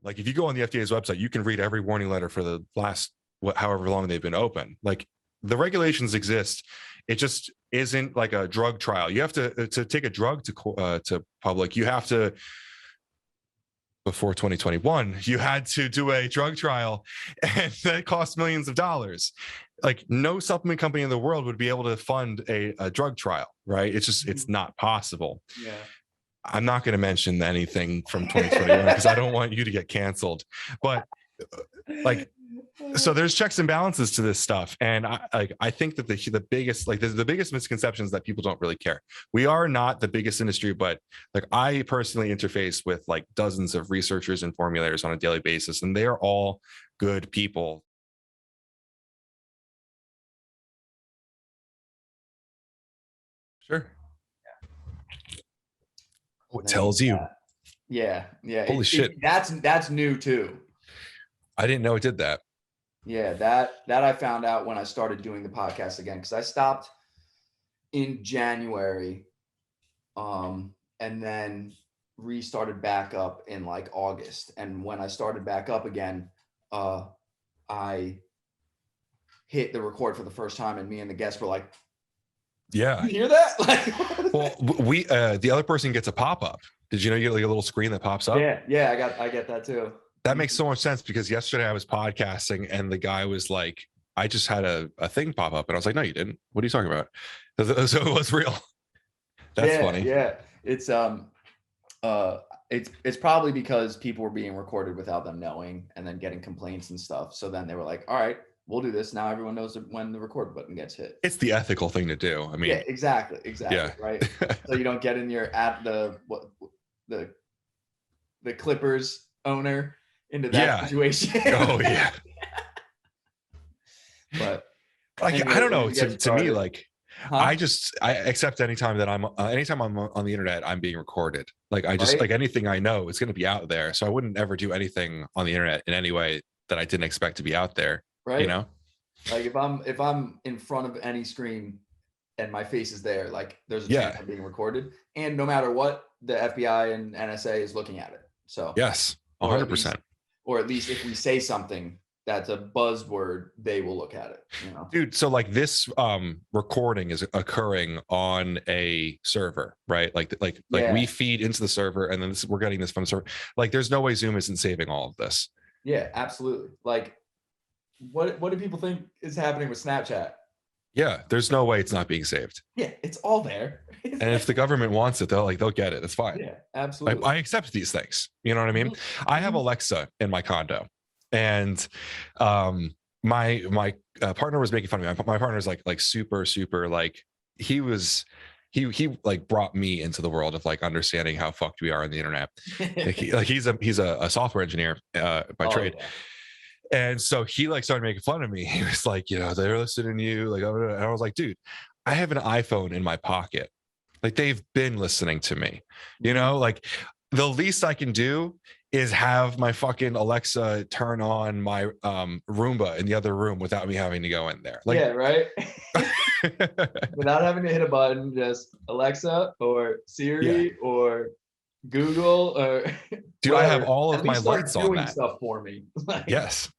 Like if you go on the FDA's website, you can read every warning letter for the last however long they've been open. Like the regulations exist. It just isn't like a drug trial. You have to take a drug to public. You have to, before 2021, you had to do a drug trial, and that cost millions of dollars. Like no supplement company in the world would be able to fund a drug trial, right? It's not possible. Yeah. I'm not going to mention anything from 2021 because I don't want you to get canceled. But like, so there's checks and balances to this stuff, and I think that the biggest misconceptions that people don't really care. We are not the biggest industry, but like I personally interface with like dozens of researchers and formulators on a daily basis, and they are all good people. Sure. What tells you? Yeah. Holy shit. That's new too. I didn't know it did that. Yeah, that I found out when I started doing the podcast again, because I stopped in January, and then restarted back up in like August. And when I started back up again, I hit the record for the first time, and me and the guest were like, yeah, you hear that? Like, well, we the other person gets a pop-up. Did you know you get like a little screen that pops up? Yeah, I get that too. That makes so much sense, because yesterday I was podcasting and the guy was like, I just had a thing pop up, and I was like, no, you didn't. What are you talking about? So it was real. That's funny. Yeah. It's probably because people were being recorded without them knowing, and then getting complaints and stuff. So then they were like, all right, we'll do this. Now everyone knows when the record button gets hit. It's the ethical thing to do. I mean, yeah, exactly. Yeah. Right. So you don't get in your the Clippers owner into that situation. Oh yeah. But like, anyway, I don't know. To me, like, I accept anytime I'm on the internet, I'm being recorded. Like like anything I know is going to be out there. So I wouldn't ever do anything on the internet in any way that I didn't expect to be out there. Right. You know, like if I'm in front of any screen and my face is there, like there's a chance I'm being recorded, and no matter what, the FBI and NSA is looking at it. So yes, 100%. Or at least if we say something that's a buzzword, they will look at it, you know? Dude, so like this recording is occurring on a server, right? Like we feed into the server, and then we're getting this from the server. Like there's no way Zoom isn't saving all of this. Yeah, absolutely. Like what do people think is happening with Snapchat? Yeah, there's no way it's not being saved. Yeah, it's all there. And if the government wants it, they'll get it. It's fine. Yeah, absolutely. I accept these things. You know what I mean? Mm-hmm. I have Alexa in my condo, and my partner was making fun of me. My partner's like super like he like brought me into the world of like understanding how fucked we are on the internet. He's a software engineer by trade. Yeah. And so he like started making fun of me. He was like, you know, they're listening to you. Like, and I was like, dude, I have an iPhone in my pocket. Like they've been listening to me, you know, like the least I can do is have my fucking Alexa turn on my Roomba in the other room without me having to go in there. Like, yeah, right. Without having to hit a button, just Alexa or Siri or Google or dude, whatever. I have all of my lights on that stuff for me. Yes.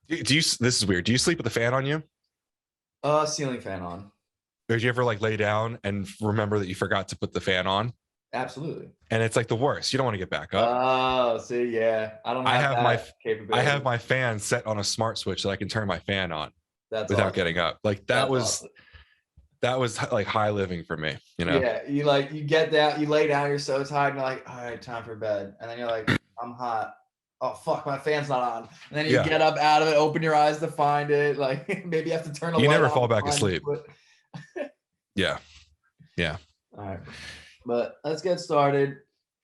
Do you? This is weird. Do you sleep with the fan on you? Ceiling fan on. Did you ever like lay down and remember that you forgot to put the fan on? Absolutely. And it's like the worst. You don't want to get back up. Oh, see, yeah. I have my capability. I have my fan set on a smart switch that I can turn my fan on without awesome. Getting up. Like that was like high living for me, you know? Yeah, you get down, you lay down, you're so tired, and you're like, all right, time for bed. And then you're like, I'm hot. Oh fuck, my fan's not on. And then you get up out of it, open your eyes to find it. Like maybe you have to turn a light on. You never fall back asleep. Yeah. All right. But let's get started.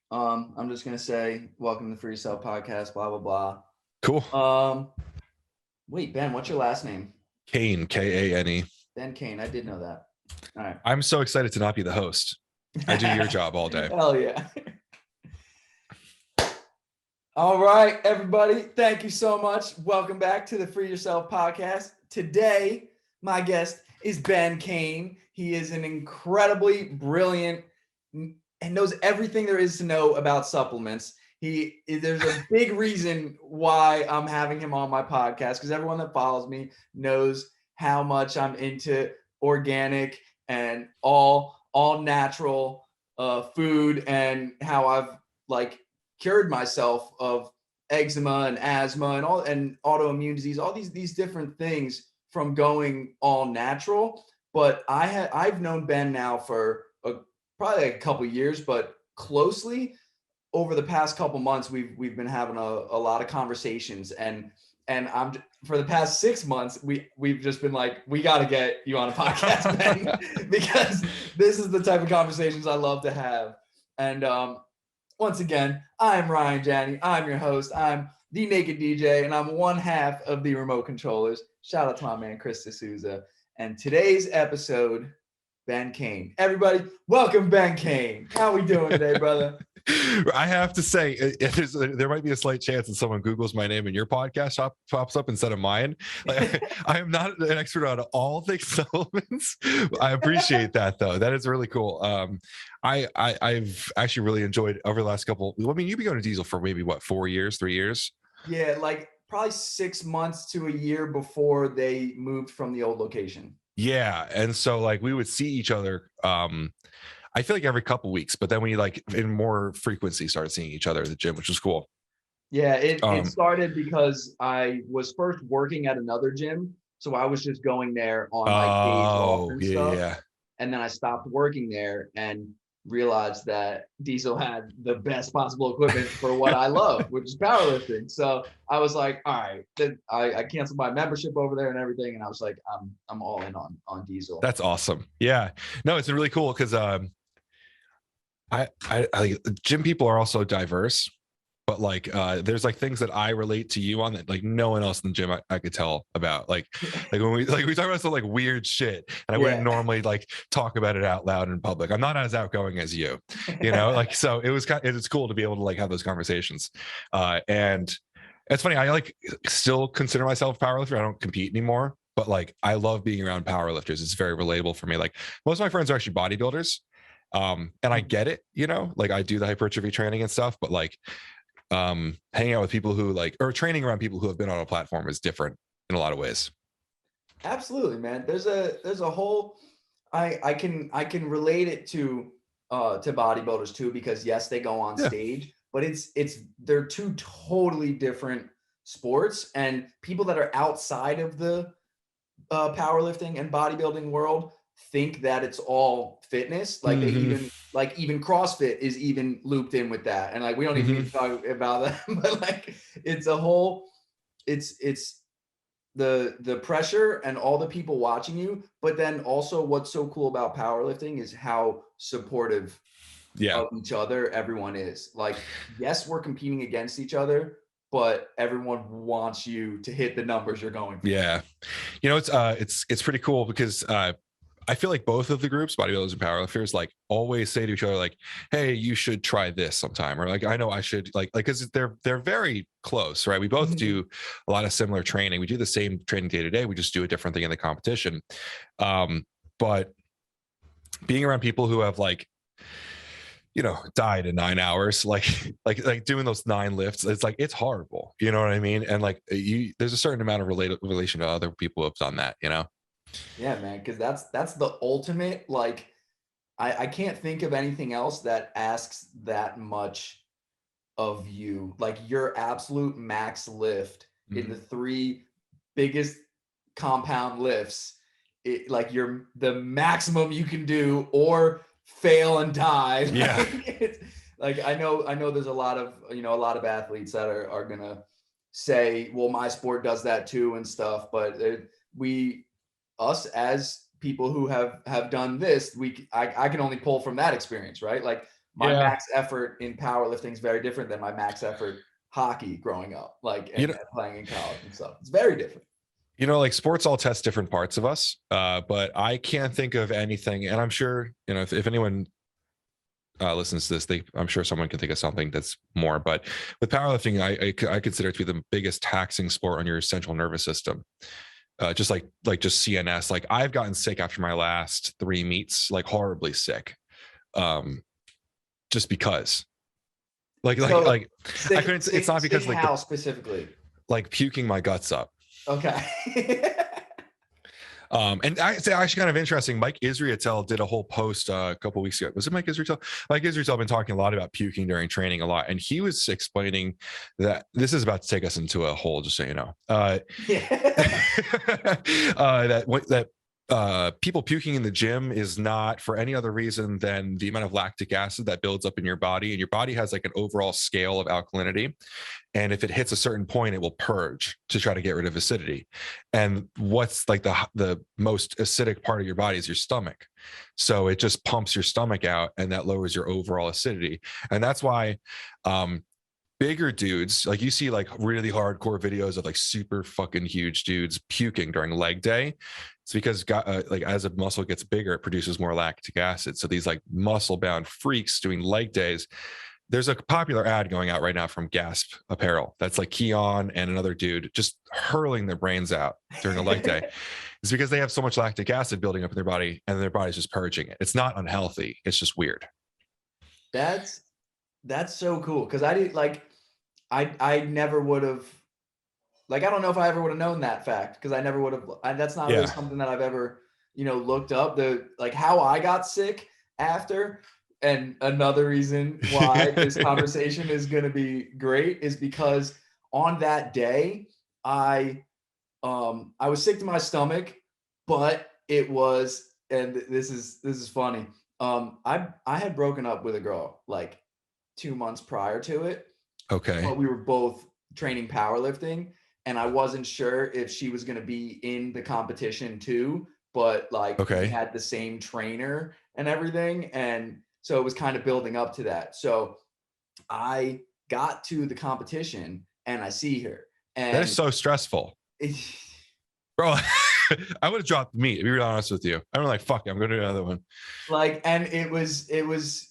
I'm just gonna say, welcome to the Free Yourself Podcast, blah blah blah. Cool. Wait, Ben, what's your last name? Kane, Kane. Ben Kane. I did know that. All right. I'm so excited to not be the host. I do your job all day. Hell yeah. All right, everybody. Thank you so much. Welcome back to the Free Yourself Podcast. Today, my guest is Ben Kane. He is an incredibly brilliant and knows everything there is to know about supplements. There's a big reason why I'm having him on my podcast, because everyone that follows me knows how much I'm into organic and all natural food, and how I've like cured myself of eczema and asthma and autoimmune disease, all these different things from going all natural. But I've known Ben now for probably a couple years, but closely over the past couple months, we've been having a lot of conversations, and I'm for the past 6 months, we've just been like, we got to get you on a podcast, Ben, because this is the type of conversations I love to have. And once again, I'm Ryan Janni. I'm your host. I'm the Naked DJ, and I'm one half of the remote controllers. Shout out to my man Chris D'Souza. And today's episode, Ben Kane. Everybody, welcome Ben Kane. How we doing today, brother? I have to say, there might be a slight chance that someone Googles my name and your podcast pops up instead of mine. Like, I am not an expert on all things supplements. I appreciate that, though. That is really cool. I've actually really enjoyed over the last couple. I mean, you've been going to Diesel for maybe what, 4 years, 3 years? Yeah, like probably 6 months to a year before they moved from the old location. Yeah, and so like we would see each other. I feel like every couple weeks, but then we like in more frequency started seeing each other at the gym, which was cool. Yeah, it started because I was first working at another gym, so I was just going there on like days off and stuff. Yeah. And then I stopped working there and realized that Diesel had the best possible equipment for what I love, which is powerlifting. So I was like, all right, then I canceled my membership over there and everything, and I was like, I'm all in on Diesel. That's awesome. Yeah, no, it's really cool because I gym people are also diverse, but like there's like things that I relate to you on that like no one else in the gym I could tell about. Like when we talk about some like weird shit, and I wouldn't normally like talk about it out loud in public. I'm not as outgoing as you, you know. Like so it's cool to be able to like have those conversations. And it's funny, I like still consider myself a powerlifter. I don't compete anymore, but like I love being around powerlifters. It's very relatable for me. Like most of my friends are actually bodybuilders. And I get it, you know, like I do the hypertrophy training and stuff, but like hanging out with people who like, or training around people who have been on a platform is different in a lot of ways. Absolutely, man. There's a whole, I can relate it to bodybuilders too, because yes, they go on stage, but they're two totally different sports, and people that are outside of the powerlifting and bodybuilding world think that it's all fitness. Like they even CrossFit is even looped in with that. And like, we don't even need to talk about that, but like, it's a whole, it's the pressure and all the people watching you. But then also what's so cool about powerlifting is how supportive of each other everyone is. Like, yes, we're competing against each other, but everyone wants you to hit the numbers you're going for. Yeah. You know, it's pretty cool because I feel like both of the groups, bodybuilders and powerlifters, like always say to each other, like, "Hey, you should try this sometime," or like, "I know I should," like, because they're very close, right? We both do a lot of similar training. We do the same training day to day. We just do a different thing in the competition. But being around people who have like, you know, died in 9 hours, like doing those 9 lifts, it's like it's horrible. You know what I mean? And like there's a certain amount of relation to other people who have done that. You know. Yeah, man, because that's the ultimate. Like, I can't think of anything else that asks that much of you. Like your absolute max lift in the 3 biggest compound lifts, like you're the maximum you can do or fail and die. Yeah. Like I know there's a lot of athletes that are gonna say, well, my sport does that too and stuff, but us as people who have done this, I can only pull from that experience, right? Like my max effort in powerlifting is very different than my max effort hockey growing up, like and playing in college and stuff. It's very different. You know, like sports all test different parts of us, but I can't think of anything, and I'm sure, you know, if anyone listens to this, I'm sure someone can think of something that's more, but with powerlifting, I consider it to be the biggest taxing sport on your central nervous system. Just CNS. Like I've gotten sick after my last 3 meets, like horribly sick, just because. So I couldn't. It's not because like how specifically like puking my guts up. Okay. And it's actually kind of interesting. Mike Israetel did a whole post a couple weeks ago. Was it Mike Israetel? Mike Israetel been talking a lot about puking during training a lot, and he was explaining that this is about to take us into a hole. Just so you know, that people puking in the gym is not for any other reason than the amount of lactic acid that builds up in your body, and your body has like an overall scale of alkalinity. And if it hits a certain point, it will purge to try to get rid of acidity. And what's like the most acidic part of your body is your stomach. So it just pumps your stomach out, and that lowers your overall acidity. And that's why bigger dudes, like you see like really hardcore videos of like super fucking huge dudes puking during leg day. It's because like as a muscle gets bigger, it produces more lactic acid. So these like muscle bound freaks doing leg days. There's a popular ad going out right now from Gasp Apparel. That's like Keon and another dude just hurling their brains out during a leg day. It's because they have so much lactic acid building up in their body, and their body's just purging it. It's not unhealthy. It's just weird. That's so cool. Cause I did like, I never would have, like, I don't know if I ever would have known that fact. Cause I never would have, that's not really something that I've ever, looked up. Like how I got sick after. And another reason why this conversation is going to be great is because on that day, I was sick to my stomach, but it was, and this is funny. I had broken up with a girl like 2 months prior to it. Okay. But we were both training powerlifting, and I wasn't sure if she was going to be in the competition too, but like we had the same trainer and everything. And so it was kind of building up to that. So I got to the competition and I see her. And that is so stressful. Bro, I would have dropped meat, to be real honest with you. I'm like, fuck it, I'm going to do another one. Like, and it was,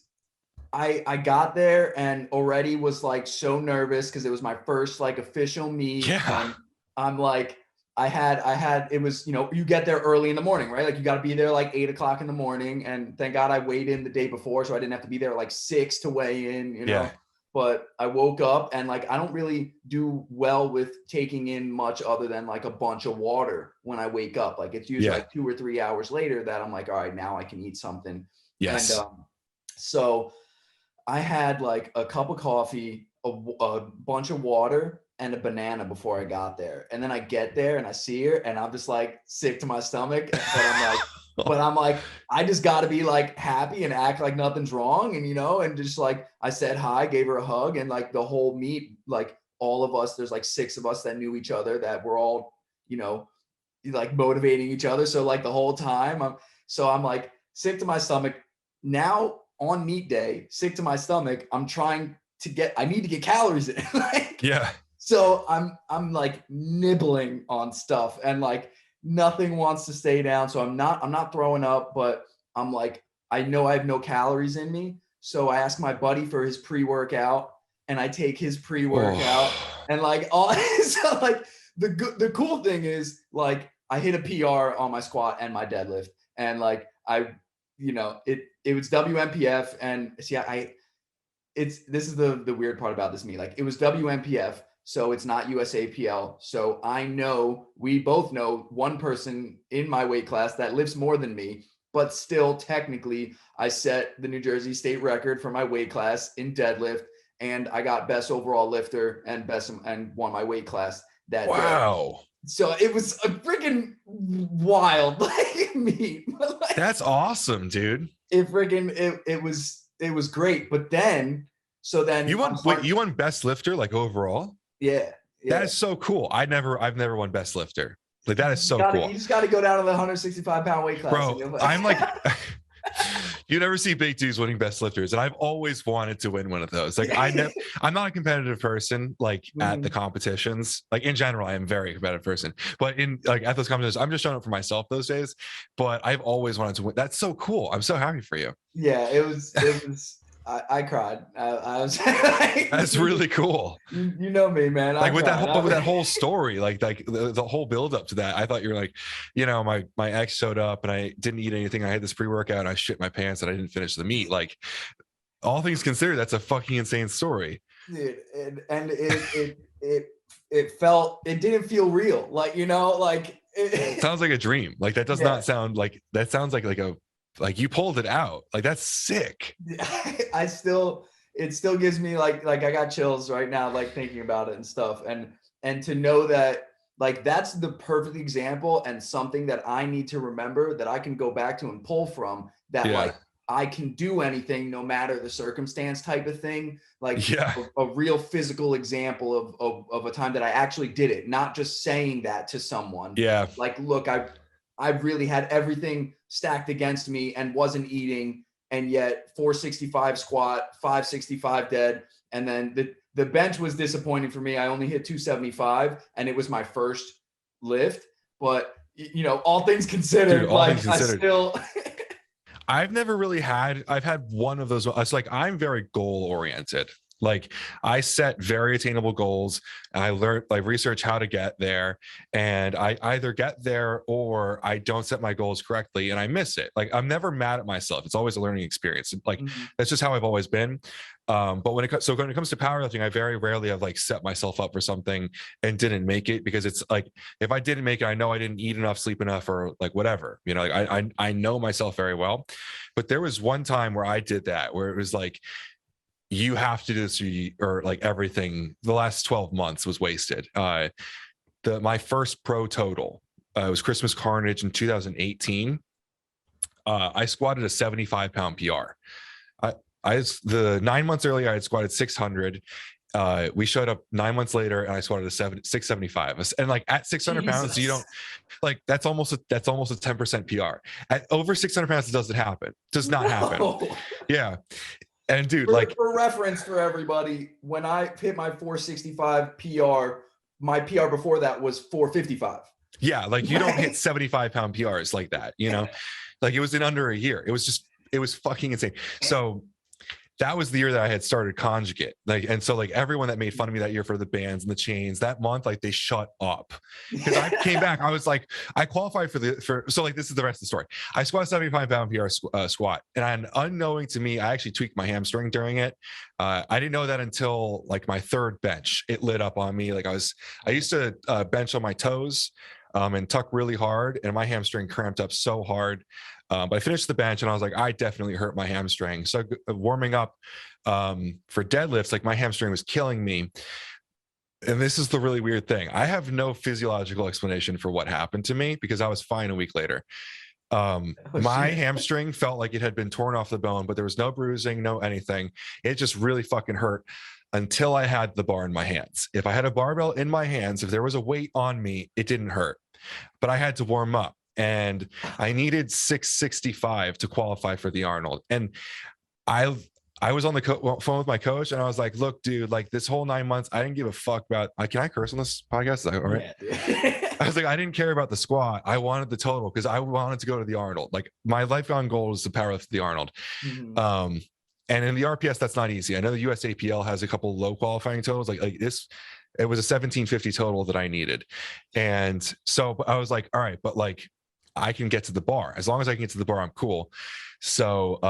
I got there and already was like so nervous because it was my first like official meet. Yeah. And I'm like, I had, it was, you get there early in the morning, right? Like you got to be there like 8 o'clock in the morning. And thank God I weighed in the day before, so I didn't have to be there like 6 to weigh in, Yeah. But I woke up and like, I don't really do well with taking in much other than like a bunch of water when I wake up. Like it's usually like 2 or 3 hours later that I'm like, all right, now I can eat something. Yes. And so I had like a cup of coffee, a bunch of water, and a banana before I got there. And then I get there and I see her and I'm just like sick to my stomach. But I'm like, I just got to be like happy and act like nothing's wrong. And, and just like, I said hi, gave her a hug, and like the whole meet, like all of us, there's like 6 of us that knew each other, that were all, like motivating each other. So like the whole time I'm like sick to my stomach. Now on meet day, sick to my stomach, I need to get calories in. Like, yeah. So I'm like nibbling on stuff, and like nothing wants to stay down. So I'm not throwing up, but I'm like, I know I have no calories in me. So I ask my buddy for his pre-workout, and I take his pre-workout, and like all, so like the cool thing is like I hit a PR on my squat and my deadlift, and like it was WMPF, and see this is the weird part about this meet. Like it was WMPF. So it's not USAPL. So we both know one person in my weight class that lifts more than me, but still technically I set the New Jersey state record for my weight class in deadlift, and I got best overall lifter and won my weight class that day. So it was a freaking wild like meet. Like, that's awesome, dude. It was great. But then you won best lifter like overall? Yeah. That is so cool. I've never won best lifter. Like that is so cool. You just got to go down to the 165 pound weight class. Bro, I'm like, you never see big dudes winning best lifters, and I've always wanted to win one of those. Like I'm not a competitive person, like at the competitions. Like in general, I am a very competitive person, but in like at those competitions, I'm just showing up for myself those days. But I've always wanted to win. That's so cool. I'm so happy for you. Yeah, it was. I cried. I was like, that's really cool. You know me, man. Like with that whole story, like the whole build up to that, I thought you were like, my ex showed up and I didn't eat anything. I had this pre-workout and I shit my pants and I didn't finish the meet. Like all things considered, that's a fucking insane story. Dude, and it didn't feel real. Like, you know, like It sounds like a dream. Like that does not sound like, that sounds like a, like you pulled it out. Like that's sick. It still gives me like I got chills right now, like thinking about it and stuff. And to know that like that's the perfect example and something that I need to remember that I can go back to and pull from, that like I can do anything no matter the circumstance type of thing. Like a real physical example of a time that I actually did it, not just saying that to someone. Yeah. Like, look, I really had everything stacked against me and wasn't eating, and yet 465 squat, 565 dead. And then the bench was disappointing for me. I only hit 275 and it was my first lift, but you know, all things considered, Dude, like I still I've never really had, I've had one of those. It's like, I'm very goal oriented. Like I set very attainable goals and I learned, like research how to get there, and I either get there or I don't set my goals correctly and I miss it. Like I'm never mad at myself. It's always a learning experience. Like that's just how I've always been. But when it comes to powerlifting, I very rarely have like set myself up for something and didn't make it, because it's like, if I didn't make it, I know I didn't eat enough, sleep enough, or like whatever, you know, like I know myself very well. But there was one time where I did that, where it was like, you have to do this, or like everything, the last 12 months was wasted. My first pro total, it was Christmas Carnage in 2018. I squatted a 75-pound PR. The 9 months earlier, I had squatted 600. We showed up 9 months later and I squatted a 675. And like at 600 pounds, you don't, like, that's almost a 10% PR. At over 600 pounds, it doesn't happen. Does not happen. Yeah. And dude, for reference for everybody, when I hit my 465 PR, my PR before that was 455. Yeah. Like you don't hit 75-pound PRs like that, you know, like it was in under a year. It was fucking insane. So that was the year that I had started Conjugate. Like, and so like everyone that made fun of me that year for the bands and the chains that month, like they shut up, because I came back. I was like, I qualified so like, this is the rest of the story. I squat 75-pound PR squat, and unknowing to me, I actually tweaked my hamstring during it. I didn't know that until like my third bench, it lit up on me. Like I used to bench on my toes and tuck really hard, and my hamstring cramped up so hard. But I finished the bench and I was like, I definitely hurt my hamstring. So warming up for deadlifts, like my hamstring was killing me. And this is the really weird thing. I have no physiological explanation for what happened to me, because I was fine a week later. My hamstring felt like it had been torn off the bone, but there was no bruising, no anything. It just really fucking hurt until I had the bar in my hands. If I had a barbell in my hands, if there was a weight on me, it didn't hurt. But I had to warm up. And I needed 665 to qualify for the Arnold. And I was on the phone with my coach, and I was like, look, dude, like this whole 9 months, I didn't give a fuck about, can I curse on this podcast? Is that all right? Yeah, I was like, I didn't care about the squat. I wanted the total, because I wanted to go to the Arnold. Like my lifelong goal was to powerlift the Arnold. And in the RPS, that's not easy. I know the USAPL has a couple low qualifying totals. Like this, it was a 1750 total that I needed. And so I was like, all right, but like, I can get to the bar. As long as I can get to the bar, I'm cool. So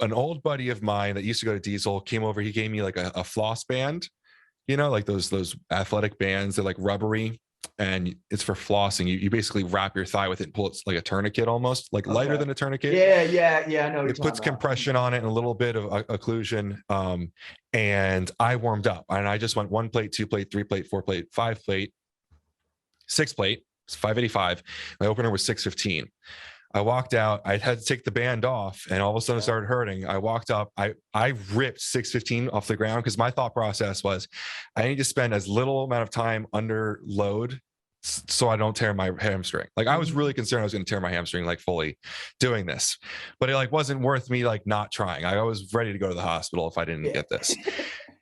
an old buddy of mine that used to go to Diesel came over. He gave me like a floss band, you know, like those athletic bands. They're like rubbery, and it's for flossing. You basically wrap your thigh with it and pull it like a tourniquet, almost like lighter than a tourniquet. Yeah. I know. It puts compression on it and a little bit of occlusion. And I warmed up, and I just went 1 plate, 2 plate, 3 plate, 4 plate, 5 plate, 6 plate. It's 585. My opener was 615. I walked out. I had to take the band off, and all of a sudden it started hurting. I walked up. I ripped 615 off the ground, because my thought process was, I need to spend as little amount of time under load so I don't tear my hamstring. Like I was really concerned I was going to tear my hamstring like fully doing this, but it like wasn't worth me like not trying. I was ready to go to the hospital if I didn't get this.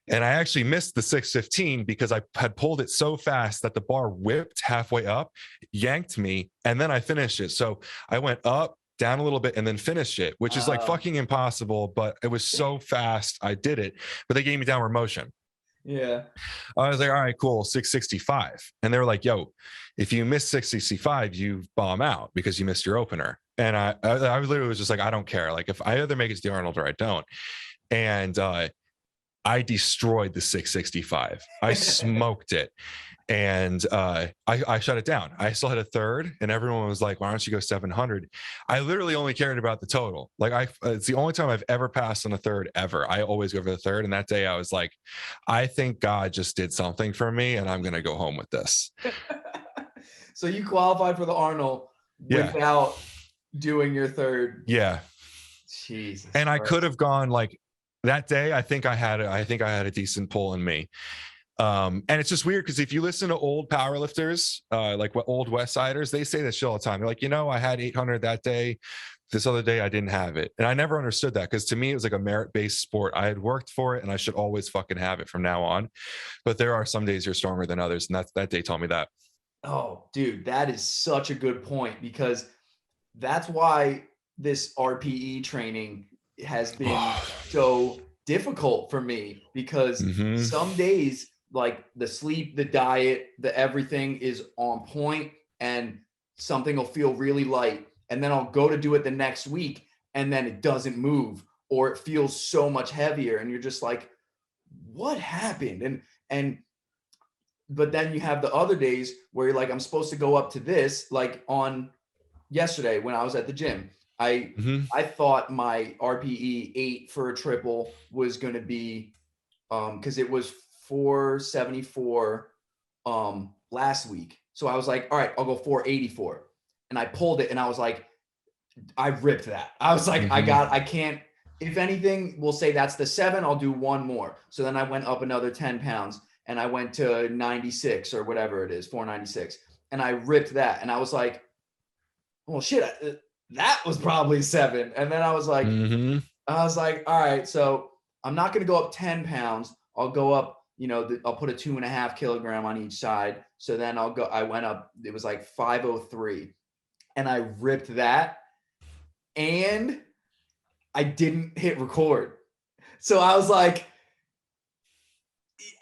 And I actually missed the 615 because I had pulled it so fast that the bar whipped halfway up, yanked me, and then I finished it. So I went up, down a little bit, and then finished it, which is like fucking impossible, but it was so fast I did it. But they gave me downward motion. Yeah. I was like, all right, cool, 665. And they were like, yo, if you miss 665, you bomb out because you missed your opener. And I literally was just like, I don't care. Like if I either make it to the Arnold or I don't. and I destroyed the 665. I smoked it. And I shut it down. I still had a third, and everyone was like, why don't you go 700? I literally only cared about the total. Like it's the only time I've ever passed on a third ever. I always go for the third. And that day I was like, I think God just did something for me, and I'm going to go home with this. So you qualified for the Arnold without doing your third. Yeah. Jesus. And I could have gone like that day. I think I had a decent pull in me. And it's just weird because if you listen to old powerlifters, like what old West Siders, they say that shit all the time. They're like, I had 800 that day. This other day I didn't have it. And I never understood that, because to me it was like a merit-based sport. I had worked for it, and I should always fucking have it from now on. But there are some days you're stronger than others, and that day taught me that. Oh, dude, that is such a good point, because that's why this RPE training has been so difficult for me, because some days, like the sleep, the diet, the everything is on point, and something will feel really light, and then I'll go to do it the next week, and then it doesn't move, or it feels so much heavier, and you're just like, what happened? But then you have the other days where you're like, I'm supposed to go up to this, like on yesterday when I was at the gym. I thought my RPE 8 for a triple was going to be, because it was 474 last week. So I was like, all right, I'll go 484. And I pulled it, and I was like, I ripped that. I was like, I can't, if anything, we'll say that's the 7, I'll do one more. So then I went up another 10 pounds, and I went to 96 or whatever it is, 496. And I ripped that. And I was like, well, shit, that was probably 7. And then I was like, all right, so I'm not going to go up 10 pounds. I'll go up, I'll put a 2.5 kilogram on each side. So then I went up, it was like 503, and I ripped that, and I didn't hit record. So I was like,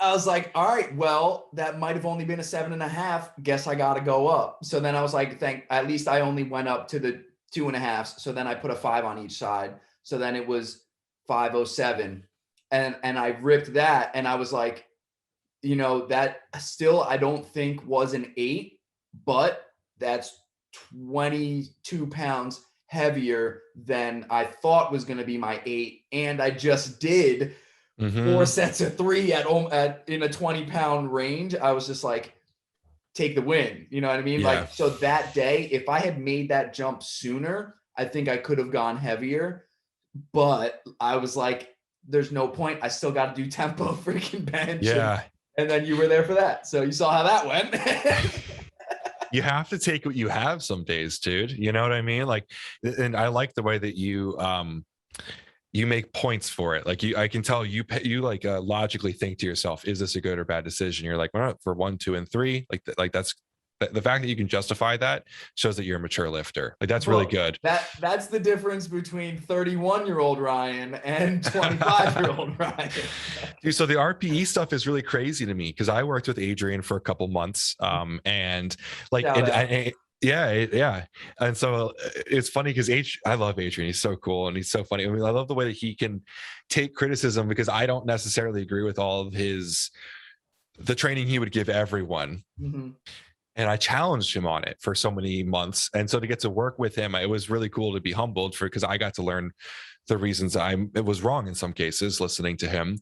all right, well, that might have only been a 7.5. Guess I got to go up. So then I was like, at least I only went up to the 2.5. So then I put a 5 on each side. So then it was 507, and I ripped that. And I was like, that still, I don't think was an 8, but that's 22 pounds heavier than I thought was going to be my 8. And I just did 4 sets of 3 in a 20-pound range. I was just like, take the win. You know what I mean? Yeah. Like, so that day, if I had made that jump sooner, I think I could have gone heavier. But I was like, there's no point. I still got to do tempo freaking bench. Yeah. And then you were there for that. So you saw how that went. You have to take what you have some days, dude. You know what I mean? Like, and I like the way that you make points for it. Like I can tell you like logically think to yourself, is this a good or bad decision? You're like, well, for 1, 2, and 3, like that's the fact that you can justify that shows that you're a mature lifter. Like that's really good. That's the difference between 31-year-old Ryan and 25-year-old Ryan. Dude, so the RPE stuff is really crazy to me, because I worked with Adrian for a couple months, and like, yeah. And so it's funny because I love Adrian. He's so cool, and he's so funny. I mean, I love the way that he can take criticism, because I don't necessarily agree with all of the training he would give everyone. And I challenged him on it for so many months. And so to get to work with him, it was really cool to be humbled because I got to learn the reasons it was wrong in some cases listening to him.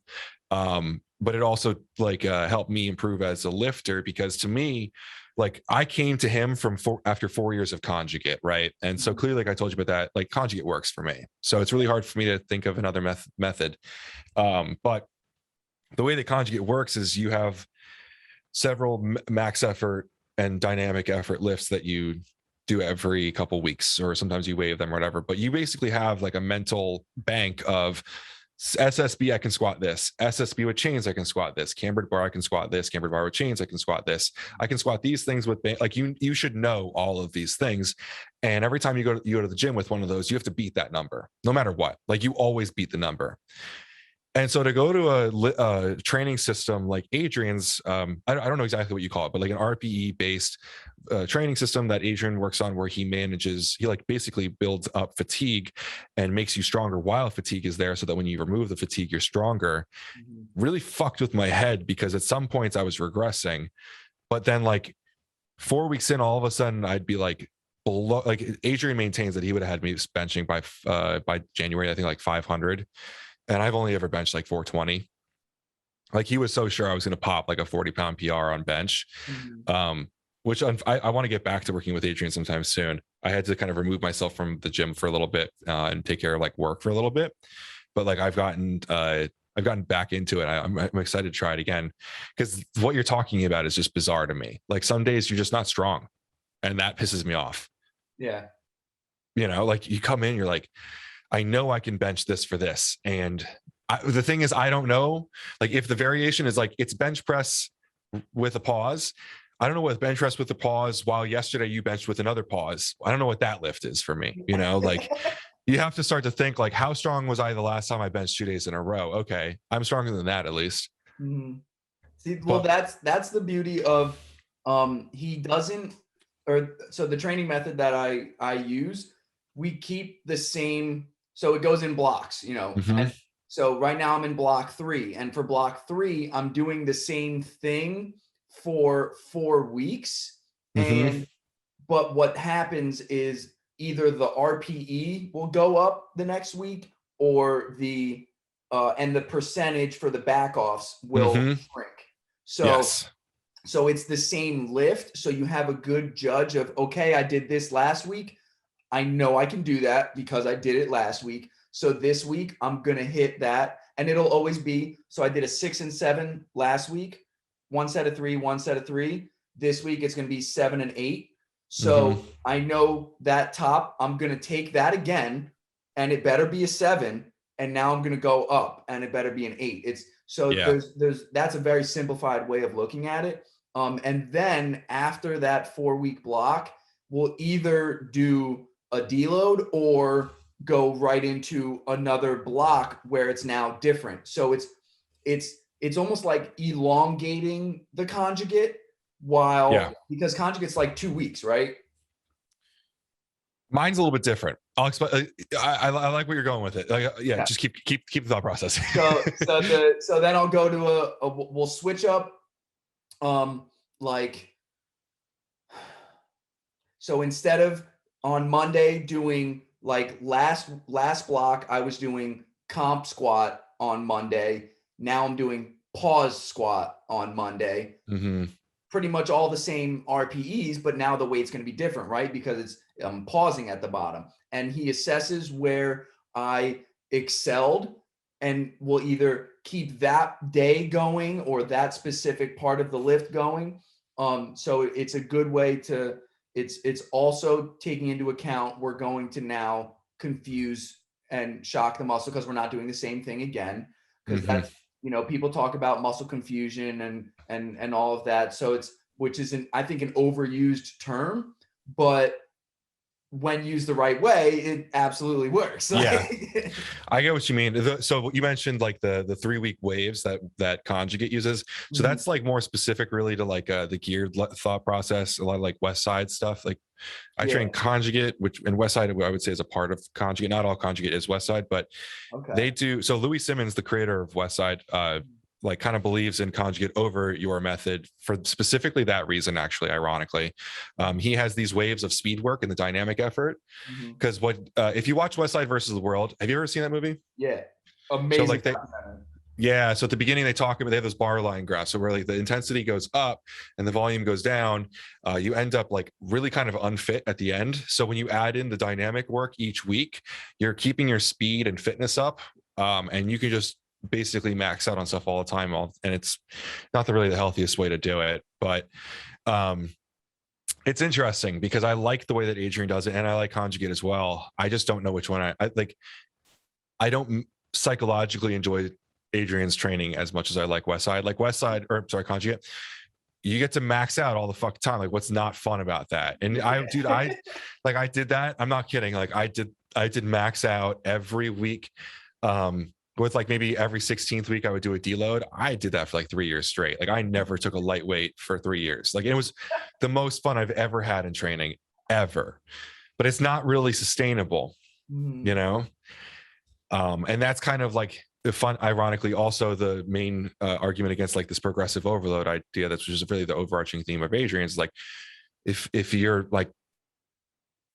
But it also helped me improve as a lifter, because to me, like, I came to him after 4 years of conjugate, right? And so clearly, like I told you about that, like conjugate works for me. So it's really hard for me to think of another method. But the way that conjugate works is you have several max effort and dynamic effort lifts that you do every couple weeks, or sometimes you waive them or whatever. But you basically have like a mental bank of SSB, I can squat this. SSB with chains, I can squat this. Cambered bar, I can squat this. Cambered bar with chains, I can squat this. I can squat these things with like you should know all of these things. And every time you go to the gym with one of those, you have to beat that number, no matter what. Like, you always beat the number. And so to go to a training system like Adrian's, I don't know exactly what you call it, but like an RPE based training system that Adrian works on, where he like basically builds up fatigue and makes you stronger while fatigue is there, so that when you remove the fatigue, you're stronger. Really fucked with my head, because at some points I was regressing, but then like 4 weeks in, all of a sudden I'd be like below. Like Adrian maintains that he would have had me benching by January, I think like 500. And I've only ever benched like 420. Like he was so sure I was going to pop like a 40-pound PR on bench, which I want to get back to working with Adrian sometime soon. I had to kind of remove myself from the gym for a little bit and take care of like work for a little bit. But like I've gotten back into it. I'm excited to try it again, because what you're talking about is just bizarre to me. Like some days you're just not strong, and that pisses me off. Yeah. You know, like you come in, you're like, I know I can bench this for this. And the thing is, I don't know, like if the variation is like, it's bench press with a pause. I don't know what bench press with a pause while yesterday you benched with another pause. I don't know what that lift is for me. You know, like you have to start to think like, how strong was I the last time I benched 2 days in a row? Okay, I'm stronger than that at least. See, well, that's the beauty of he doesn't, or so the training method that I use, we keep the same. So it goes in blocks, you know. And so right now I'm in block 3, and for block 3, I'm doing the same thing for 4 weeks. And but what happens is either the RPE will go up the next week, or the and the percentage for the back offs will shrink. So so it's the same lift. So you have a good judge of, okay, I did this last week. I know I can do that because I did it last week. So this week I'm going to hit that, and it'll always be, so I did a 6 and 7 last week, 1 set of 3, 1 set of 3. This week it's going to be 7 and 8. So I know that top, I'm going to take that again, and it better be a 7. And now I'm going to go up, and it better be an 8. It's so there's that's a very simplified way of looking at it. And then after that 4-week block, we'll either do a deload or go right into another block where it's now different. So it's almost like elongating the conjugate because conjugate's like 2 weeks, right? Mine's a little bit different. I'll explain. I like where you're going with it. Like, just keep the thought process. So then I'll go to we'll switch up. So instead of on Monday doing like last block, I was doing comp squat on Monday. Now I'm doing pause squat on Monday. Pretty much all the same RPEs, but now the weight's going to be different, right? Because it's pausing at the bottom. And he assesses where I excelled, and will either keep that day going or that specific part of the lift going. So it's a good way to, it's also taking into account we're going to now confuse and shock the muscle because we're not doing the same thing again. Because that's, you know, people talk about muscle confusion and all of that. So which is I think an overused term, but when used the right way, it absolutely works. Yeah, I get what you mean. So you mentioned like the 3-week waves that Conjugate uses. So that's like more specific really to like the geared thought process, a lot of like West Side stuff. Like I train Conjugate, which in West Side I would say is a part of Conjugate. Not all Conjugate is West Side, but they do. So Louis Simmons, the creator of West Side, like kind of believes in Conjugate over your method for specifically that reason. Actually, ironically, he has these waves of speed work and the dynamic effort. Because if you watch West Side versus the World, have you ever seen that movie? Yeah, amazing. So like so at the beginning they have this bar line graph. So where like the intensity goes up and the volume goes down, you end up like really kind of unfit at the end. So when you add in the dynamic work each week, you're keeping your speed and fitness up, and you can just basically max out on stuff all the time, and it's not really the healthiest way to do it. But it's interesting because I like the way that Adrian does it, and I like Conjugate as well. I just don't know which one I like. I don't psychologically enjoy Adrian's training as much as I like West Side. Like Conjugate, you get to max out all the fuck time. Like, what's not fun about that? And I did that. I'm not kidding. Like I did max out every week. with like maybe every 16th week I would do a deload. I did that for like 3 years straight. Like I never took a lightweight for 3 years. Like it was the most fun I've ever had in training ever, but it's not really sustainable, you know? And that's kind of like the fun, ironically, also the main argument against like this progressive overload idea. That's just really the overarching theme of Adrian's. Like if you're like,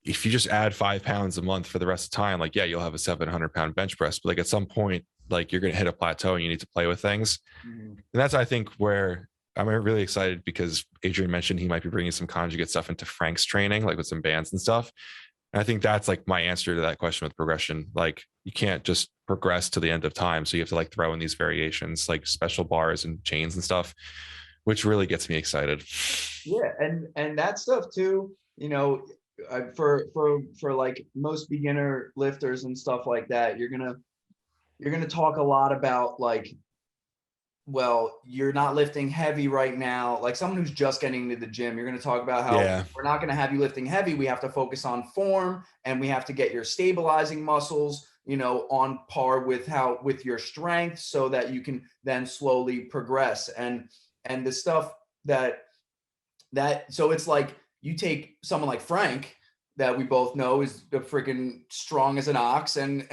if you just add 5 pounds a month for the rest of the time, like, yeah, you'll have a 700-pound bench press, but like at some point, like you're going to hit a plateau and you need to play with things. And that's, I think, where I'm really excited, because Adrian mentioned he might be bringing some conjugate stuff into Frank's training, like with some bands and stuff. And I think that's like my answer to that question with progression. Like you can't just progress to the end of time. So you have to like throw in these variations, like special bars and chains and stuff, which really gets me excited. Yeah. And that stuff too, you know, for like most beginner lifters and stuff like that, you're gonna talk a lot about like, well, you're not lifting heavy right now. Like someone who's just getting into the gym, you're going to talk about how we're not going to have you lifting heavy. We have to focus on form, and we have to get your stabilizing muscles, you know, on par with your strength, so that you can then slowly progress. And the stuff that so it's like you take someone like Frank, that we both know is the freaking strong as an ox, and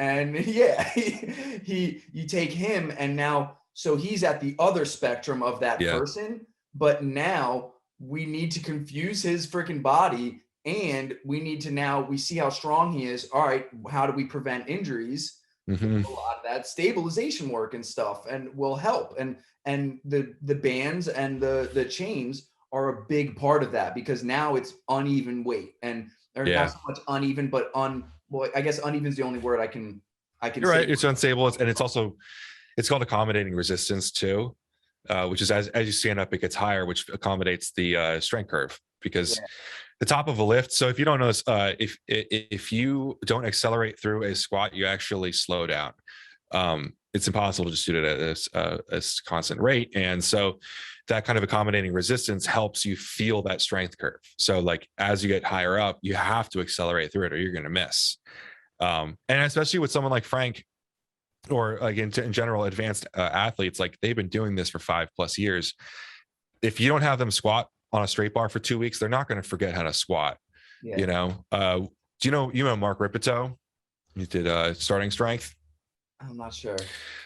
yeah, you take him, and now, so he's at the other spectrum of that person, but now we need to confuse his freaking body, and we need to, now we see how strong he is. All right, how do we prevent injuries? A lot of that stabilization work and stuff, and will help. And the bands and the chains are a big part of that, because now it's uneven weight, and or not so much uneven, but well, I guess uneven is the only word I can You're right. It's unstable, and it's also, it's called accommodating resistance too, which is as you stand up, it gets higher, which accommodates the strength curve, because the top of a lift. So if you don't notice, if you don't accelerate through a squat, you actually slow down. It's impossible to just do it at a constant rate. And so that kind of accommodating resistance helps you feel that strength curve. So like as you get higher up, you have to accelerate through it or you're going to miss. And especially with someone like Frank, or like in general, advanced athletes, like they've been doing this for 5+ years. If you don't have them squat on a straight bar for 2 weeks, they're not going to forget how to squat. You know, do you know Mark Ripito? He did starting strength. I'm not sure.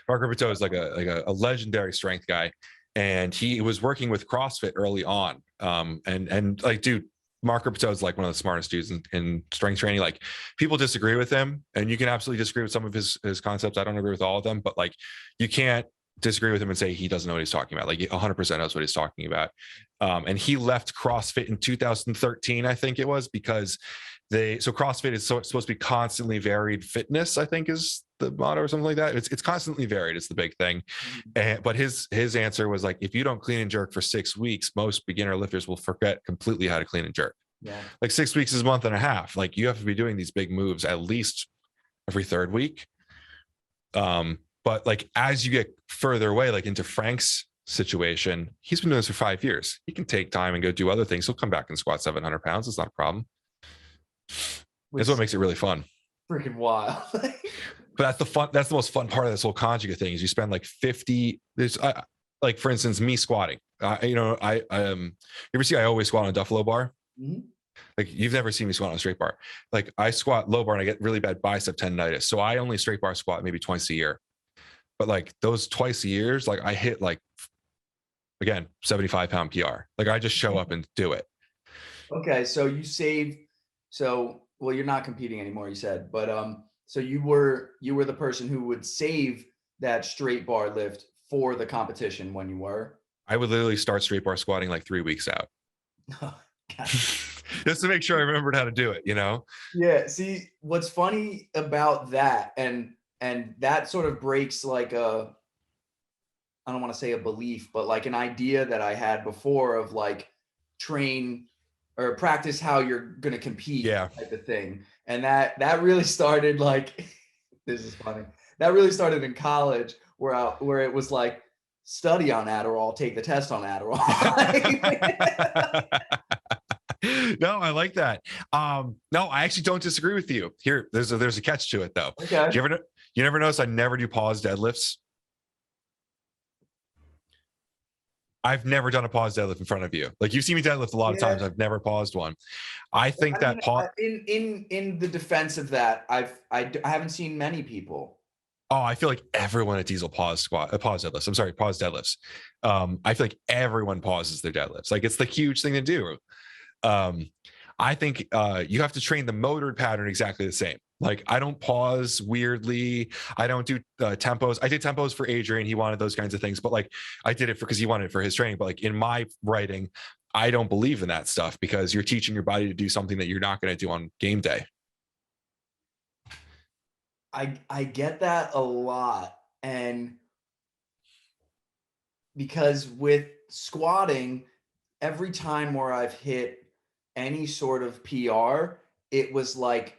Mark Ripito is like a legendary strength guy, and he was working with CrossFit early on. And like, dude, Mark Ripito is like one of the smartest dudes in strength training. Like people disagree with him, and you can absolutely disagree with some of his concepts. I don't agree with all of them, but like you can't disagree with him and say he doesn't know what he's talking about. Like 100% knows what he's talking about. And he left CrossFit in 2013, I think it was, because so CrossFit is supposed to be constantly varied fitness, I think is the motto or something like that. It's constantly varied. It's the big thing. But his answer was like, if you don't clean and jerk for 6 weeks, most beginner lifters will forget completely how to clean and jerk. Like 6 weeks is a month and a half. Like you have to be doing these big moves at least every 3rd week. But like as you get further away, like into Frank's situation, he's been doing this for 5 years. He can take time and go do other things. He'll come back and squat 700 pounds. It's not a problem. That's what makes it really fun. Freaking wild. But that's the fun. That's the most fun part of this whole conjugate thing, is you spend like 50. There's like, for instance, me squatting. You ever see I always squat on a Duffalo bar? Like you've never seen me squat on a straight bar. Like I squat low bar and I get really bad bicep tendonitis. So I only straight bar squat maybe twice a year. But like those twice a year, like I hit like, again, 75-pound PR. Like I just show up and do it. Okay, so you save. So well, you're not competing anymore, you said, but so you were the person who would save that straight bar lift for the competition when you were. I would literally start straight bar squatting like 3 weeks out. Oh, just to make sure I remembered how to do it, you know? Yeah. See, what's funny about that, and that sort of breaks like I don't want to say a belief, but like an idea that I had before of like train or practice how you're going to compete type of thing. And that really started like, this is funny. That really started in college where it was like, study on Adderall, take the test on Adderall. No, I like that. No, I actually don't disagree with you. Here, there's a catch to it though. Okay. You You never notice I never do pause deadlifts. I've never done a pause deadlift in front of you. Like, you've seen me deadlift a lot of times. I've never paused one. I think that in the defense of that, I haven't seen many people. Oh, I feel like everyone at Diesel pause deadlifts. I'm sorry, pause deadlifts. I feel like everyone pauses their deadlifts. Like, it's the huge thing to do. I think you have to train the motor pattern exactly the same. Like, I don't pause weirdly. I don't do tempos. I did tempos for Adrian. He wanted those kinds of things, but like, I did it because he wanted it for his training. But like, in my writing, I don't believe in that stuff, because you're teaching your body to do something that you're not going to do on game day. I get that a lot. And because with squatting, every time where I've hit any sort of PR, it was like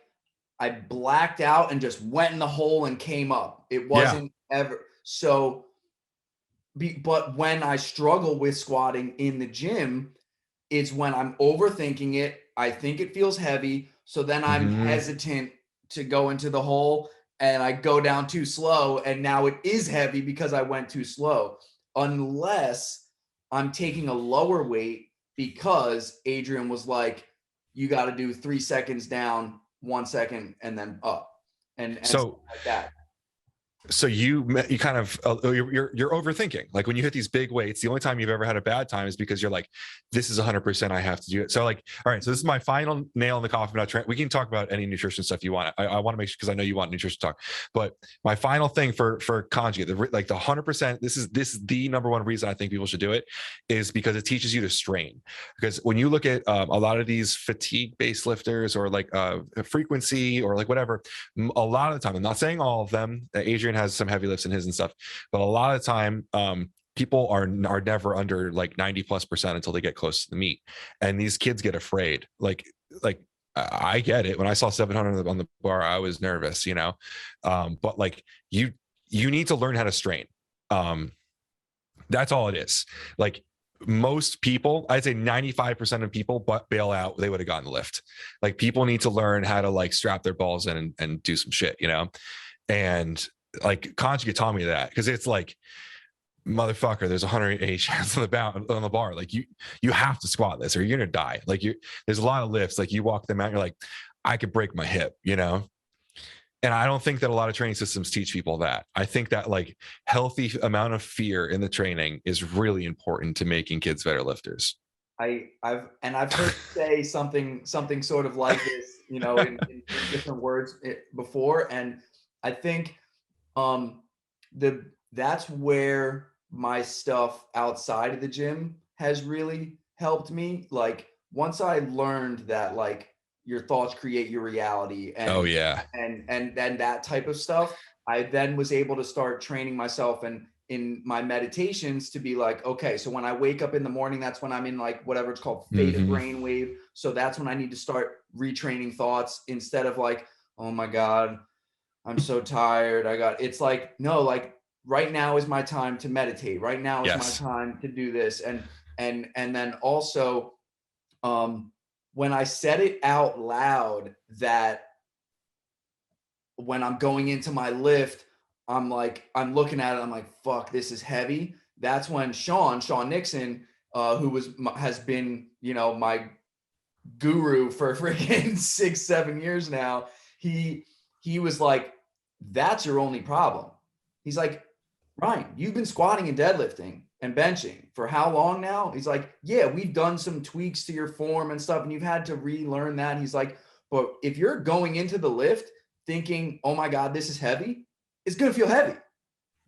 I blacked out and just went in the hole and came up. It wasn't ever so. But when I struggle with squatting in the gym, it's when I'm overthinking it. I think it feels heavy, so then I'm hesitant to go into the hole, and I go down too slow, and now it is heavy because I went too slow. Unless I'm taking a lower weight, because Adrian was like, you got to do 3 seconds down, 1 second, and then up, and so like that. So you kind of you're overthinking. Like, when you hit these big weights, the only time you've ever had a bad time is because you're like, this is 100%, I have to do it. So like, all right, so this is my final nail in the coffin about we can talk about any nutrition stuff you want. I want to make sure, because I know you want nutrition talk, but my final thing for conjugate, like the 100%, this is the number one reason I think people should do it, is because it teaches you to strain. Because when you look at a lot of these fatigue based lifters, or like frequency, or like whatever, a lot of the time, I'm not saying all of them, Adrian has some heavy lifts in his and stuff, but a lot of the time people are never under like 90+% until they get close to the meet, and these kids get afraid. Like I get it. When I saw 700 on the bar, I was nervous, but like, you need to learn how to strain. That's all it is. Like, most people, I'd say 95% of people bail out, they would have gotten the lift. Like, people need to learn how to like strap their balls in and do some shit, and like, conjugate taught me that, because it's like, motherfucker, there's 180 chance on the bar. Like, you have to squat this or you're gonna die. Like, there's a lot of lifts, like, you walk them out, you're like, I could break my hip, And I don't think that a lot of training systems teach people that. I think that like healthy amount of fear in the training is really important to making kids better lifters. I've heard you say something sort of like this, in different words before. And I think that's where my stuff outside of the gym has really helped me. Like, once I learned that like your thoughts create your reality, and that type of stuff, I then was able to start training myself and in my meditations to be like, okay, so when I wake up in the morning, that's when I'm in like whatever it's called, theta brainwave. So that's when I need to start retraining thoughts, instead of like, oh my God, I'm so tired. It's like, no, like, right now is my time to meditate. Right now is my time to do this. And then also, when I said it out loud, that when I'm going into my lift, I'm looking at it, I'm like, fuck, this is heavy. That's when Sean Nixon, who has been, my guru for freaking 6-7 years now, he was like, that's your only problem. He's like, Ryan, you've been squatting and deadlifting and benching for how long now? He's like, yeah, we've done some tweaks to your form and stuff, and you've had to relearn that. He's like, but if you're going into the lift thinking, oh my God, this is heavy, it's going to feel heavy.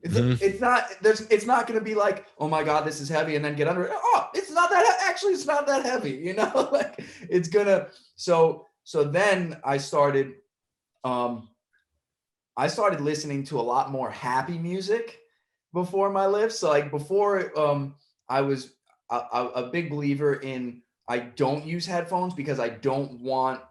It's not going to be like, oh my God, this is heavy, and then get under it. Oh, it's not that heavy, like, it's gonna. So then I started listening to a lot more happy music before my lifts. So like before, I was a big believer in, I don't use headphones because I don't want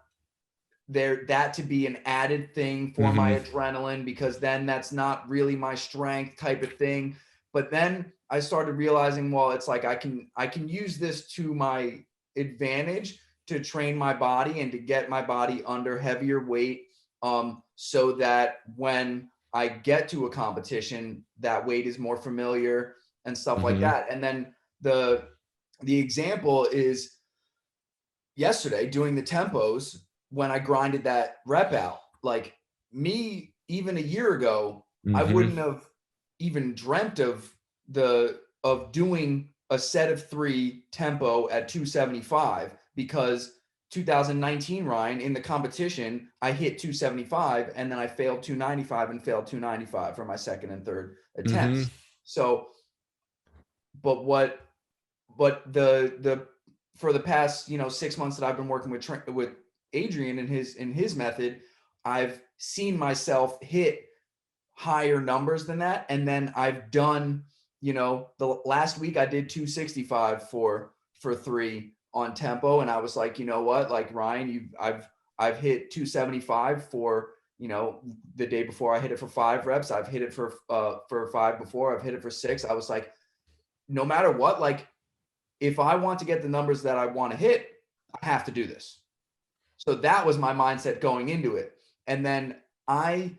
that to be an added thing for my adrenaline, because then that's not really my strength type of thing. But then I started realizing, well, it's like I can use this to my advantage to train my body and to get my body under heavier weight, so that when I get to a competition, that weight is more familiar and stuff like that. And then the example is yesterday doing the tempos when I grinded that rep out. Like me, even a year ago, I wouldn't have even dreamt of doing a set of 3 tempo at 275, because 2019 Ryan in the competition, I hit 275 and then I failed 295 and failed 295 for my second and third attempts. So, but the for the past 6 months that I've been working with Adrian and his method, I've seen myself hit higher numbers than that, and then I've done the last week I did 265 for 3 on tempo, and I was like, you know what, like Ryan, I've hit 275 for the day before I hit it for 5 reps. I've hit it for 5 before. I've hit it for 6. I was like, no matter what, like if I want to get the numbers that I want to hit, I have to do this. So that was my mindset going into it. And then I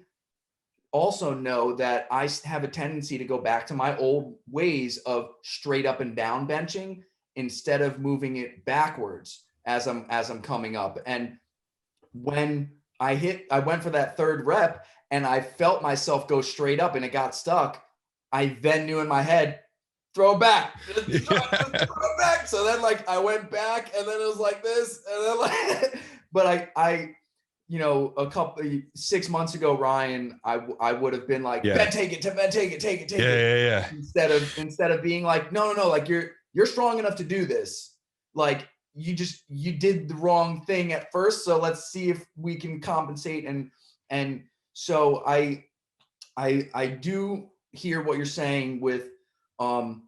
also know that I have a tendency to go back to my old ways of straight up and down benching instead of moving it backwards as I'm coming up. And when I went for that 3rd rep and I felt myself go straight up and it got stuck, I then knew in my head, throw it back. Throw it back. So then like I went back and then it was like this, and then like but I a couple 6 months ago, Ryan, I would have been like, Ben, take it. Yeah. Instead of being like, no, like you're strong enough to do this. Like you did the wrong thing at first. So let's see if we can compensate. And so I do hear what you're saying with, in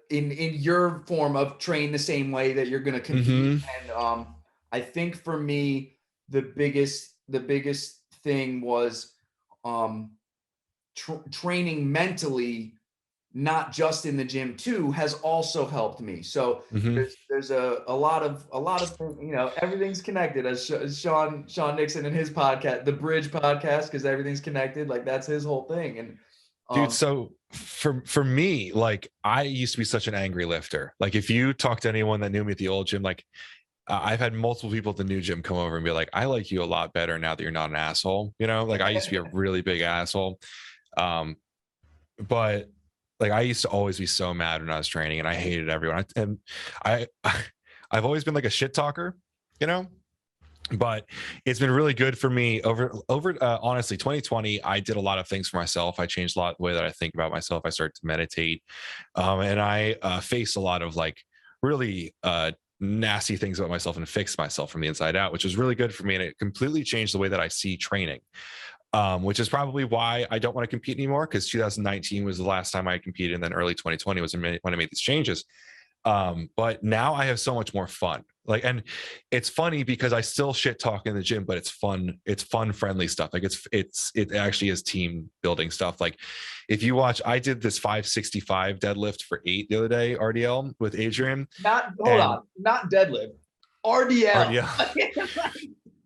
your form of train the same way that you're going to compete. And, I think for me, the biggest thing was training mentally, not just in the gym too, has also helped me. So there's a lot of everything's connected, as Sean Nixon in his podcast, the Bridge podcast, because everything's connected. Like that's his whole thing. And dude, so for me, like I used to be such an angry lifter. Like if you talk to anyone that knew me at the old gym, like I've had multiple people at the new gym come over and be like, I like you a lot better now that you're not an asshole. Like I used to be a really big asshole. But like I used to always be so mad when I was training and I hated everyone. And I've always been like a shit talker, but it's been really good for me over honestly 2020. I did a lot of things for myself. I changed a lot the way that I think about myself. I started to meditate, and I faced a lot of like really nasty things about myself and fixed myself from the inside out, which was really good for me. And it completely changed the way that I see training, which is probably why I don't want to compete anymore, because 2019 was the last time I competed, and then early 2020 was when I made these changes. But now I have so much more fun. Like, and it's funny because I still shit talk in the gym, but it's fun. It's fun, friendly stuff. Like it actually is team building stuff. Like if you watch, I did this 565 deadlift for 8 the other day, RDL with Adrian. Not deadlift, RDL.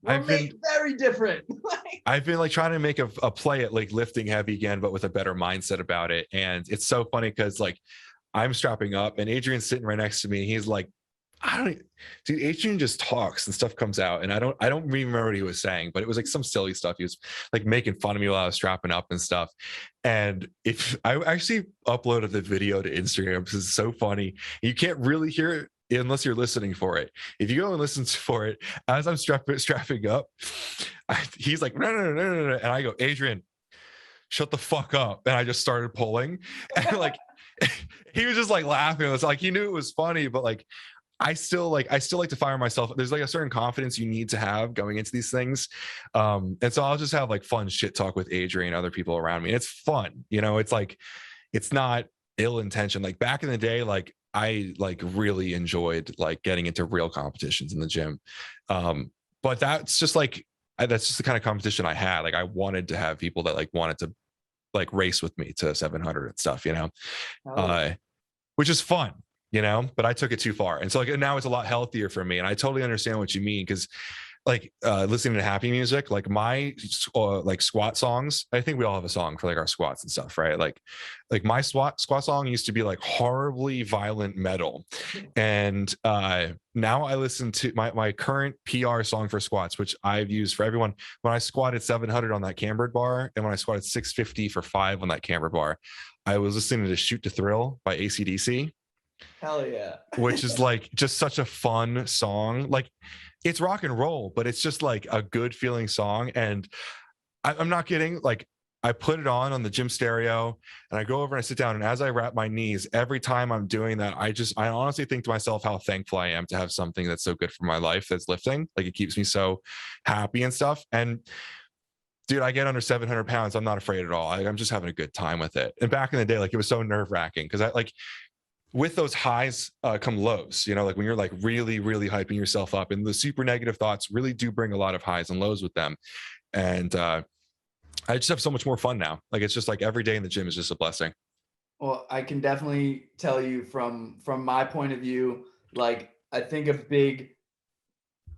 I've been very different. I've been like trying to make a play at like lifting heavy again, but with a better mindset about it. And it's so funny because like I'm strapping up and Adrian's sitting right next to me. And he's like, dude, Adrian just talks and stuff comes out. And I don't remember what he was saying, but it was like some silly stuff. He was like making fun of me while I was strapping up and stuff. And if I actually uploaded the video to Instagram, because it's so funny. You can't really hear it unless you're listening for it. If you go and listen for it, as I'm strapping up, he's like, no. And I go, Adrian, shut the fuck up. And I just started pulling. And like, he was just like laughing. It was like, he knew it was funny, but like, I still like to fire myself. There's like a certain confidence you need to have going into these things. And so I'll just have like fun shit talk with Adrian and other people around me. And it's fun. It's like, it's not ill intention. Like back in the day, like I like really enjoyed like getting into real competitions in the gym. But that's just like, that's just the kind of competition I had. Like I wanted to have people that like wanted to like race with me to 700 and stuff, which is fun. But I took it too far. And so like now it's a lot healthier for me. And I totally understand what you mean, because like listening to happy music, like my like squat songs. I think we all have a song for like our squats and stuff, right? Like my squat song used to be like horribly violent metal, and now I listen to my current PR song for squats, which I've used for everyone. When I squatted 700 on that cambered bar, and when I squatted 650 for 5 on that cambered bar, I was listening to "Shoot to Thrill" by AC/DC. Hell yeah. Which is like just such a fun song. Like it's rock and roll, but it's just like a good feeling song. And I'm not kidding. Like I put it on the gym stereo and I go over and I sit down. And as I wrap my knees, every time I'm doing that, I honestly think to myself how thankful I am to have something that's so good for my life, that's lifting. Like it keeps me so happy and stuff. And dude, I get under 700 pounds. I'm not afraid at all. I'm just having a good time with it. And back in the day, like it was so nerve wracking because I like, with those highs come lows, you know, like when you're like really, really hyping yourself up, and the super negative thoughts really do bring a lot of highs and lows with them. And I just have so much more fun now. Like, it's just like every day in the gym is just a blessing. Well, I can definitely tell you from my point of view, like I think a big,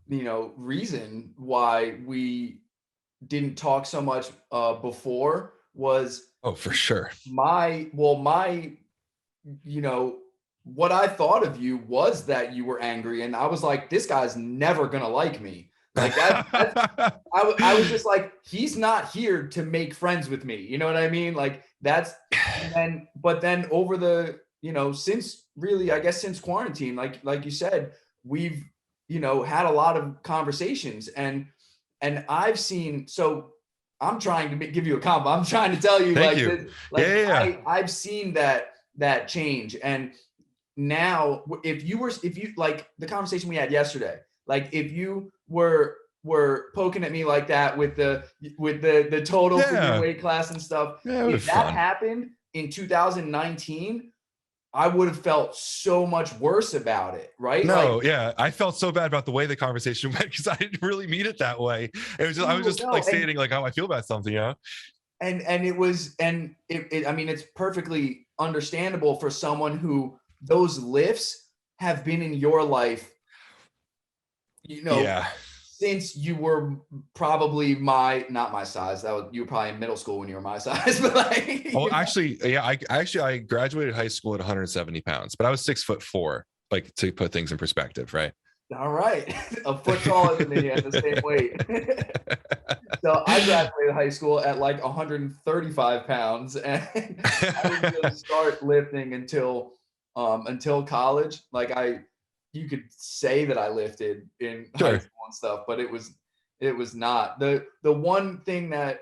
reason why we didn't talk so much before was, oh, for sure, my what I thought of you was that you were angry, and I was like, this guy's never gonna like me. Like that. I was just like, he's not here to make friends with me. You know what I mean? Like that's. But then over the since really, I guess since quarantine, like you said, we've had a lot of conversations, and I've seen. So I'm trying to give you a compliment. I'm trying to tell you, Thank you. I've seen that change. And now if you like the conversation we had yesterday, like if you were poking at me like that with the total for your weight class and stuff, if that happened in 2019, I would have felt so much worse about it, right? No, yeah, I felt so bad about the way the conversation went because I didn't really mean it that way. It was just, I was just like stating like how I feel about something, you know. And it was, and I mean, it's perfectly understandable for someone who those lifts have been in your life, since you were probably not my size. You were probably in middle school when you were my size, but like. Oh, actually, yeah, I graduated high school at 170 pounds, but I was 6'4", like to put things in perspective, right? All right, a foot taller than me at the same weight. So I graduated high school at like 135 pounds, and I didn't really start lifting until college. Like you could say that I lifted in high school and stuff, but it was not. The one thing that,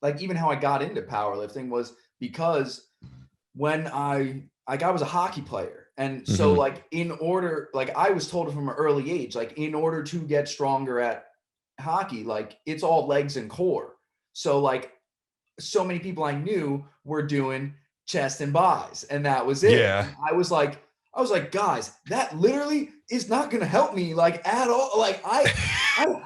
like, even how I got into powerlifting was because when I was a hockey player. And so like I was told from an early age, like in order to get stronger at hockey, like it's all legs and core. So like so many people I knew were doing chest and buys, and that was it. Yeah. And I was like, guys, that literally is not going to help me like at all. Like I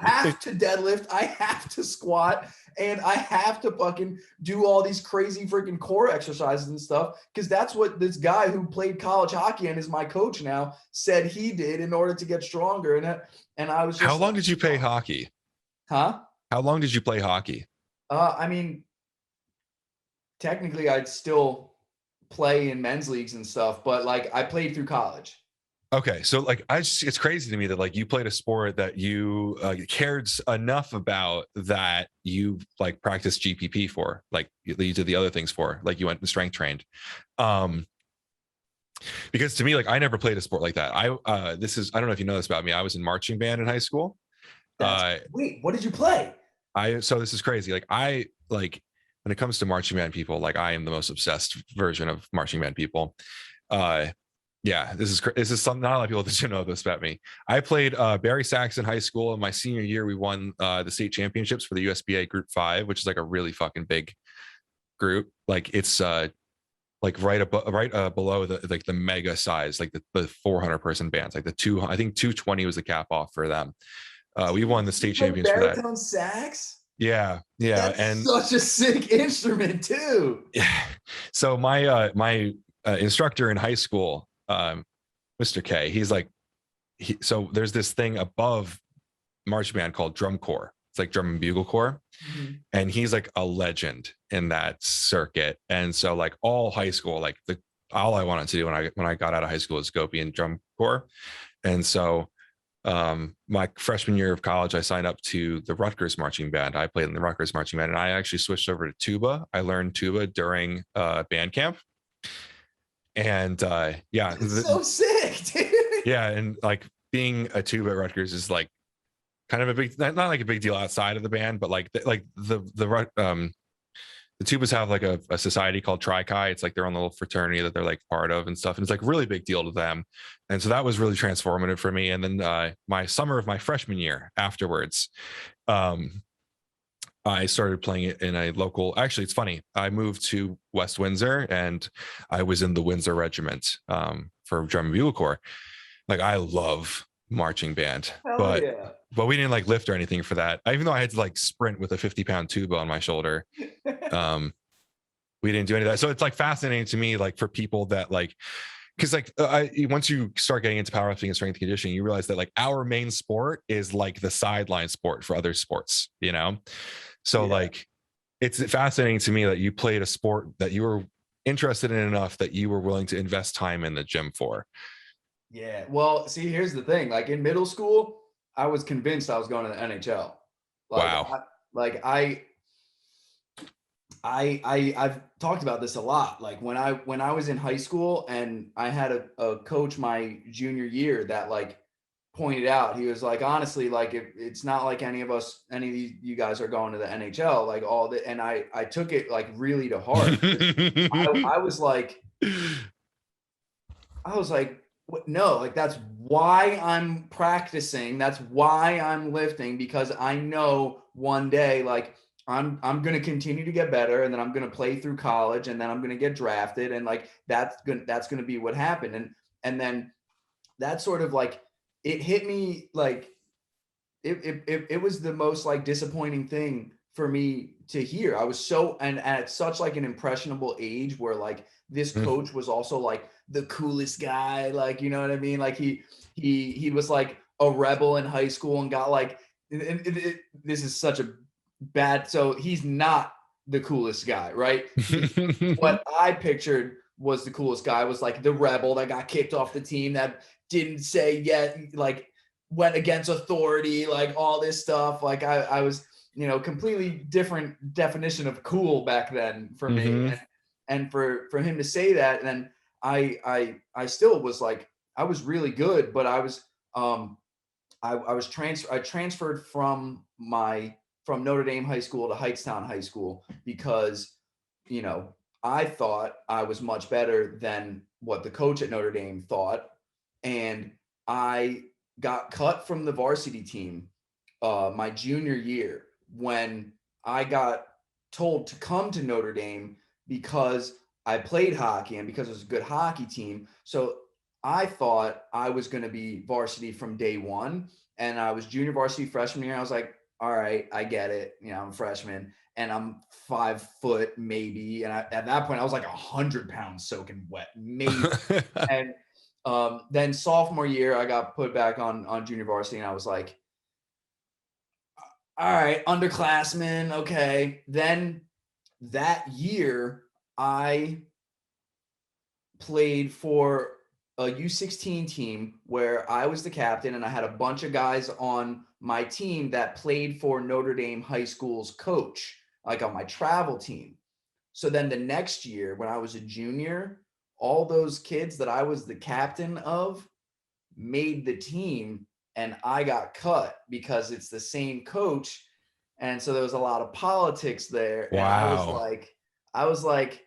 have to deadlift, I have to squat, and I have to fucking do all these crazy freaking core exercises and stuff, because that's what this guy who played college hockey and is my coach now said he did in order to get stronger. And I was just, how long did you play hockey? Huh? How long did you play hockey? I mean, technically I'd still play in men's leagues and stuff, but like I played through college. Okay, so like it's crazy to me that like you played a sport that you cared enough about that you like practiced GPP for, like you did the other things for, like you went and strength trained. Because to me, like I never played a sport like that. I don't know if you know this about me. I was in marching band in high school. Wait, what did you play? So this is crazy. Like when it comes to marching band people, like I am the most obsessed version of marching band people. Yeah, this is something not a lot of people that know this about me. I played Barry Saxon High School in my senior year. We won the state championships for the USBA Group 5, which is like a really fucking big group. Like it's like right below the mega size, like the 400 person bands, like I think 220 was the cap off for them. We won the state champions for that. Baritone sax? Yeah. That's and such a sick instrument too. Yeah. So my instructor in high school, Mr. K, he's like, so there's this thing above marching band called Drum Corps. It's like drum and bugle corps. Mhm. And he's like a legend in that circuit. And so like all high school, like all I wanted to do when I got out of high school was go be in drum corps. And so my freshman year of college, I signed up to the Rutgers marching band. I played in the Rutgers marching band, and I actually switched over to tuba. I learned tuba during band camp. And yeah, So sick, dude. yeah, and like being a tuba at Rutgers is like kind of a big, not like a big deal outside of the band, but like the tubas have like a society called Tri-Chi. It's like their own little fraternity that they're like part of and stuff. And it's like a really big deal to them. And so that was really transformative for me. And then my summer of my freshman year afterwards, I started playing it in a local, actually, it's funny. I moved to West Windsor and I was in the Windsor Regiment for drum and bugle corps. Like I love marching band, Hell yeah. but we didn't like lift or anything for that. Even though I had to like sprint with a 50-pound tuba on my shoulder. We didn't do any of that. So it's like fascinating to me, like for people that like, because like once you start getting into powerlifting and strength conditioning, you realize that like our main sport is like the sideline sport for other sports, you know? So like, it's fascinating to me that you played a sport that you were interested in enough that you were willing to invest time in the gym for. Yeah. Well, see, here's the thing. Like in middle school, I was convinced I was going to the NHL. Like, Wow. I've talked about this a lot. Like when I was in high school and I had a coach my junior year that like pointed out, he was like, honestly, like it's not like any of you guys are going to the NHL, like all that. And I took it like really to heart. I was like, no, like that's why I'm practicing. That's why I'm lifting, because I know one day, like I'm going to continue to get better, and then I'm going to play through college, and then I'm going to get drafted. And like, that's going to be what happened. And then that sort of like, it hit me like, it was the most like disappointing thing for me to hear. I was so, and at such like an impressionable age where like this coach was also like the coolest guy. Like, you know what I mean? Like he was like a rebel in high school and got like, this is such a bad, so he's not the coolest guy, right? What I pictured was the coolest guy was like the rebel that got kicked off the team, that didn't say yet, like went against authority, like all this stuff. Like I was, you know, completely different definition of cool back then for me. And for him to say that, and then I still was like, I was really good, but I was I transferred from Notre Dame High School to Heightstown High School because, you know, I thought I was much better than what the coach at Notre Dame thought. And I got cut from the varsity team my junior year when I got told to come to Notre Dame because I played hockey and because it was a good hockey team. So I thought I was going to be varsity from day one. And I was junior varsity freshman year. I was like, all right, I get it. You know, I'm a freshman and I'm 5 foot maybe. And at that point I was like 100 pounds soaking wet, maybe. And then sophomore year, I got put back on junior varsity, and I was like, all right, underclassmen, okay. Then that year, I played for a U16 team where I was the captain, and I had a bunch of guys on my team that played for Notre Dame High School's coach, like on my travel team. So then the next year, when I was a junior, all those kids that I was the captain of made the team, and I got cut because it's the same coach. And so there was a lot of politics there. Wow. And I was like,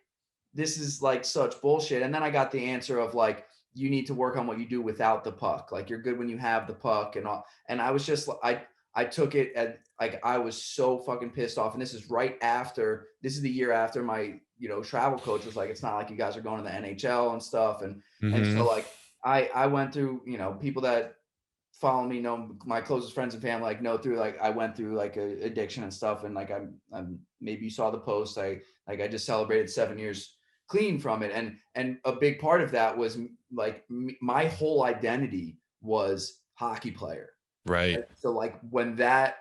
this is like such bullshit. And then I got the answer of like, you need to work on what you do without the puck. Like you're good when you have the puck and all. And I was just, I took it as like, I was so fucking pissed off. And this is this is the year after my, you know, travel coach was like, it's not like you guys are going to the NHL and stuff. And so like, I went through, you know, people that follow me know my closest friends and family, like know through, like I went through like a addiction and stuff. And like, I'm maybe you saw the post. I just celebrated 7 years clean from it. And a big part of that was like my whole identity was hockey player. Right. So like when that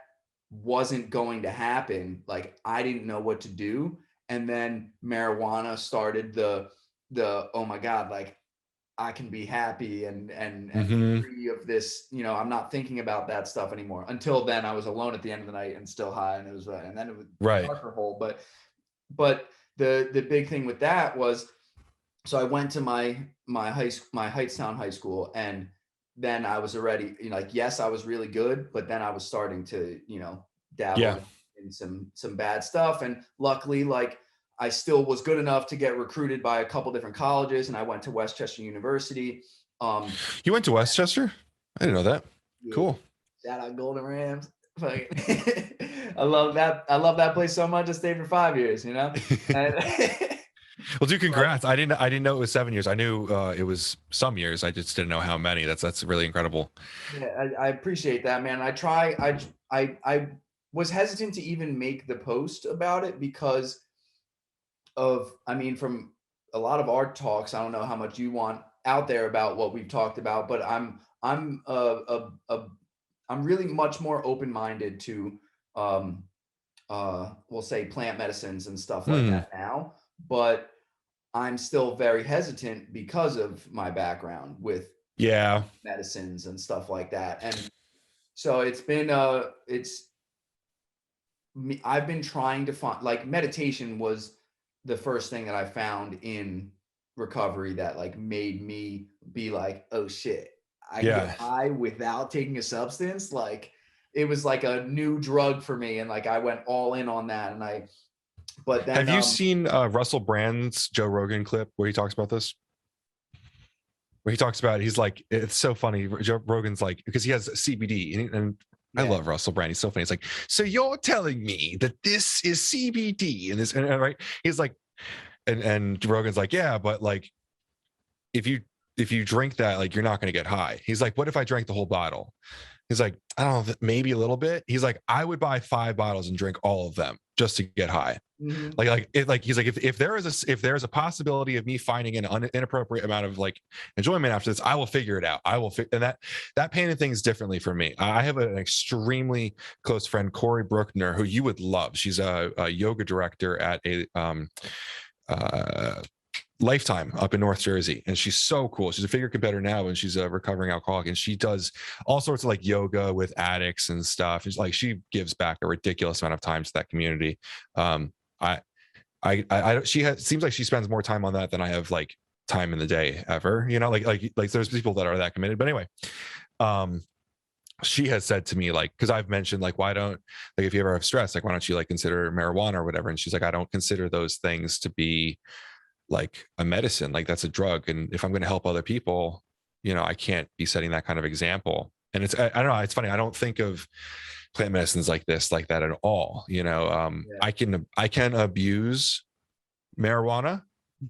wasn't going to happen, like I didn't know what to do. And then marijuana started the oh my God, like I can be happy and be Hmm. free of this, I'm not thinking about that stuff anymore. Until then I was alone at the end of the night and still high, and it was and then it was Right. darker hole. But the big thing with that was, so I went to my Hightstown high school, and then I was already, like, yes, I was really good, but then I was starting to, dabble Yeah. in some bad stuff. And luckily, like, I still was good enough to get recruited by a couple different colleges, and I went to Westchester University. You went to Westchester? I didn't know that. Yeah, Cool. shout out Golden Rams. I love that. I love that place so much. I stayed for 5 years, And Well, dude, congrats. I didn't know it was 7 years. I knew it was some years. I just didn't know how many. That's really incredible. Yeah, I appreciate that, man. I was hesitant to even make the post about it because of, I mean, from a lot of our talks, I don't know how much you want out there about what we've talked about, but I'm really much more open-minded to um we'll say plant medicines and stuff like Hmm. that now, but I'm still very hesitant because of my background with Yeah. medicines and stuff like that. And so it's me, I've been trying to find, like, meditation was the first thing that I found in recovery that like made me be like, oh shit, I can get Yeah. high without taking a substance. Like it was like a new drug for me, and like I went all in on that. And but then Have you seen Russell Brand's Joe Rogan clip where he talks about this? Where he talks about, he's like, it's so funny. Joe Rogan's like, because he has CBD, and I yeah, love Russell Brand. He's so funny. It's like, so you're telling me that this is CBD and this, and right? He's like, and Rogan's like, yeah, but like, if you drink that, like, you're not going to get high. He's like, what if I drank the whole bottle? He's like, I don't know, maybe a little bit. He's like, I would buy 5 bottles and drink all of them just to get high. mhm. He's like, if there is a possibility of me finding an inappropriate amount of like enjoyment after this, I will figure it out. And that painted things differently for me. I have an extremely close friend, Corey Bruckner, who you would love. She's a yoga director at a uh, Lifetime up in North Jersey, and she's so cool. She's a figure competitor now, and she's a recovering alcoholic, and she does all sorts of like yoga with addicts and stuff. It's like she gives back a ridiculous amount of time to that community. I she seems like she spends more time on that than I have like time in the day ever. Like there's people that are that committed. But anyway, she has said to me, like, because I've mentioned like, why don't, like, if you ever have stress, like, why don't you like consider marijuana or whatever? And she's like, I don't consider those things to be like a medicine. Like, that's a drug, and if I'm going to help other people, I can't be setting that kind of example. And I don't know, it's funny, I don't think of plant medicines like that at all. Yeah. I can abuse marijuana,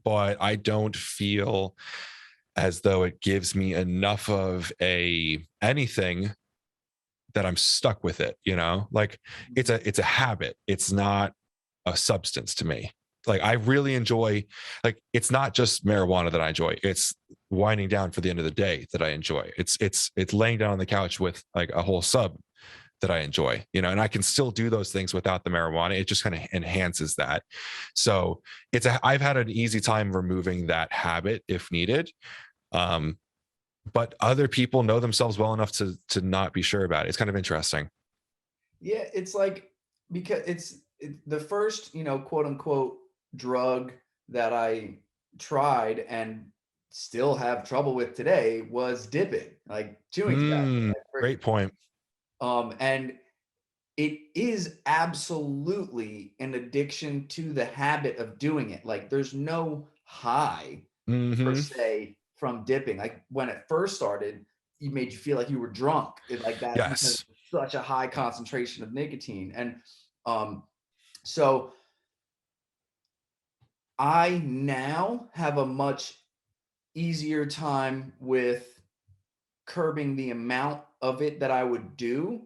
but I don't feel as though it gives me enough of anything that I'm stuck with it. Like, it's a habit, it's not a substance to me. Like, I really enjoy, like, it's not just marijuana that I enjoy, it's winding down for the end of the day that I enjoy. It's laying down on the couch with like a whole sub that I enjoy, and I can still do those things without the marijuana. It just kind of enhances that. So I've had an easy time removing that habit if needed. But other people know themselves well enough to not be sure about it. It's kind of interesting. Yeah, it's like, because the first, quote unquote drug that I tried and still have trouble with today was dipping, like chewing tobacco. Great point. And it is absolutely an addiction to the habit of doing it. Like there's no high per Mm-hmm. se from dipping. Like when it first started, it made you feel like you were drunk. Like that, because Yes. such a high concentration of nicotine. And so I now have a much easier time with curbing the amount of it that I would do,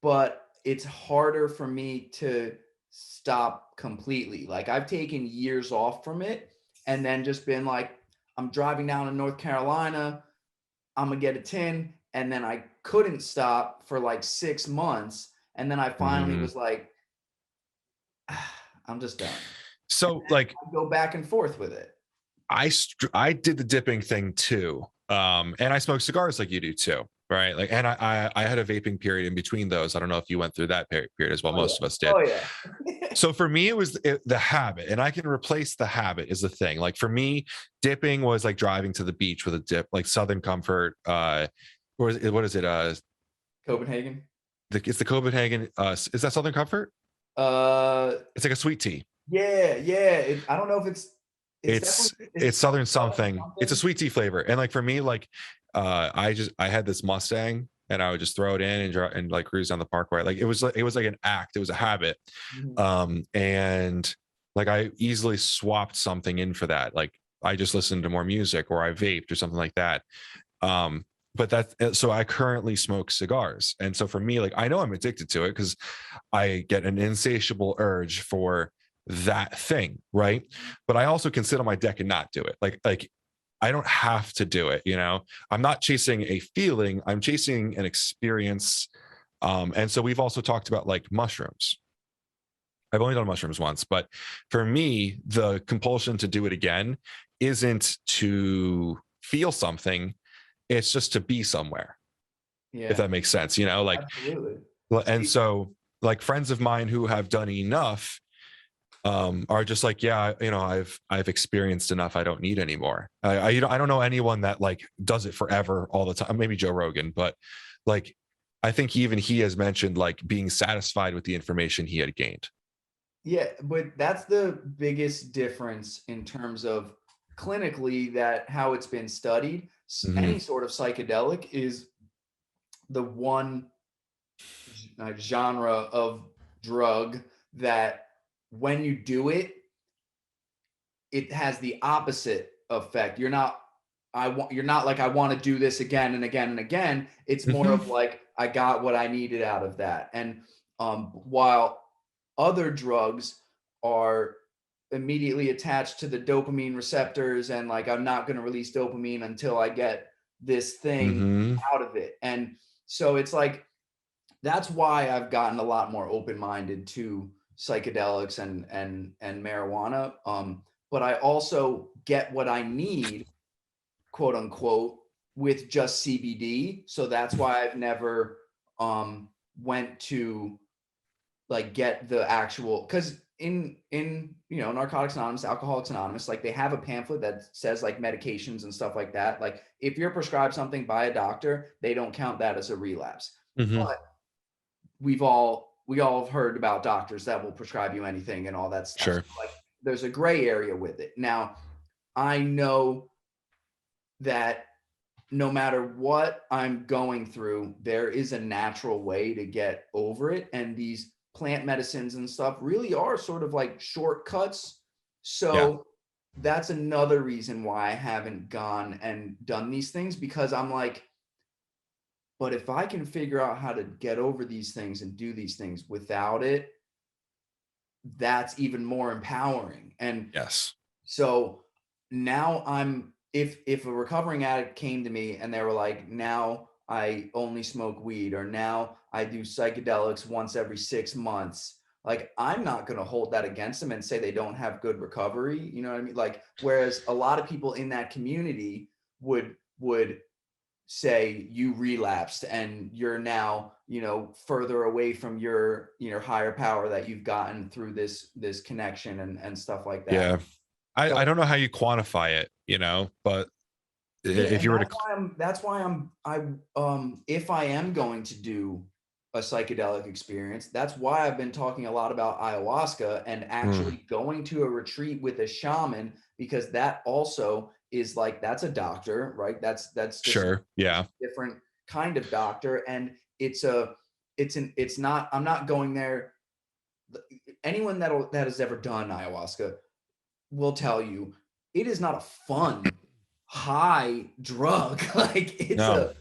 but it's harder for me to stop completely. Like I've taken years off from it and then just been like, I'm driving down to North Carolina, I'm gonna get a tin, and then I couldn't stop for like 6 months, and then I finally was like, I'm just done. So like I go back and forth with it. I did the dipping thing too. And I smoke cigars like you do too, right? Like, and I had a vaping period in between those. I don't know if you went through that period as well. Most of us did. Oh yeah. So for me, it was the habit, and I can replace the habit is the thing. Like for me, dipping was like driving to the beach with a dip, like Southern Comfort. Or what is it? Copenhagen. It's the Copenhagen. Is that Southern Comfort? It's like a sweet tea. Yeah. I don't know if it's It's definitely it's Southern something. It's a sweet tea flavor, and like for me, like I had this Mustang, and I would just throw it in and like cruise down the parkway. Like it was like an act. It was a habit. And like I easily swapped something in for that. Like I just listened to more music, or I vaped or something like that. But so I currently smoke cigars, and so for me, like I know I'm addicted to it because I get an insatiable urge for that thing, right? But I also can sit on my deck and not do it. Like I don't have to do it, you know. I'm not chasing a feeling, I'm chasing an experience. And so we've also talked about like mushrooms. I've only done mushrooms once, but for me, the compulsion to do it again isn't to feel something, it's just to be somewhere. Yeah. If that makes sense, you know, like Absolutely. and so like friends of mine who have done enough are just like, yeah, you know, I've experienced enough. I don't need anymore. I don't know anyone that like does it forever all the time. Maybe Joe Rogan, but like, I think even he has mentioned like being satisfied with the information he had gained. Yeah, but that's the biggest difference in terms of clinically that how it's been studied. Any sort of psychedelic is the one genre of drug that when you do it, it has the opposite effect. You're not like I want to do this again and again and again. It's more of like I got what I needed out of that. And while other drugs are immediately attached to the dopamine receptors, and like I'm not going to release dopamine until I get this thing out of it. And so it's like that's why I've gotten a lot more open-minded to psychedelics and marijuana. But I also get what I need, quote unquote, with just CBD. So that's why I've never went to like get the actual, because in you know Narcotics Anonymous, Alcoholics Anonymous, like they have a pamphlet that says like medications and stuff like that. Like if you're prescribed something by a doctor, they don't count that as a relapse. But we all have heard about doctors that will prescribe you anything and all that stuff. Sure. So, like there's a gray area with it. Now, I know that no matter what I'm going through, there is a natural way to get over it. And these plant medicines and stuff really are sort of like shortcuts. So that's another reason why I haven't gone and done these things, because I'm like, but if I can figure out how to get over these things and do these things without it, that's even more empowering. And Yes. so now if a recovering addict came to me and they were like, now I only smoke weed, or now I do psychedelics once every 6 months, like I'm not going to hold that against them and say they don't have good recovery. You know what I mean? Like, whereas a lot of people in that community would say you relapsed and you're now, you know, further away from your, you know, higher power that you've gotten through this connection and stuff like that. Yeah. So, I don't know how you quantify it, you know, but if you were to, that's why if I am going to do a psychedelic experience, that's why I've been talking a lot about ayahuasca and actually going to a retreat with a shaman, because that also is like, that's a doctor, right? That's just sure. Yeah. different kind of doctor. And I'm not going there. Anyone that has ever done ayahuasca will tell you it is not a fun high drug. Like it's No.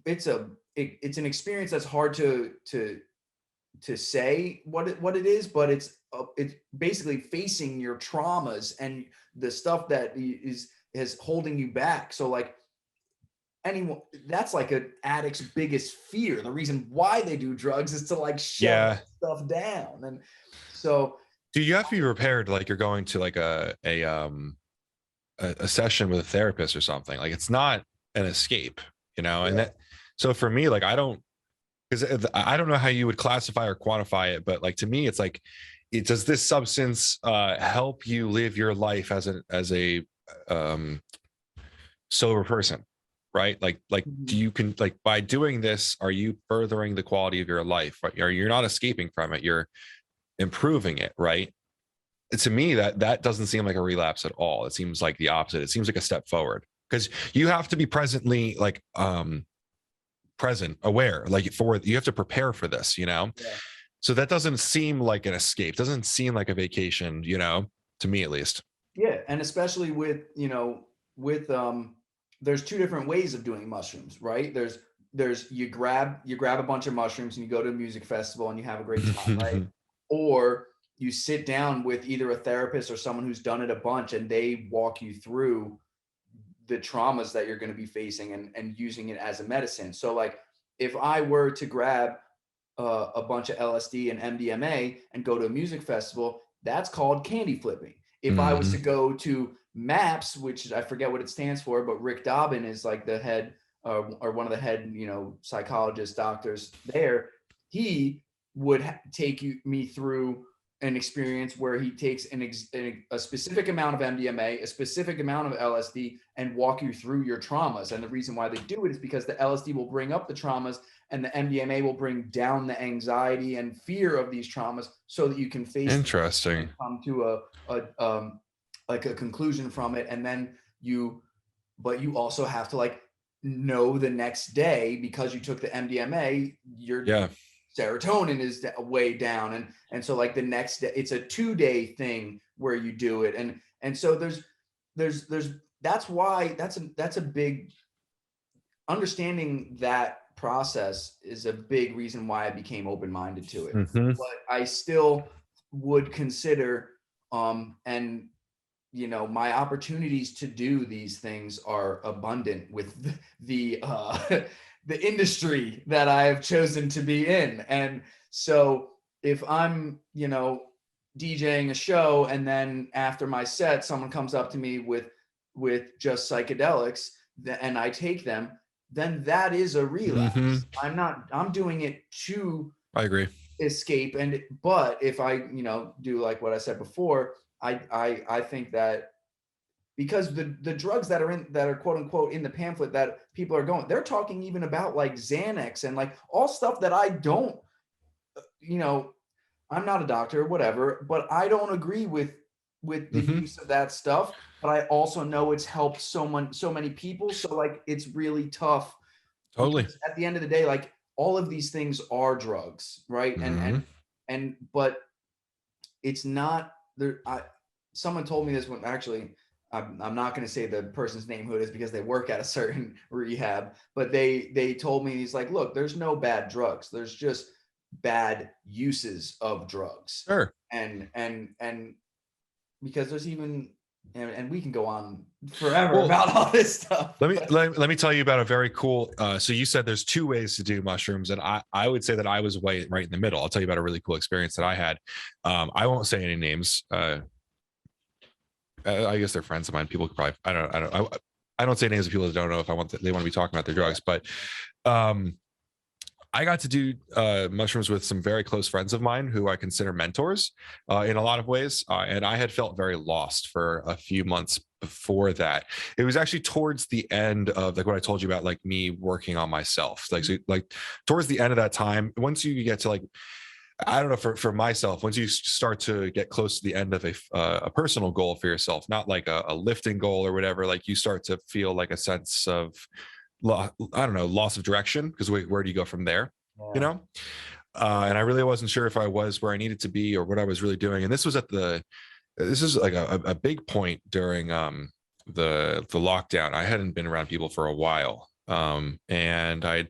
it's an experience that's hard to say what it is, but it's basically facing your traumas and the stuff that is holding you back. So like anyone, that's like an addict's biggest fear. The reason why they do drugs is to like shut Yeah. stuff down. And so Do you have to be prepared, like you're going to like a session with a therapist or something? Like it's not an escape, you know? And that, so for me, like I don't, because I don't know how you would classify or quantify it, but like to me, it's like, does this substance help you live your life as a sober person, right? Like do you can like by doing this, are you furthering the quality of your life? Right? Or you're not escaping from it, you're improving it, right? To me, that doesn't seem like a relapse at all. It seems like the opposite. It seems like a step forward, because you have to be presently like present, aware, like for you have to prepare for this, you know. yeah. So that doesn't seem like an escape, doesn't seem like a vacation, you know, to me at least. Yeah, and especially with, with there's two different ways of doing mushrooms, right? There's you grab a bunch of mushrooms and you go to a music festival and you have a great time, right? Or you sit down with either a therapist or someone who's done it a bunch and they walk you through the traumas that you're going to be facing and using it as a medicine. So like if I were to grab a bunch of LSD and MDMA and go to a music festival, that's called candy flipping. If I was to go to MAPS, which I forget what it stands for, but Rick Dobbin is like the head or one of the head, psychologists, doctors there. He would take me through an experience where he takes a specific amount of MDMA, a specific amount of LSD, and walk you through your traumas. And the reason why they do it is because the LSD will bring up the traumas and the MDMA will bring down the anxiety and fear of these traumas so that you can face Interesting. and come to a conclusion from it. And then but you also have to like know the next day, because you took the MDMA, your serotonin is way down. And so like the next day, it's a 2-day thing where you do it. And so that's why that's a big understanding. That process is a big reason why I became open-minded to it. But I still would consider, and my opportunities to do these things are abundant with the industry that I have chosen to be in. And so if I'm, DJing a show and then after my set, someone comes up to me with just psychedelics and I take them, then that is a relapse. I'm doing it to I agree. escape. But if I, do like what I said before, I think that because the drugs that are quote unquote in the pamphlet that people are going, they're talking even about like Xanax and like all stuff that I don't, I'm not a doctor or whatever, but I don't agree with the use of that stuff. But I also know it's helped so many people. So like, it's really tough. Totally. At the end of the day, like all of these things are drugs, right? But it's not there. Someone told me this one, actually. I'm not going to say the person's name who it is because they work at a certain rehab, but they told me, he's like, look, there's no bad drugs. There's just bad uses of drugs. Sure. And because there's even, and we can go on forever about all this stuff. Let me tell you about a very cool. So you said there's 2 ways to do mushrooms, and I would say that I was right in the middle. I'll tell you about a really cool experience that I had. I won't say any names. I guess they're friends of mine. People could probably, I don't say names of people that don't know if they want to be talking about their drugs, but I got to do mushrooms with some very close friends of mine who I consider mentors in a lot of ways. And I had felt very lost for a few months before that. It was actually towards the end of like what I told you about, like me working on myself, like towards the end of that time, once you get to like, I don't know, for myself, once you start to get close to the end of a personal goal for yourself, not like a lifting goal or whatever, like you start to feel like a sense of, I don't know, loss of direction, because where do you go from there? And I really wasn't sure if I was where I needed to be or what I was really doing. And this was this is like a big point during the lockdown. I hadn't been around people for a while, and I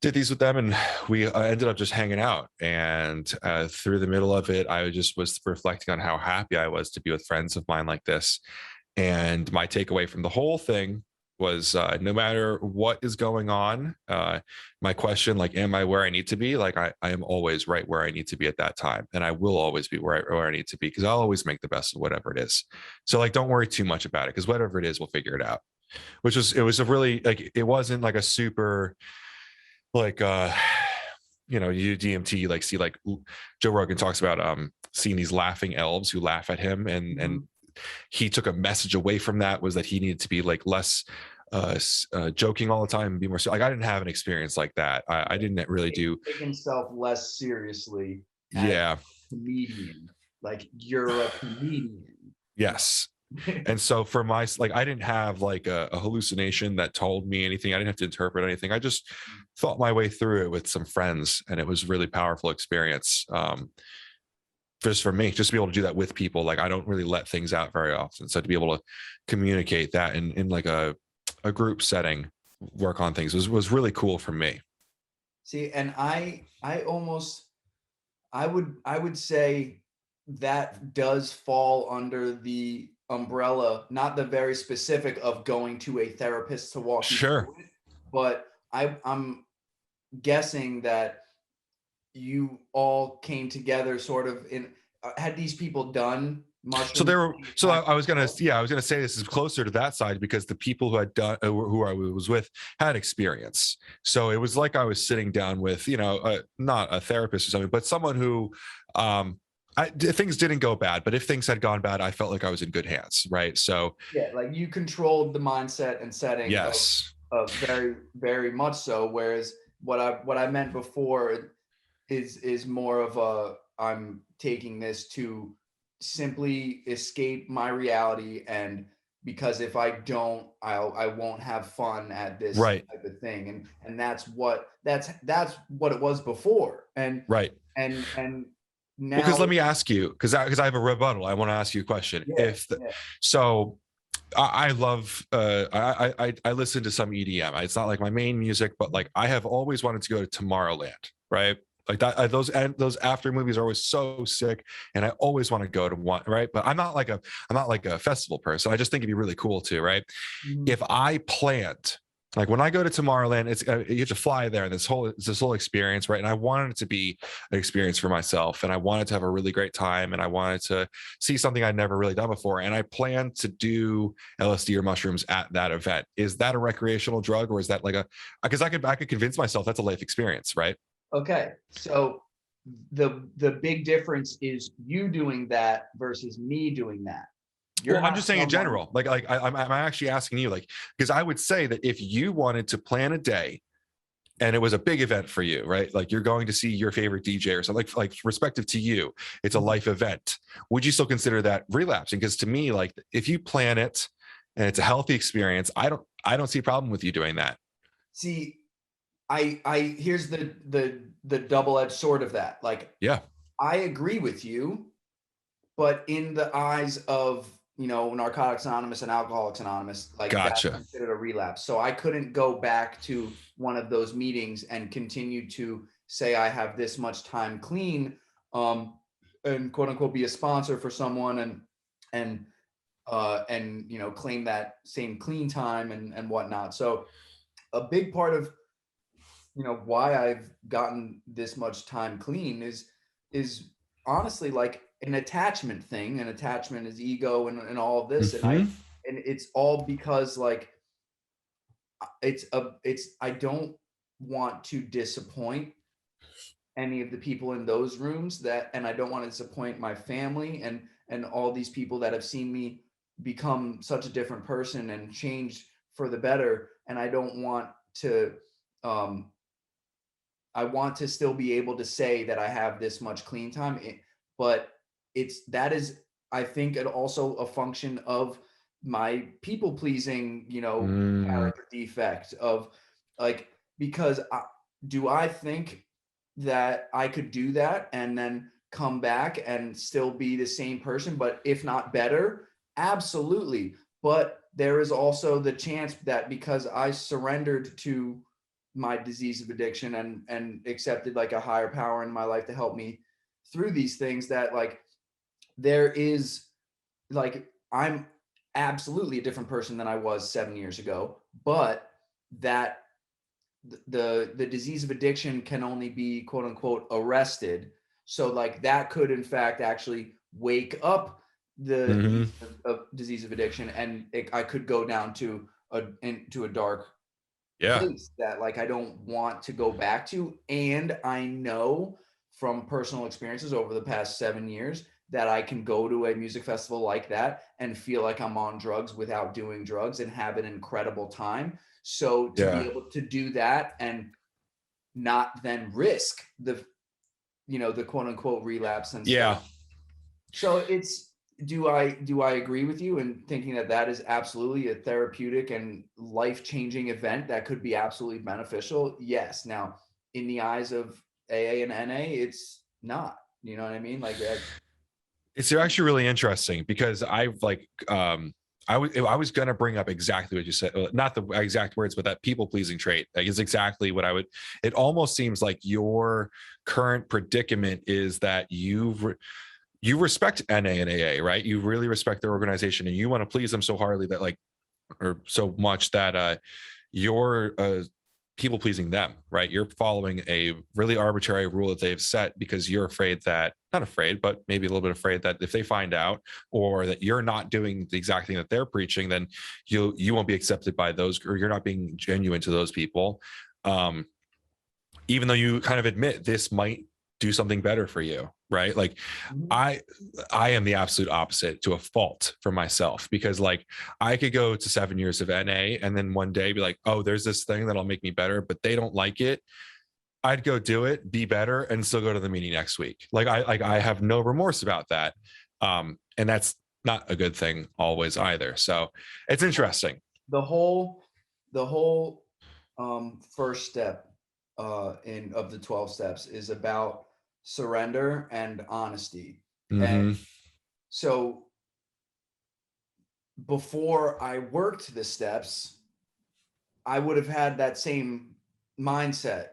did these with them, and we ended up just hanging out. And through the middle of it, I just was reflecting on how happy I was to be with friends of mine like this. And my takeaway from the whole thing was no matter what is going on, my question, like, am I where I need to be? Like, I am always right where I need to be at that time. And I will always be where I need to be, because I'll always make the best of whatever it is. So like, don't worry too much about it, because whatever it is, we'll figure it out. It was a really, like, it wasn't like a super, like, you DMT, like, see, like Joe Rogan talks about seeing these laughing elves who laugh at him, and he took a message away from that, was that he needed to be like less joking all the time and be more like, I didn't have an experience like that. I didn't really do. Take himself less seriously as Yeah. a comedian. Like, you're a comedian. Yes. And so for my, like, I didn't have like a hallucination that told me anything. I didn't have to interpret anything. I just thought my way through it with some friends, and it was a really powerful experience. Just for me, just to be able to do that with people. Like, I don't really let things out very often. So to be able to communicate that in like a group setting, work on things, was really cool for me. See, and I almost, I would say that does fall under the umbrella, not the very specific of going to a therapist to walk you Sure. through it, but I'm guessing that you all came together sort of in, had these people done So mushroom? there were, so I was gonna, yeah, I was gonna say this is closer to that side, because the people who had done, who I was with, had experience. So it was like I was sitting down with, not a therapist or something, but someone who, things didn't go bad, but if things had gone bad, I felt like I was in good hands, right? So Yeah, like you controlled the mindset and setting yes, of very, very much so. Whereas what I meant before is more of a, I'm taking this to simply escape my reality, and because if I don't, I won't have fun at this right, type of thing, and that's what it was before, right. and Well, because now let me ask you, because I have a rebuttal. I want to ask you a question. yeah, If the, yeah. so, I love I listen to some EDM. It's not like my main music, but like, I have always wanted to go to Tomorrowland, right? Like that, those after movies are always so sick, and I always want to go to one, right? But I'm not like a festival person. I just think it'd be really cool too, right? Mhm. If I planned, like, when I go to Tomorrowland, it's you have to fly there, and this whole experience, right? And I wanted it to be an experience for myself, and I wanted to have a really great time, and I wanted to see something I'd never really done before, and I planned to do LSD or mushrooms at that event. Is that a recreational drug, or is that like a, because I could convince myself that's a life experience, right? Okay, so the big difference is you doing that versus me doing that. You're Well, I'm not just saying in someone. general, like, I'm actually asking you, like, because I would say that if you wanted to plan a day and it was a big event for you, right? Like, you're going to see your favorite DJ or something, like respective to you, it's a life event. Would you still consider that relapsing? Because to me, like, if you plan it and it's a healthy experience, I don't see a problem with you doing that. See, I here's the double-edged sword of that. Like, Yeah. I agree with you, but in the eyes of, Narcotics Anonymous and Alcoholics Anonymous, like, that's Gotcha. considered a relapse. So I couldn't go back to one of those meetings and continue to say I have this much time clean, and quote unquote be a sponsor for someone, and claim that same clean time and whatnot. So a big part of, why I've gotten this much time clean is honestly like an attachment thing. An attachment is ego and all of this. Hmm. And it's all because, like, it's I don't want to disappoint any of the people in those rooms, and I don't want to disappoint my family and all these people that have seen me become such a different person and change for the better. And um I want to still be able to say that I have this much clean time, but that is, I think, it also a function of my people pleasing, Mm, character defect of, like, because do I think that I could do that and then come back and still be the same person, but if not better? Absolutely. But there is also the chance that because I surrendered to my disease of addiction and accepted like a higher power in my life to help me through these things, that like there is, like, I'm absolutely a different person than I was 7 years ago, but that the disease of addiction can only be quote unquote arrested. So like that could in fact actually wake up the disease of addiction, and I could go down to into a dark place that like I don't want to go back to. And I know from personal experiences over the past 7 years that I can go to a music festival like that and feel like I'm on drugs without doing drugs and have an incredible time. So to be able to do that and not then risk the, you know, the quote unquote relapse and stuff. So it's, do I agree with you in thinking that that is absolutely a therapeutic and life-changing event that could be absolutely beneficial? Yes. Now, in the eyes of AA and NA, it's not. You know what I mean? Like that. It's actually really interesting because I've like I was going to bring up exactly what you said, not the exact words, but that people pleasing trait. Like is exactly what I would. It almost seems like your current predicament is that you respect NA and AA, right? You really respect their organization and you want to please them so hardly that like, or so much that you're people pleasing them, right? You're following a really arbitrary rule that they've set because you're afraid that, not afraid, but maybe a little bit afraid that if they find out or that you're not doing the exact thing that they're preaching, then you won't be accepted by those, or you're not being genuine to those people. Even though you kind of admit this might do something better for you, right? Like I am the absolute opposite to a fault for myself, because like I could go to 7 years of NA and then one day be like, oh, there's this thing that'll make me better, but they don't like it. I'd go do it, be better, and still go to the meeting next week. Like I have no remorse about that. And that's not a good thing always either. So it's interesting. The whole first step of the 12 steps is about surrender and honesty. And so before I worked the steps, I would have had that same mindset.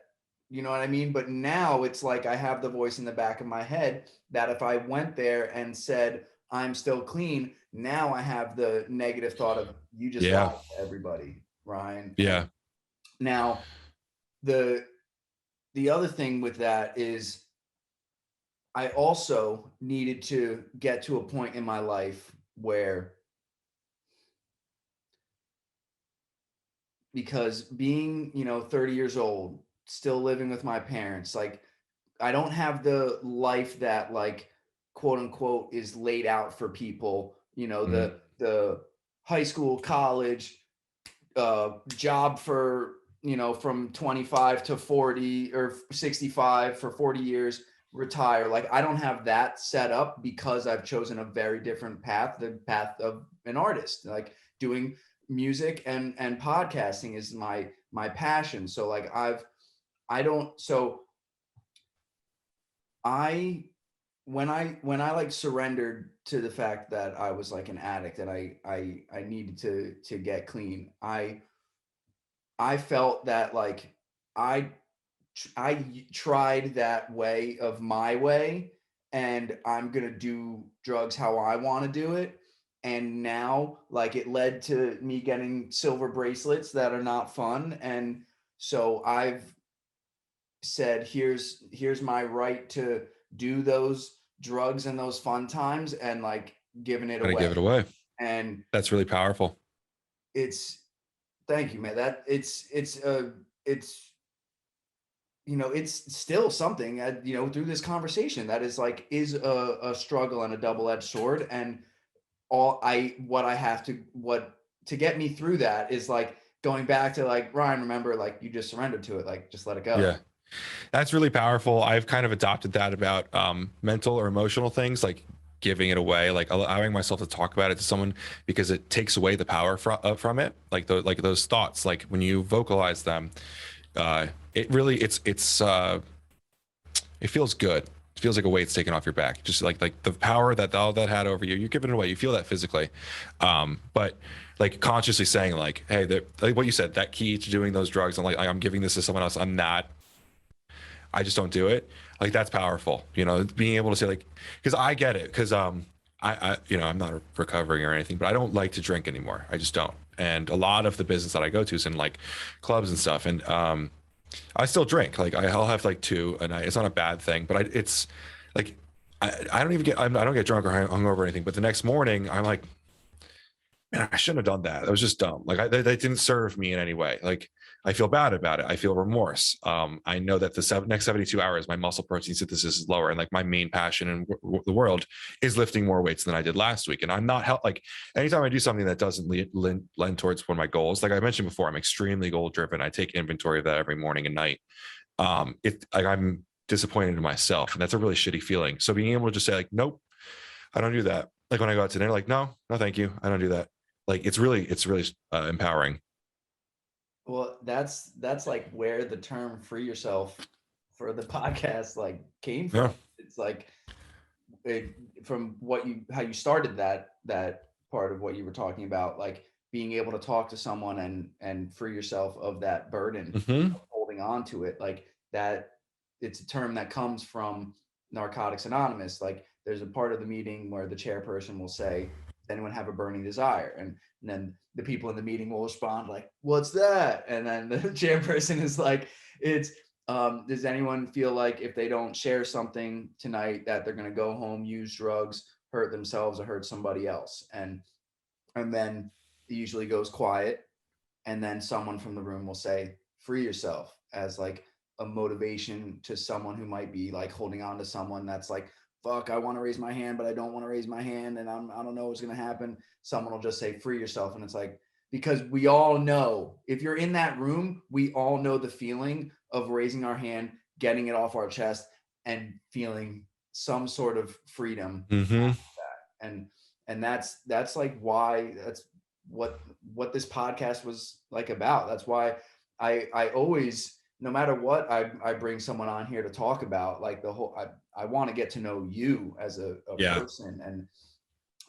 You know what I mean? But now it's like I have the voice in the back of my head that if I went there and said, I'm still clean, now I have the negative thought of you just lied to everybody, Ryan. Yeah. Now, the other thing with that is I also needed to get to a point in my life where, because being, you know, 30 years old, still living with my parents, like I don't have the life that like quote unquote is laid out for people, you know, the high school, college, job for, you know, from 25 to 40 or 65 for 40 years, retire. Like I don't have that set up because I've chosen a very different path, the path of an artist. Like doing music and podcasting is my passion. So like when I like surrendered to the fact that I was like an addict and I needed to get clean, I felt that like I tried that way of my way, and I'm going to do drugs how I want to do it. And now like it led to me getting silver bracelets that are not fun. And so I've said, here's my right to do those drugs and those fun times, and like giving it away. Give it away. And that's really powerful. Thank you, man. That it's you know, it's still something, you know, through this conversation that is like, is a struggle and a double-edged sword. And what to get me through that is like going back to like, Ryan, remember, like you just surrendered to it, like just let it go. Yeah. That's really powerful. I've kind of adopted that about mental or emotional things, like giving it away, like allowing myself to talk about it to someone, because it takes away the power from it. Like those thoughts, like when you vocalize them, it really, it feels good. It feels like a weight's taken off your back. Just like the power that all that had over you, you're giving it away. You feel that physically. But like consciously saying like, hey, like what you said, that key to doing those drugs, and like I'm giving this to someone else. I just don't do it. Like that's powerful, you know, being able to say like, because I get it, because I you know, I'm not recovering or anything, but I don't like to drink anymore. I just don't. And a lot of the business that I go to is in like clubs and stuff. And I still drink. Like I'll have like 2 a night. It's not a bad thing, but it's like I don't even get I don't get drunk or hungover or anything. But the next morning, I'm like, man, I shouldn't have done that. That was just dumb. Like they didn't serve me in any way. Like I feel bad about it. I feel remorse. I know that the next 72 hours, my muscle protein synthesis is lower, and like my main passion in the world is lifting more weights than I did last week. And I'm not like anytime I do something that doesn't lend towards one of my goals. Like I mentioned before, I'm extremely goal driven. I take inventory of that every morning and night. Like I'm disappointed in myself, and that's a really shitty feeling. So being able to just say like, nope, I don't do that. Like when I go out to dinner, like, no, thank you, I don't do that. Like it's really empowering. Well, that's like where the term "free yourself" for the podcast like came from. Yeah. It's like from how you started that part of what you were talking about, like being able to talk to someone and free yourself of that burden Mm-hmm. of holding on to it, like that. It's a term that comes from Narcotics Anonymous. Like there's a part of the meeting where the chairperson will say, does anyone have a burning desire? And then the people in the meeting will respond like, what's that? And then the chairperson is like, it's does anyone feel like if they don't share something tonight that they're going to go home, use drugs, hurt themselves, or hurt somebody else? And then it usually goes quiet, and then someone from the room will say, free yourself, as like a motivation to someone who might be like holding on to someone that's like, fuck, I want to raise my hand, but I don't want to raise my hand, and I don't know what's going to happen. Someone will just say, free yourself. And it's like, because we all know, if you're in that room, we all know the feeling of raising our hand, getting it off our chest, and feeling some sort of freedom. Mm-hmm. And that's like why that's what this podcast was like about. That's why I always, no matter what I bring someone on here to talk about, like the whole, I want to get to know you as a Yeah. person,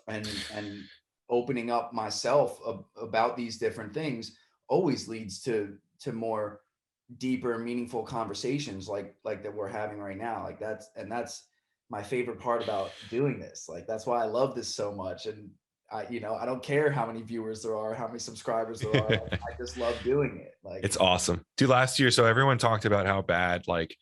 and opening up myself about these different things always leads to more deeper, meaningful conversations like that we're having right now. Like that's my favorite part about doing this. Like that's why I love this so much. And I don't care how many viewers there are, how many subscribers there are. Like, I just love doing it. Like It's awesome. Dude, last year, so everyone talked about how bad like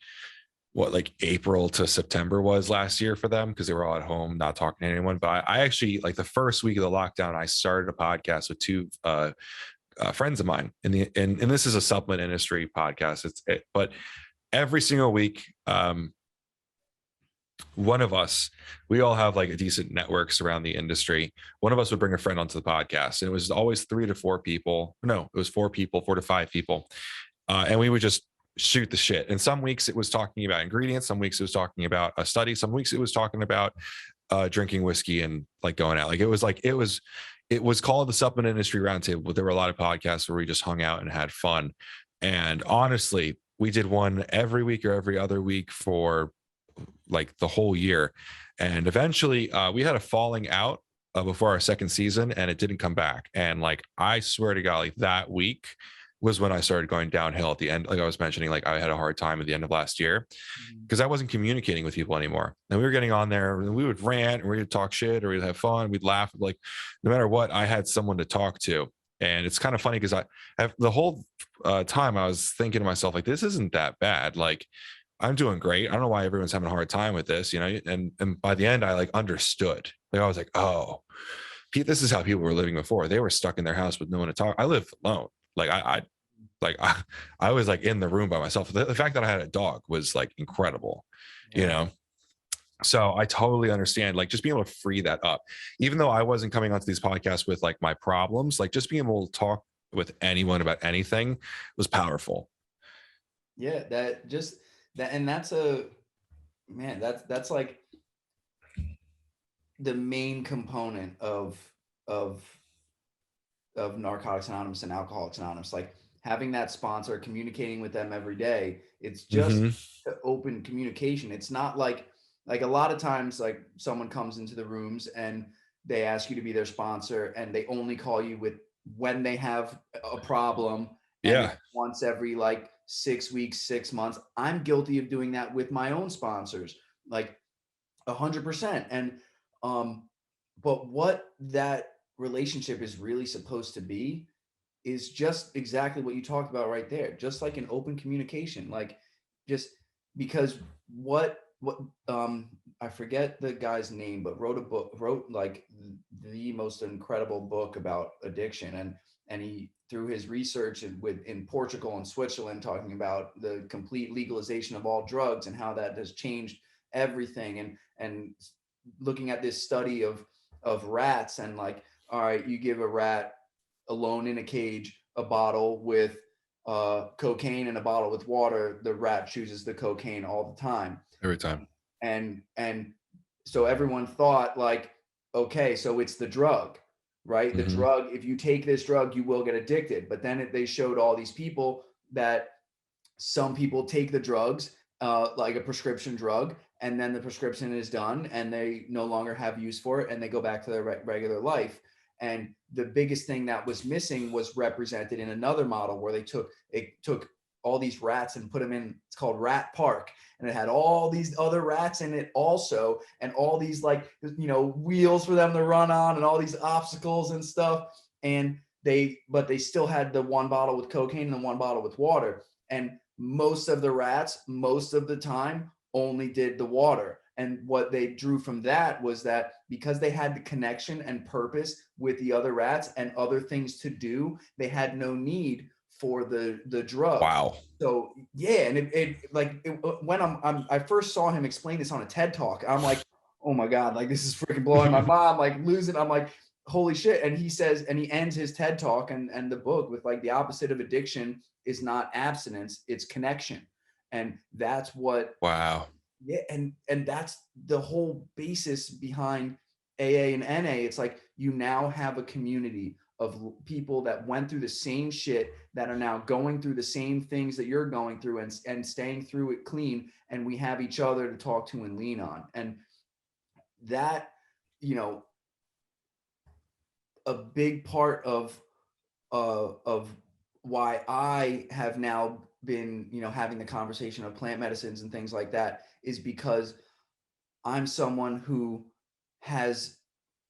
April to September was last year for them because they were all at home not talking to anyone. But I actually, like, the first week of the lockdown, I started a podcast with 2 friends of mine and this is a supplement industry podcast. But every single week, one of us, we all have like a decent networks around the industry. One of us would bring a friend onto the podcast, and it was always 3 to 4 people. No, it was 4 people, 4 to 5 people. And we would just shoot the shit. And some weeks it was talking about ingredients. Some weeks it was talking about a study. Some weeks it was talking about drinking whiskey and like going out. Like it was called the Supplement Industry Roundtable, but there were a lot of podcasts where we just hung out and had fun. And honestly, we did one every week or every other week for like the whole year. And eventually we had a falling out before our second season, and it didn't come back. And like, I swear to God, like that week was when I started going downhill at the end. Like I was mentioning, like I had a hard time at the end of last year because I wasn't communicating with people anymore. And we were getting on there and we would rant and we would talk shit or we'd have fun. We'd laugh. Like no matter what, I had someone to talk to. And it's kind of funny because I have the whole time I was thinking to myself, like, this isn't that bad. Like I'm doing great. I don't know why everyone's having a hard time with this, and by the end I like understood. Like I was like, oh, this is how people were living before. They were stuck in their house with no one to talk. I live alone. Like I was like in the room by myself. The fact that I had a dog was like incredible, yeah. So I totally understand, like just being able to free that up, even though I wasn't coming onto these podcasts with like my problems, like just being able to talk with anyone about anything was powerful. Yeah, and that's a man, that's like the main component of Narcotics Anonymous and Alcoholics Anonymous. Like having that sponsor, communicating with them every day. It's just open communication. It's not like a lot of times like someone comes into the rooms and they ask you to be their sponsor and they only call you when they have a problem, and Yeah. it's once every like 6 weeks, 6 months. I'm guilty of doing that with my own sponsors, like 100%. And but what that relationship is really supposed to be is just exactly what you talked about right there. Just like an open communication, like just because what I forget the guy's name, but wrote like the most incredible book about addiction, and he, through his research in Portugal and Switzerland, talking about the complete legalization of all drugs and how that has changed everything, and looking at this study of rats, and like, all right, you give a rat alone in a cage a bottle with cocaine and a bottle with water, the rat chooses the cocaine all the time. Every time. And so everyone thought like, okay, so it's the drug, right? The drug, if you take this drug, you will get addicted. But then they showed all these people that some people take the drugs, like a prescription drug, and then the prescription is done and they no longer have use for it and they go back to their regular life. And the biggest thing that was missing was represented in another model where they took all these rats and put them in, it's called Rat Park, and it had all these other rats in it also, and all these, like, you know, wheels for them to run on and all these obstacles and stuff. And but they still had the one bottle with cocaine and the one bottle with water. And most of the rats, most of the time, only did the water. And what they drew from that was that because they had the connection and purpose with the other rats and other things to do, they had no need for the drug. Wow. So yeah, and when I first saw him explain this on a TED Talk, I'm like, oh my God, like this is freaking blowing my mind, like losing. I'm like, holy shit. And he says, and he ends his TED Talk and the book with like, the opposite of addiction is not abstinence, it's connection. And that's what, Wow. yeah, and that's the whole basis behind AA and NA. It's like you now have a community of people that went through the same shit, that are now going through the same things that you're going through, and staying through it clean. And we have each other to talk to and lean on. And that, you know, a big part of why I have now been, you know, having the conversation of plant medicines and things like that is because I'm someone who has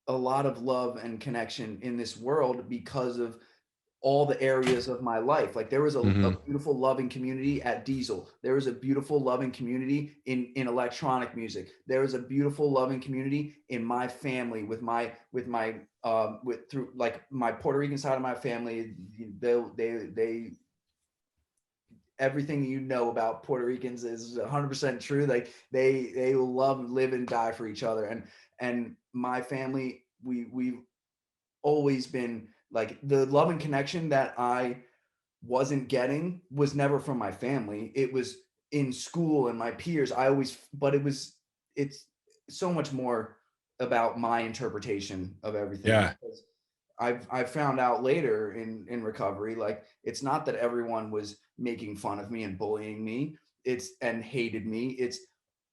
a lot of love and connection in this world because of all the areas of my life. Like there was a beautiful loving community at Diesel. There was a beautiful loving community in electronic music. There was a beautiful loving community in my family with through like my Puerto Rican side of my family. They everything you know about Puerto Ricans is 100% true. Like they love, live, and die for each other. And my family, we've always been like, the love and connection that I wasn't getting was never from my family. It was in school and my peers. But it's so much more about my interpretation of everything. Yeah. Because I've found out later in recovery, like it's not that everyone was making fun of me and bullying me, and hated me. It's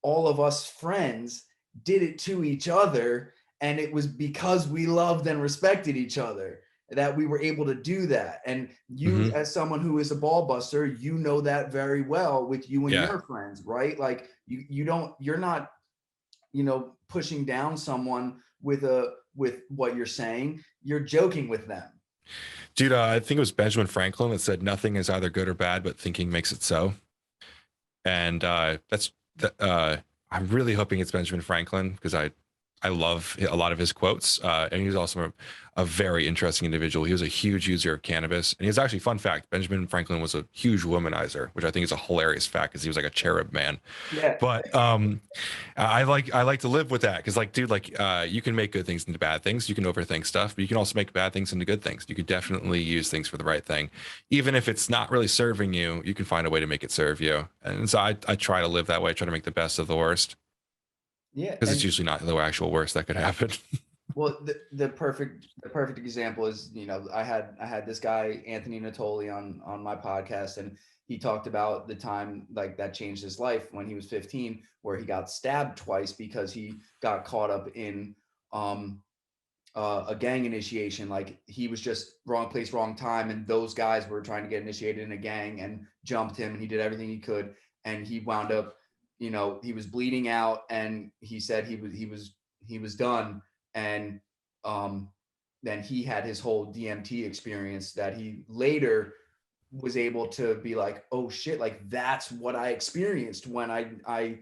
all of us friends did it to each other, and it was because we loved and respected each other that we were able to do that. And you, as someone who is a ball buster, you know that very well with you and your friends, right? Like you're not, you know, pushing down someone with what you're saying. You're joking with them. Dude, I think it was Benjamin Franklin that said nothing is either good or bad, but thinking makes it so. And I'm really hoping it's Benjamin Franklin, because I love a lot of his quotes. And he's also a very interesting individual. He was a huge user of cannabis. And he's actually, fun fact, Benjamin Franklin was a huge womanizer, which I think is a hilarious fact, because he was like a cherub man. Yeah. But I like to live with that, because like, dude, like you can make good things into bad things. You can overthink stuff, but you can also make bad things into good things. You could definitely use things for the right thing. Even if it's not really serving you, you can find a way to make it serve you. And so I try to live that way. I try to make the best of the worst. Yeah, because it's usually not the actual worst that could happen. Well, the perfect example is, you know, I had this guy Anthony Natoli on my podcast, and he talked about the time like that changed his life when he was 15, where he got stabbed twice because he got caught up in a gang initiation. Like he was just wrong place, wrong time, and those guys were trying to get initiated in a gang and jumped him, and he did everything he could, and he wound up, you know, he was bleeding out, and he said he was done. And then he had his whole DMT experience that he later was able to be like, oh shit, like that's what I experienced when I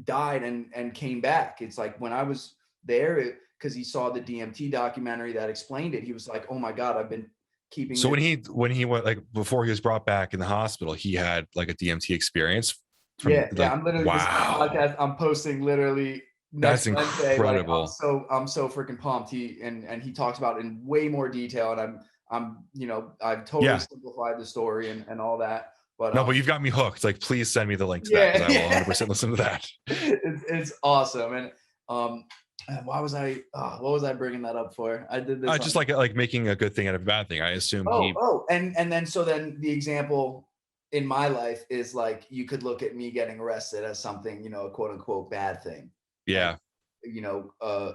died and came back. It's like when I was there, because he saw the DMT documentary that explained it, he was like, oh my God, I've been keeping So this. when he went, like before he was brought back in the hospital, he had like a DMT experience from Yeah, like, I'm literally this wow, podcast I'm posting literally that's next Wednesday. Like incredible. I'm so freaking pumped. He talks about it in way more detail, and I'm I've totally Yeah. simplified the story and all that. But No, but you've got me hooked. Like, please send me the link to that because yeah, I will yeah. 100% listen to that. It's awesome. And why was I what was I bringing that up for? I did this Just on like making a good thing out of a bad thing. I assume he, and then so then the example in my life is like you could look at me getting arrested as something, a quote unquote bad thing. And yeah,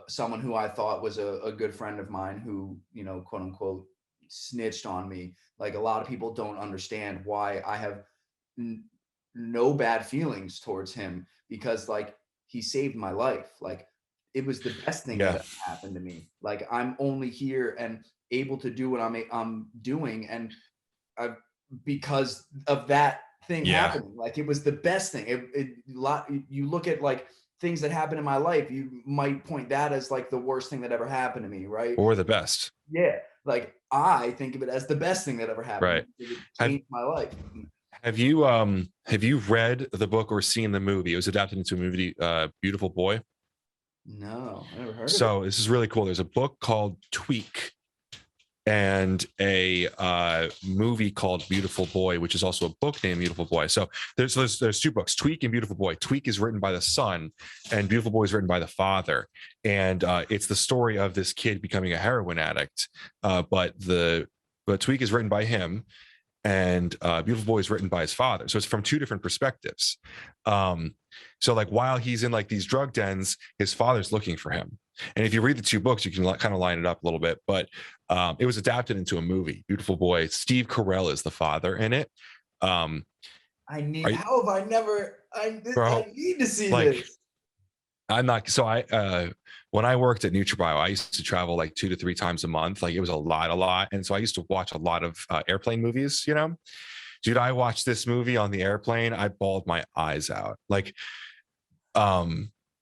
someone who I thought was a good friend of mine who, quote unquote snitched on me. Like a lot of people don't understand why I have no bad feelings towards him, because like he saved my life. Like it was the best thing that yeah, ever happened to me. Like I'm only here and able to do what I'm doing, and because of that thing yeah, happening. Like it was the best thing. You look at like things that happen in my life, you might point that as like the worst thing that ever happened to me, right? or the best, Yeah, like I think of it as the best thing that ever happened right? to me. It Have changed my life. have you read the book or seen the movie? It was adapted into a movie, Beautiful Boy. No, I never heard of it. So this is really cool. There's a book called Tweak and a movie called Beautiful Boy, which is also a book named Beautiful Boy. So there's two books, Tweak and Beautiful Boy. Tweak is written by the son, and Beautiful Boy is written by the father. And it's the story of this kid becoming a heroin addict. But Tweak is written by him, and Beautiful Boy is written by his father. So it's from two different perspectives. So like while he's in like these drug dens, his father's looking for him. And if you read the two books, you can kind of line it up a little bit. But it was adapted into a movie, Beautiful Boy. Steve Carell is the father in it. Um, How have I never? I bro, need to see like this. I'm not. So when I worked at NutriBio, I used to travel like 2 to 3 times a month. Like it was a lot. And so I used to watch a lot of airplane movies. Dude, I watched this movie on the airplane. I bawled my eyes out. Like,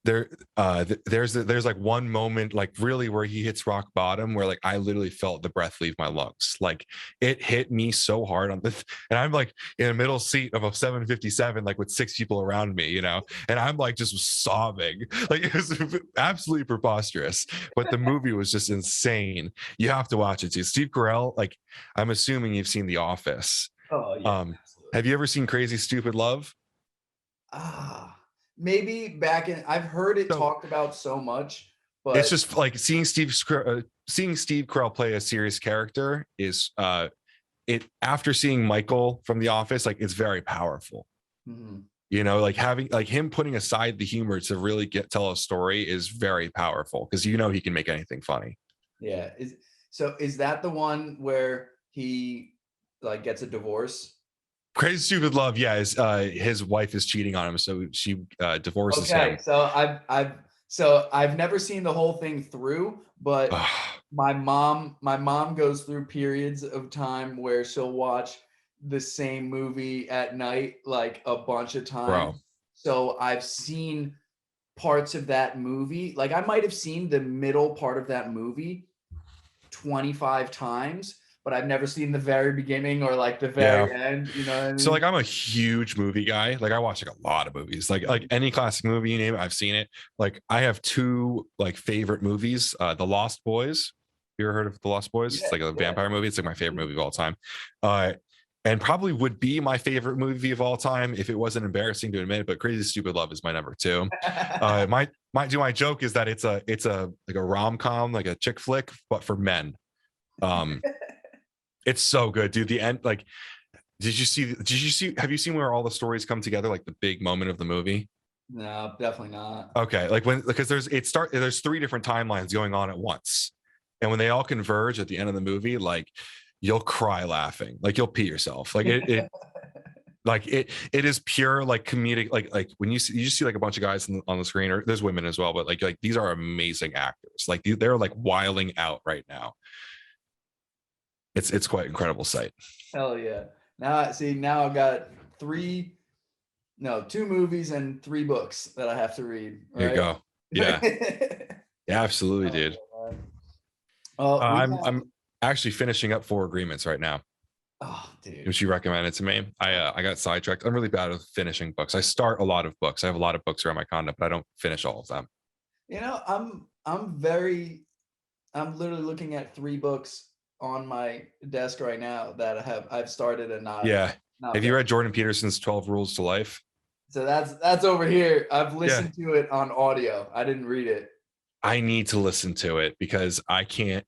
there's like one moment like really where he hits rock bottom where like I literally felt the breath leave my lungs. Like it hit me so hard on this, and I'm like in the middle seat of a 757 like with 6 people around me, and I'm like just sobbing. Like it was absolutely preposterous, but the movie was just insane. You have to watch it too. Steve Carell, like I'm assuming you've seen The Office. Oh yeah, um absolutely. have you ever seen Crazy Stupid Love? Maybe back in. I've heard it So talked about so much, it's but just like seeing Steve Carell play a serious character is it after seeing Michael from The Office, like it's very powerful. mhm. Like having like him putting aside the humor to really tell a story is very powerful because he can make anything funny. Yeah. Is that the one where he like gets a divorce? Crazy Stupid Love, yeah, is his wife is cheating on him, so she divorces Okay, him. I've never seen the whole thing through, but my mom goes through periods of time where she'll watch the same movie at night like a bunch of times. Bro, So I've seen parts of that movie. Like I might have seen the middle part of that movie 25 times, but I've never seen the very beginning or like the yeah. very end. You know what I So mean? like I'm a huge movie guy. Like I watch like a lot of movies. Like any classic movie you name it, I've seen it. Like I have two like favorite movies. The Lost Boys. You ever heard of The Lost Boys? Yeah, It's like a yeah. vampire movie. It's like my favorite Mhm. movie of all time. And probably would be my favorite movie of all time if it wasn't embarrassing to admit, but Crazy Stupid Love is my number two. My joke is that it's a like a rom-com, like a chick flick, but for men. Um it's so good, dude. The end, like have you seen where all the stories come together, like the big moment of the movie? No, definitely not. Okay, like because there's three different timelines going on at once, and when they all converge at the end of the movie, like you'll cry laughing, like you'll pee yourself, like it Like it is pure like comedic, like when you just see like a bunch of guys on the screen, or there's women as well, but like these are amazing actors. Like they're like wilding out right now. It's quite incredible sight. Hell yeah. Now I've got two movies and 3 books that I have to read. There you Right. go. Yeah. Yeah, absolutely, dude. I'm actually finishing up 4 Agreements right now. Oh, dude. Which you recommended to me. I got sidetracked. I'm really bad with finishing books. I start a lot of books. I have a lot of books around my condo, but I don't finish all of them. You know, I'm literally looking at 3 books on my desk right now that I've started and not. Yeah. Not have you read Jordan Peterson's 12 Rules to Life? So that's over here. I've listened to it on audio. I didn't read it. I need to listen to it because I can't.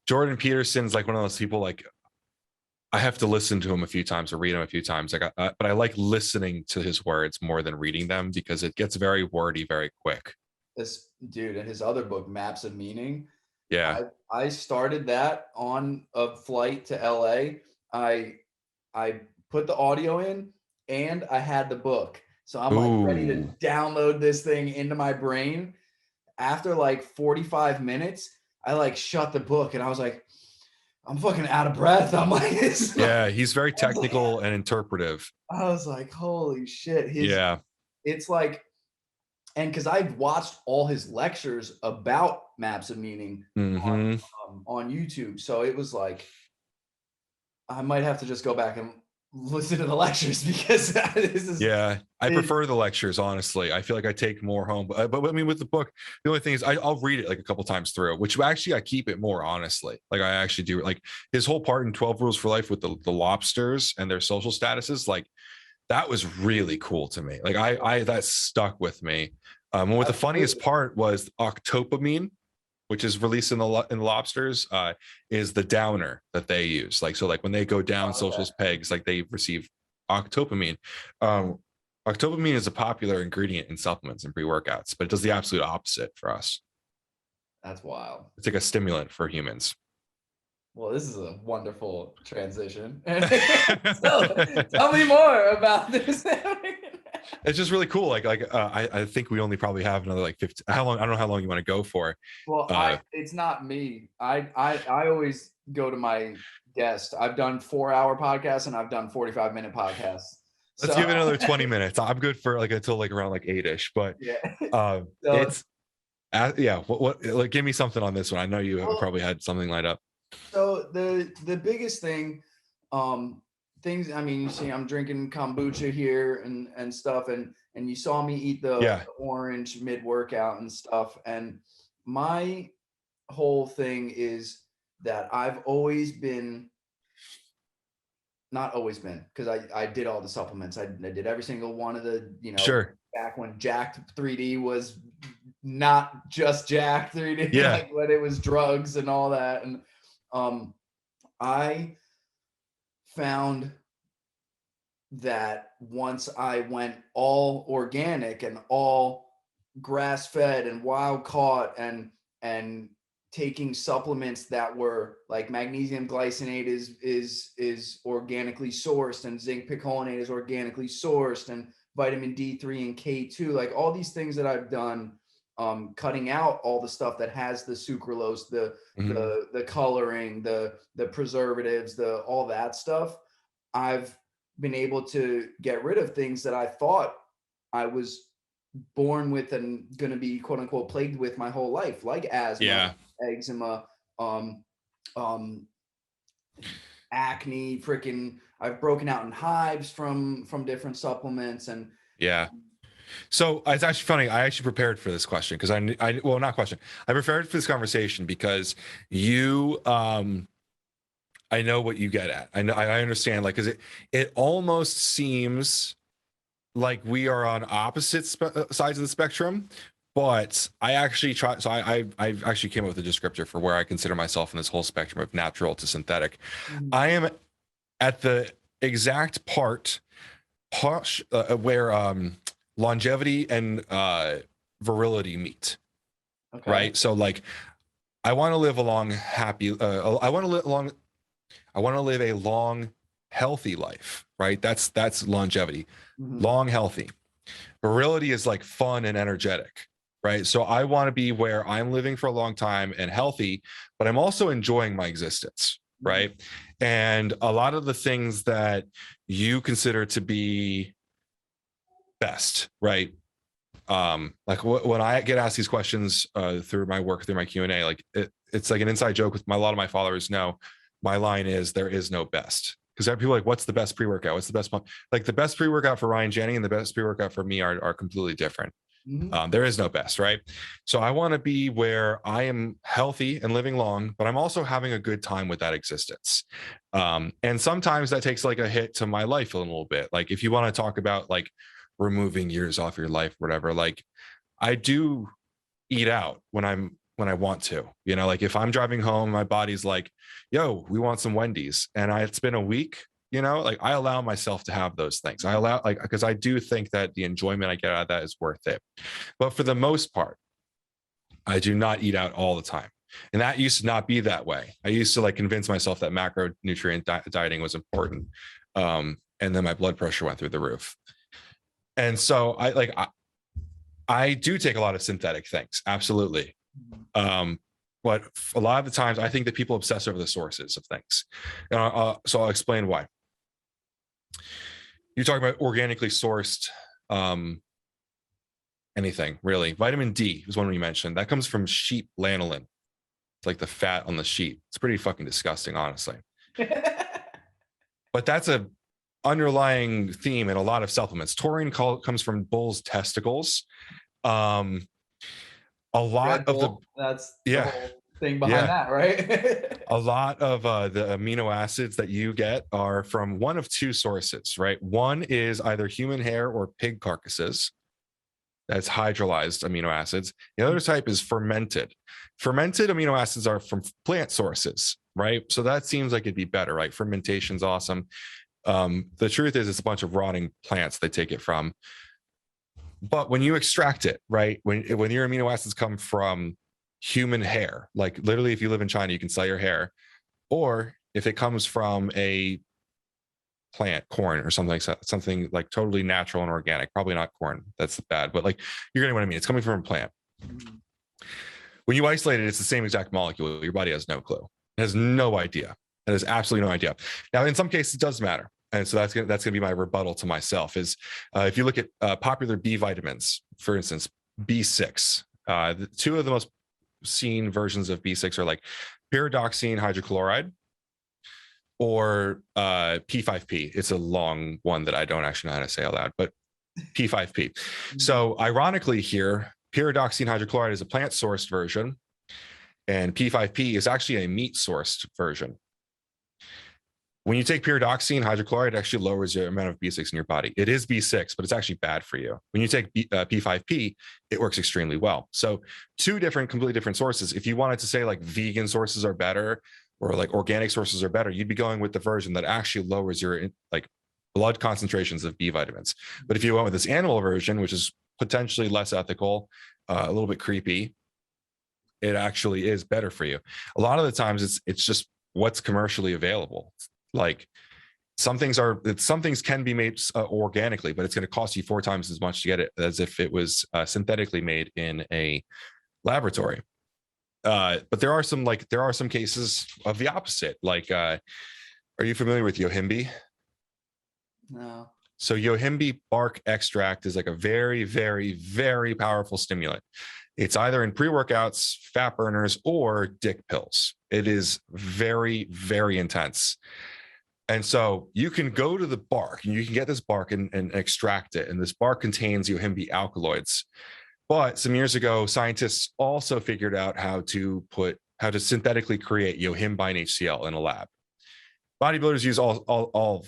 Jordan Peterson's like one of those people, like I have to listen to him a few times or read him a few times. But I like listening to his words more than reading them because it gets very wordy very quick. This dude and his other book, Maps of Meaning. Yeah. I started that on a flight to LA. I put the audio in and I had the book. So I'm like ready to download this thing into my brain. After like 45 minutes, I like shut the book and I was like, I'm fucking out of breath. I'm like, yeah, he's very technical and interpretive. I was like, holy shit. It's like, and because I've watched all his lectures about Maps of Meaning on YouTube. So it was like, I might have to just go back and listen to the lectures because this is. Yeah, I prefer the lectures, honestly. I feel like I take more home. But I mean, with the book, the only thing is I'll read it like a couple times through, which actually I keep it more, honestly. Like I actually do. Like his whole part in 12 Rules for Life with the lobsters and their social statuses, like that was really cool to me. Like I that stuck with me. What the funniest part was octopamine, which is released in the lobsters, is the downer that they use. Like, so like when they go down socials pegs, like they receive octopamine. Octopamine is a popular ingredient in supplements and pre-workouts, but it does the absolute opposite for us. That's wild. It's like a stimulant for humans. Well, this is a wonderful transition. So, tell me more about this. It's just really cool. I think we only probably have another like 50. How long? I don't know how long you want to go for. Well, it's not me. I always go to my guest. I've done 4-hour podcasts and I've done 45-minute podcasts. Let's give it another 20 minutes. I'm good for like until like around like 8-ish. But yeah, it's what like give me something on this one. I know you probably had something lined up. So the biggest thing, things, I mean, you see I'm drinking kombucha here and stuff, and you saw me eat the orange mid-workout and stuff, and my whole thing is that I've always been, not always been, because I did all the supplements. I did every single one of the, back when Jacked 3D was not just Jacked 3D, like when it was drugs and all that. And I found that once I went all organic and all grass-fed and wild caught and taking supplements that were like magnesium glycinate is organically sourced, and zinc picolinate is organically sourced, and vitamin D3 and K2, like all these things that I've done, cutting out all the stuff that has the sucralose, the coloring, the preservatives, all that stuff. I've been able to get rid of things that I thought I was born with and going to be quote unquote plagued with my whole life, like asthma, eczema, acne, freaking, I've broken out in hives from different supplements. And so it's actually funny. I actually prepared for this question because I prepared for this conversation because you, I know what you get at. I understand, like, because it almost seems like we are on opposite sides of the spectrum, but I actually try. So I actually came up with a descriptor for where I consider myself in this whole spectrum of natural to synthetic. I am at the exact part where longevity and virility meet. Okay. Right. So like, I want to live a long, happy. I want to live a long, healthy life, right? That's longevity, Mhm. long, healthy. Virility is like fun and energetic, right? So I want to be where I'm living for a long time and healthy, but I'm also enjoying my existence, right? And a lot of the things that you consider to be best, right? Like when I get asked these questions through my work, through my Q&A, like it's like an inside joke with a lot of my followers know my line is there is no best. Because people are like, what's the best pre-workout? What's the best pump? Like the best pre-workout for Ryan Janni and the best pre-workout for me are completely different. There is no best, right? So I want to be where I am healthy and living long, but I'm also having a good time with that existence. And sometimes that takes like a hit to my life a little bit. Like if you want to talk about like removing years off your life, whatever, like I do eat out when I want to, you know, like if I'm driving home, my body's like, yo, we want some Wendy's. And it's been a week, you know, like I allow myself to have those things. I allow, like, because I do think that the enjoyment I get out of that is worth it. But for the most part, I do not eat out all the time. And that used to not be that way. I used to like convince myself that macronutrient dieting was important. And then my blood pressure went through the roof. And so I do take a lot of synthetic things. Absolutely. But a lot of the times I think that people obsess over the sources of things. So I'll explain why. You're talking about organically sourced anything, really. Vitamin D is one we mentioned. That comes from sheep lanolin. It's like the fat on the sheep. It's pretty fucking disgusting, honestly. But that's a underlying theme in a lot of supplements. Taurine comes from bull's testicles. A lot of the that's the whole thing behind that, right? A lot of the amino acids that you get are from one of two sources, right? One is either human hair or pig carcasses. That's hydrolyzed amino acids. The other type is fermented. Fermented amino acids are from plant sources, right? So that seems like it'd be better, right? Fermentation's awesome. The truth is it's a bunch of rotting plants they take it from. But when you extract it, right, when your amino acids come from human hair, like literally if you live in China, you can sell your hair, or if it comes from a plant, corn or something like that, something like totally natural and organic, probably not corn, that's bad, but like you're getting what I mean, it's coming from a plant. When you isolate it, it's the same exact molecule. Your body has no clue. It has no idea. It has absolutely no idea. Now, in some cases, it does matter. And so that's gonna be my rebuttal to myself is if you look at popular B vitamins, for instance, B6, the two of the most seen versions of B6 are like pyridoxine hydrochloride or P5P. It's a long one that I don't actually know how to say out loud, but P5P. So ironically here, pyridoxine hydrochloride is a plant-sourced version, and P5P is actually a meat-sourced version. When you take pyridoxine hydrochloride, it actually lowers the amount of B6 in your body. It is B6, but it's actually bad for you. When you take P5P, it works extremely well. So two completely different sources. If you wanted to say like vegan sources are better or like organic sources are better, you'd be going with the version that actually lowers your like blood concentrations of B vitamins. But if you went with this animal version, which is potentially less ethical, a little bit creepy, it actually is better for you. A lot of the times it's just what's commercially available. Like some things can be made organically, but it's going to cost you 4 times as much to get it as if it was synthetically made in a laboratory. But there are some cases of the opposite. Like, are you familiar with Yohimbi? No. So Yohimbi bark extract is like a very, very, very powerful stimulant. It's either in pre-workouts, fat burners, or dick pills. It is very, very intense. And so you can go to the bark and you can get this bark and extract it. And this bark contains Yohimbi alkaloids. But some years ago, scientists also figured out how to synthetically create yohimbine HCl in a lab. Bodybuilders use all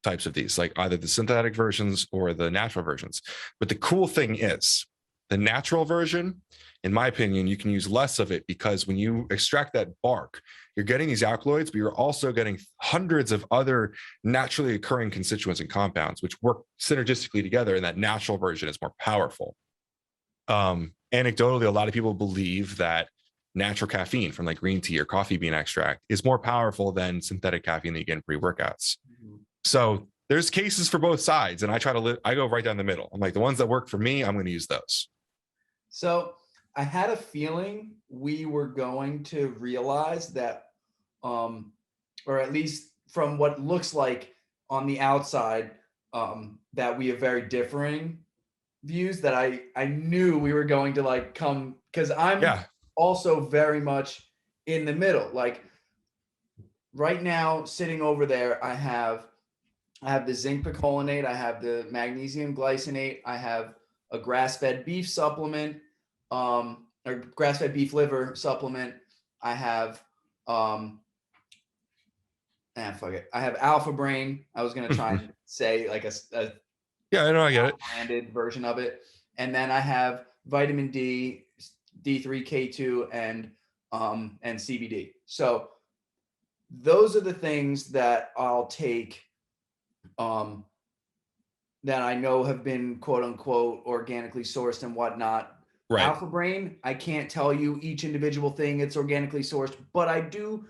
types of these, like either the synthetic versions or the natural versions. But the cool thing is the natural version, in my opinion, you can use less of it because when you extract that bark, you're getting these alkaloids, but you're also getting hundreds of other naturally occurring constituents and compounds, which work synergistically together. And that natural version is more powerful. Anecdotally, a lot of people believe that natural caffeine from like green tea or coffee bean extract is more powerful than synthetic caffeine that you get in pre-workouts. So there's cases for both sides, and I try to I go right down the middle. I'm like, the ones that work for me, I'm going to use those. So I had a feeling we were going to realize that, or at least from what looks like on the outside, that we have very differing views. That I knew we were going to like come, because I'm also very much in the middle. Like right now, sitting over there, I have the zinc picolinate, I have the magnesium glycinate, I have a grass-fed beef supplement, or grass-fed beef liver supplement. I have fuck it. I have Alpha Brain. I was gonna try and say like a yeah, I know, I get it. Branded version of it, and then I have vitamin D, D3, K2, and CBD. So those are the things that I'll take, that I know have been quote unquote organically sourced and whatnot. Right. Alpha Brain, I can't tell you each individual thing it's organically sourced, but I do.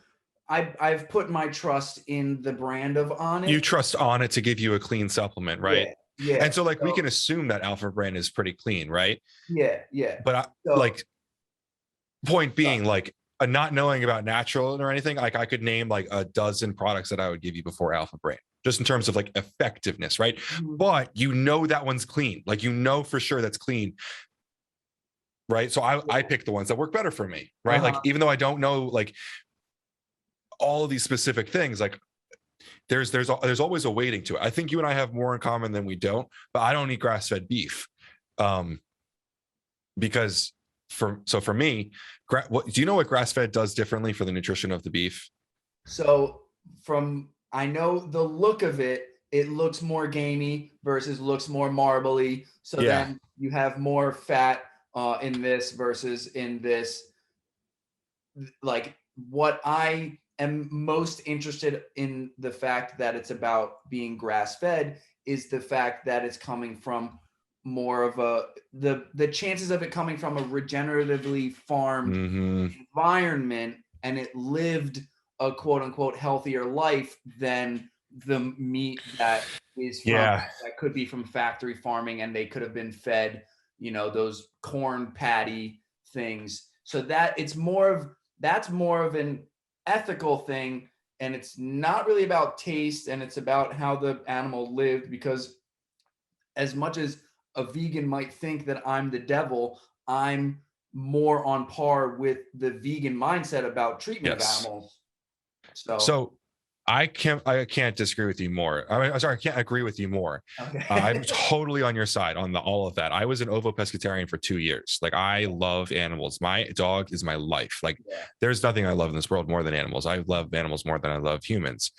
I've put my trust in the brand of Onnit. You trust Onnit to give you a clean supplement, right? Yeah. And so like we can assume that Alpha Brain is pretty clean, right? Yeah. But like, point being, like, not knowing about natural or anything, like I could name like a dozen products that I would give you before Alpha Brain, just in terms of like effectiveness, right? Mm-hmm. But you know that one's clean, like you know for sure that's clean, right? So I pick the ones that work better for me, right? Like even though I don't know like all of these specific things, like there's always a weighting to it. I think you and I have more in common than we don't, but I don't eat grass-fed beef, because for me, do you know what grass-fed does differently for the nutrition of the beef? So I know the look of it, it looks more gamey versus looks more marbly. So then you have more fat in this versus in this. Like what I am most interested in, the fact that it's about being grass-fed, is the fact that it's coming from more of the chances of it coming from a regeneratively farmed environment, and it lived a quote unquote healthier life than the meat that is from that could be from factory farming, and they could have been fed, those corn patty things. So that's more of an ethical thing, and it's not really about taste, and it's about how the animal lived. Because as much as a vegan might think that I'm the devil, I'm more on par with the vegan mindset about treatment of animals. So I can't disagree with you more. I'm sorry, I can't agree with you more. Okay. I'm totally on your side on all of that. I was an ovo-pescatarian for 2 years. Like I love animals. My dog is my life. Like there's nothing I love in this world more than animals. I love animals more than I love humans.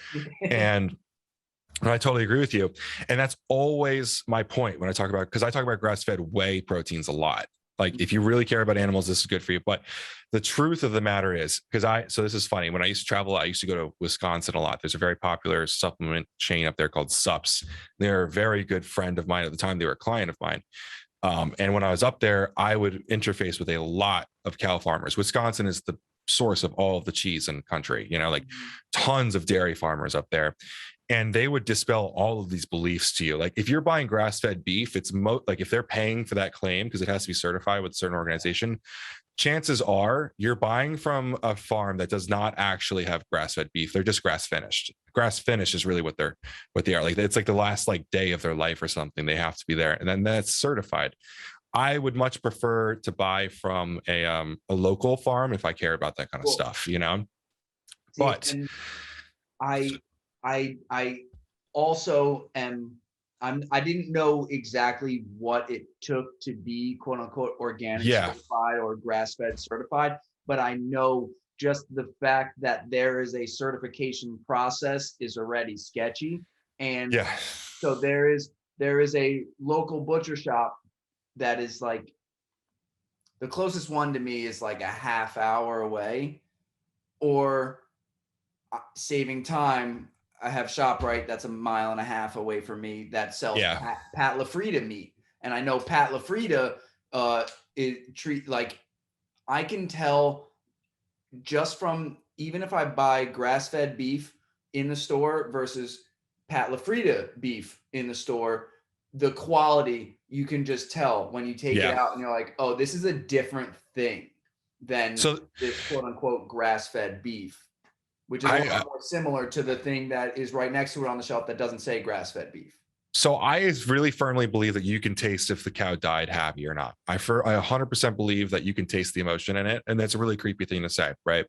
And I totally agree with you. And that's always my point when I talk about, because I talk about grass-fed whey proteins a lot. Like if you really care about animals, this is good for you. But the truth of the matter is, so this is funny. When I used to travel, I used to go to Wisconsin a lot. There's a very popular supplement chain up there called Sups. They're a very good friend of mine at the time. They were a client of mine. And when I was up there, I would interface with a lot of cow farmers. Wisconsin is the source of all of the cheese in the country, like tons of dairy farmers up there. And they would dispel all of these beliefs to you. Like if you're buying grass-fed beef, it's like if they're paying for that claim because it has to be certified with a certain organization, chances are you're buying from a farm that does not actually have grass-fed beef. They're just grass finished. Grass finished is really what they are. Like it's like the last day of their life or something. They have to be there, and then that's certified. I would much prefer to buy from a local farm if I care about that kind of stuff, But I also am. I didn't know exactly what it took to be quote unquote organic certified or grass-fed certified, but I know just the fact that there is a certification process is already sketchy. And so there is a local butcher shop that is like, the closest one to me is like a half hour away, or saving time, I have ShopRite that's a mile and a half away from me that sells Pat LaFrida meat. And I know Pat LaFrida I can tell just from, even if I buy grass-fed beef in the store versus Pat LaFrida beef in the store, the quality, you can just tell when you take it out and you're like, oh, this is a different thing than this quote unquote grass-fed beef, which is a lot more similar to the thing that is right next to it on the shelf that doesn't say grass-fed beef. So I really firmly believe that you can taste if the cow died happy or not. I 100% believe that you can taste the emotion in it. And that's a really creepy thing to say, right?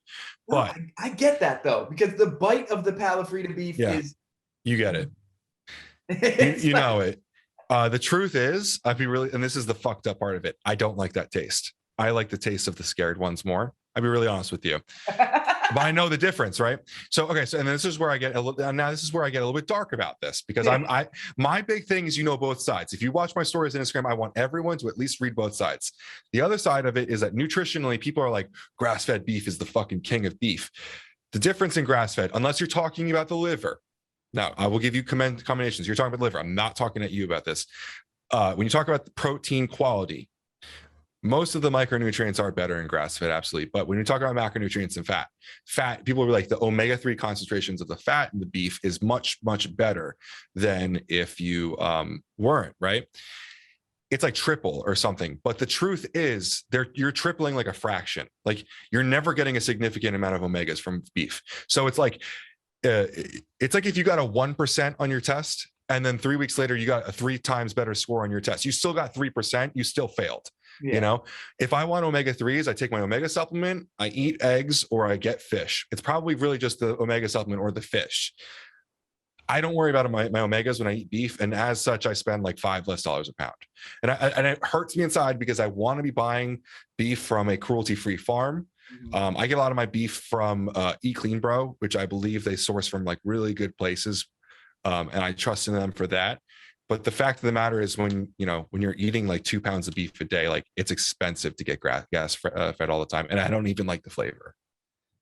No, but I get that though, because the bite of the Pat LaFrida beef is... You get it. you know it. The truth is, I'd be really, and this is the fucked up part of it, I don't like that taste. I like the taste of the scared ones more. I'll be really honest with you. But I know the difference, right? So, okay. So, and this is where I get a little, now this is where I get a little bit dark about this, because my big thing is, both sides. If you watch my stories on Instagram, I want everyone to at least read both sides. The other side of it is that nutritionally, people are like, grass-fed beef is the fucking king of beef. The difference in grass-fed, unless you're talking about the liver. Now, I will give you combinations. You're talking about liver. I'm not talking at you about this. When you talk about the protein quality, most of the micronutrients are better in grass-fed, absolutely. But when you talk about macronutrients and fat, people are like, the omega-3 concentrations of the fat in the beef is much, much better than if you weren't, right? It's like triple or something. But the truth is, you're tripling like a fraction. Like, you're never getting a significant amount of omegas from beef. So it's like if you got a 1% on your test, and then 3 weeks later, you got a 3 times better score on your test. You still got 3%, you still failed. Yeah. If I want omega-3s, I take my omega supplement, I eat eggs, or I get fish. It's probably really just the omega supplement or the fish. I don't worry about my omegas when I eat beef. And as such, I spend like $5 less a pound. And it hurts me inside because I want to be buying beef from a cruelty-free farm. I get a lot of my beef from Eat Clean Bro, which I believe they source from like really good places. And I trust in them for that. But the fact of the matter is, when you're eating like 2 pounds of beef a day, like, it's expensive to get gas fed all the time. And I don't even like the flavor.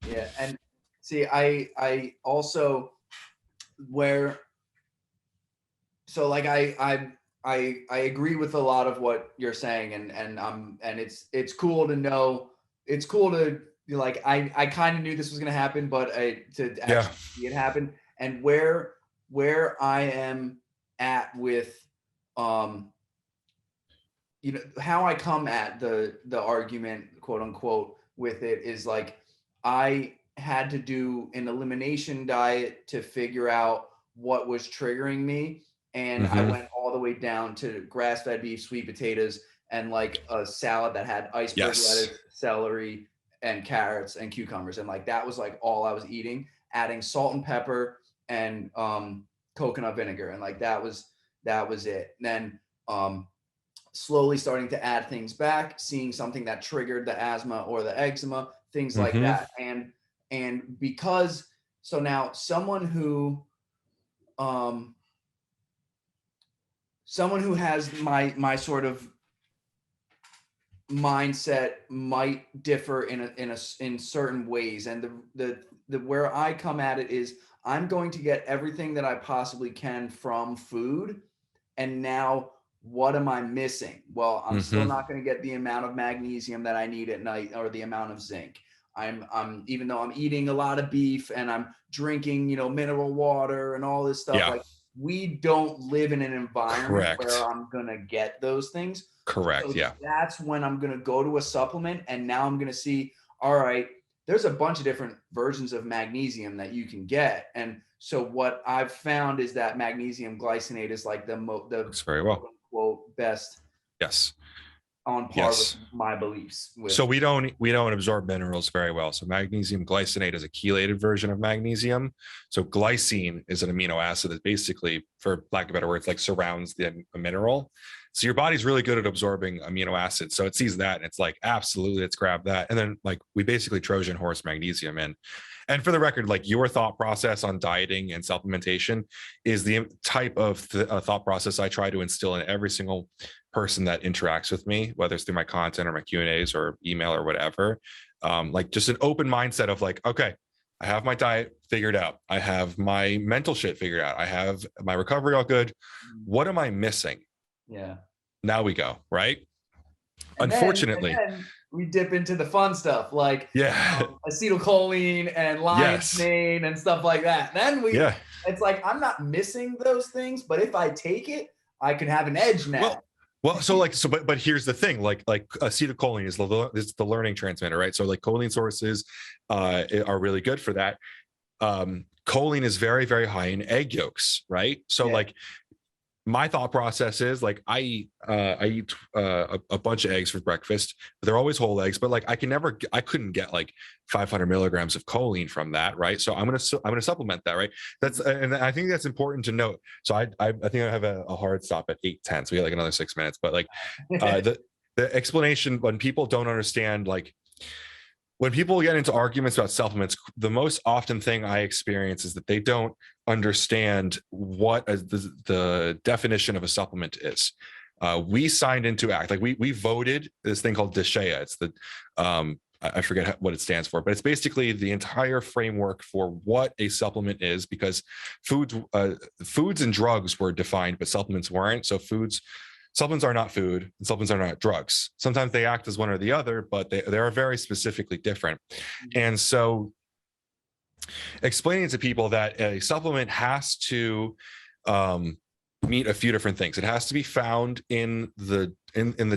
Yeah. And see, I also I agree with a lot of what you're saying. And it's cool to know, it's cool to like, I kind of knew this was going to happen, but to actually see it happen, and where I am at with, how I come at the argument, quote unquote, with it is like, I had to do an elimination diet to figure out what was triggering me. And I went all the way down to grass-fed beef, sweet potatoes, and like a salad that had iceberg lettuce, celery, and carrots and cucumbers. And like, that was like all I was eating, adding salt and pepper and coconut vinegar. And like, that was it. And then slowly starting to add things back, seeing something that triggered the asthma or the eczema, things like that. And because, so now someone who has my sort of mindset might differ in certain ways. And the where I come at it is, I'm going to get everything that I possibly can from food. And now, what am I missing? Well, I'm still not going to get the amount of magnesium that I need at night, or the amount of zinc. I'm even though I'm eating a lot of beef and I'm drinking, mineral water and all this stuff, like, we don't live in an environment where I'm going to get those things. Correct. So that's when I'm going to go to a supplement, and now I'm going to see, all right, there's a bunch of different versions of magnesium that you can get. And so what I've found is that magnesium glycinate is like the works very well, quote, best. Yes. On par with my beliefs. So we don't absorb minerals very well. So magnesium glycinate is a chelated version of magnesium. So glycine is an amino acid that basically, for lack of better words, like surrounds the mineral. So your body's really good at absorbing amino acids. So it sees that and it's like, absolutely, let's grab that. And then like, we basically Trojan horse magnesium in. And for the record, like, your thought process on dieting and supplementation is the type of thought process I try to instill in every single person that interacts with me, whether it's through my content or my Q&As or email or whatever. Like, just an open mindset of like, okay, I have my diet figured out. I have my mental shit figured out. I have my recovery all good. What am I missing? Yeah. Now we go, right? And Unfortunately. we dip into the fun stuff like acetylcholine and lion's mane and stuff like that. Then it's like, I'm not missing those things, but if I take it, I can have an edge now. But here's the thing, like acetylcholine is the learning transmitter, right? So like choline sources are really good for that. Choline is very, very high in egg yolks, right? So like my thought process is like I eat a bunch of eggs for breakfast. They're always whole eggs, but like I couldn't get like 500 milligrams of choline from that, right? So I'm gonna supplement that, right? And I think that's important to note. So I think I have a hard stop at 8:10, so we got like another 6 minutes. But like the explanation, when people don't understand, like when people get into arguments about supplements, the most often thing I experience is that they don't understand what the definition of a supplement is. We signed into act, like we voted this thing called DSHEA. It's the I forget what it stands for, but it's basically the entire framework for what a supplement is, because foods and drugs were defined, but supplements weren't. So supplements are not food, and supplements are not drugs. Sometimes they act as one or the other, but they are very specifically different. And so explaining to people that a supplement has to meet a few different things. It has to be found in the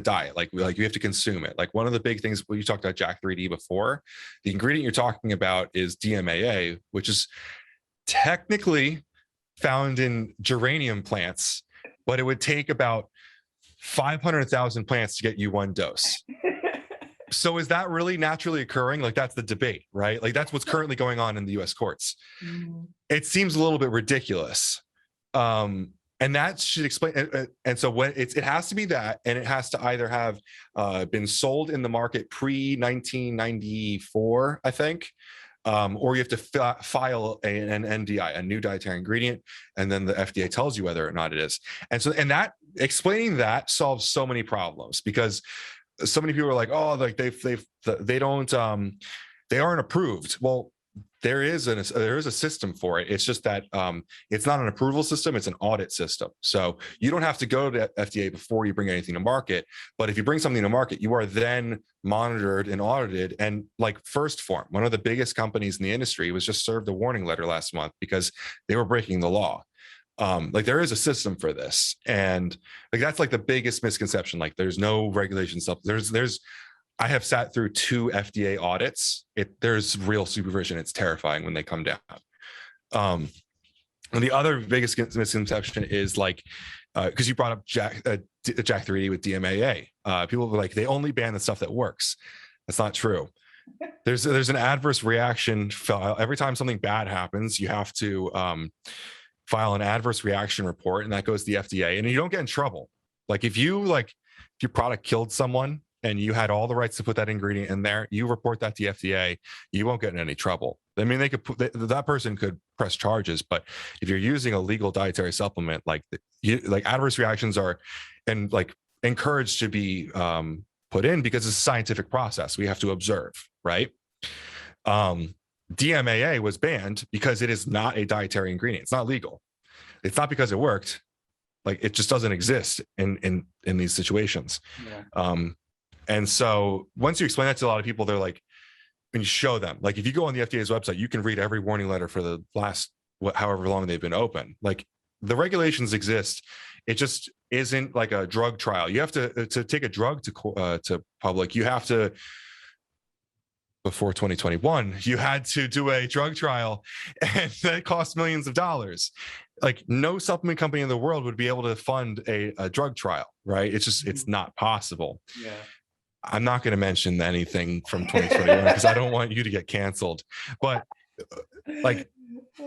diet, like you have to consume it. Like one of the big things, you talked about Jack 3D before, the ingredient you're talking about is DMAA, which is technically found in geranium plants, but it would take about 500,000 plants to get you one dose. So is that really naturally occurring? Like that's the debate, right? Like that's what's currently going on in the US courts. It seems a little bit ridiculous. And that should explain. And so when it has to be that, and it has to either have been sold in the market pre-1994, I think, or you have to file an NDI, a new dietary ingredient, and then the FDA tells you whether or not it is. And that explaining that solves so many problems, because so many people are like, oh, like they aren't approved. Well, there is a system for it. It's just that it's not an approval system, it's an audit system. So you don't have to go to FDA before you bring anything to market. But if you bring something to market, you are then monitored and audited. And like First Form, one of the biggest companies in the industry, was just served a warning letter last month because they were breaking the law. Like there is a system for this, and like that's like the biggest misconception. Like there's no regulation stuff. I have sat through 2 FDA audits. There's real supervision. It's terrifying when they come down. And the other biggest misconception is like, because you brought up Jack 3D with DMAA. People were like, they only ban the stuff that works. That's not true. There's an adverse reaction file. Every time something bad happens, you have to file an adverse reaction report, and that goes to the FDA, and you don't get in trouble. Like if your product killed someone and you had all the rights to put that ingredient in there, you report that to the FDA, you won't get in any trouble. I mean, that person could press charges, but if you're using a legal dietary supplement, like adverse reactions are encouraged to be put in because it's a scientific process. We have to observe, right? DMAA was banned because it is not a dietary ingredient. It's not legal. It's not because it worked. Like it just doesn't exist in these situations. Yeah. And so once you explain that to a lot of people, they're like, when you show them, like if you go on the FDA's website, you can read every warning letter for the last however long they've been open. Like the regulations exist. It just isn't like a drug trial. You have to take a drug to public. You have to, before 2021, you had to do a drug trial, and that cost millions of dollars. Like no supplement company in the world would be able to fund a drug trial, right? It's not possible. Yeah. I'm not going to mention anything from 2021 because I don't want you to get canceled. But like,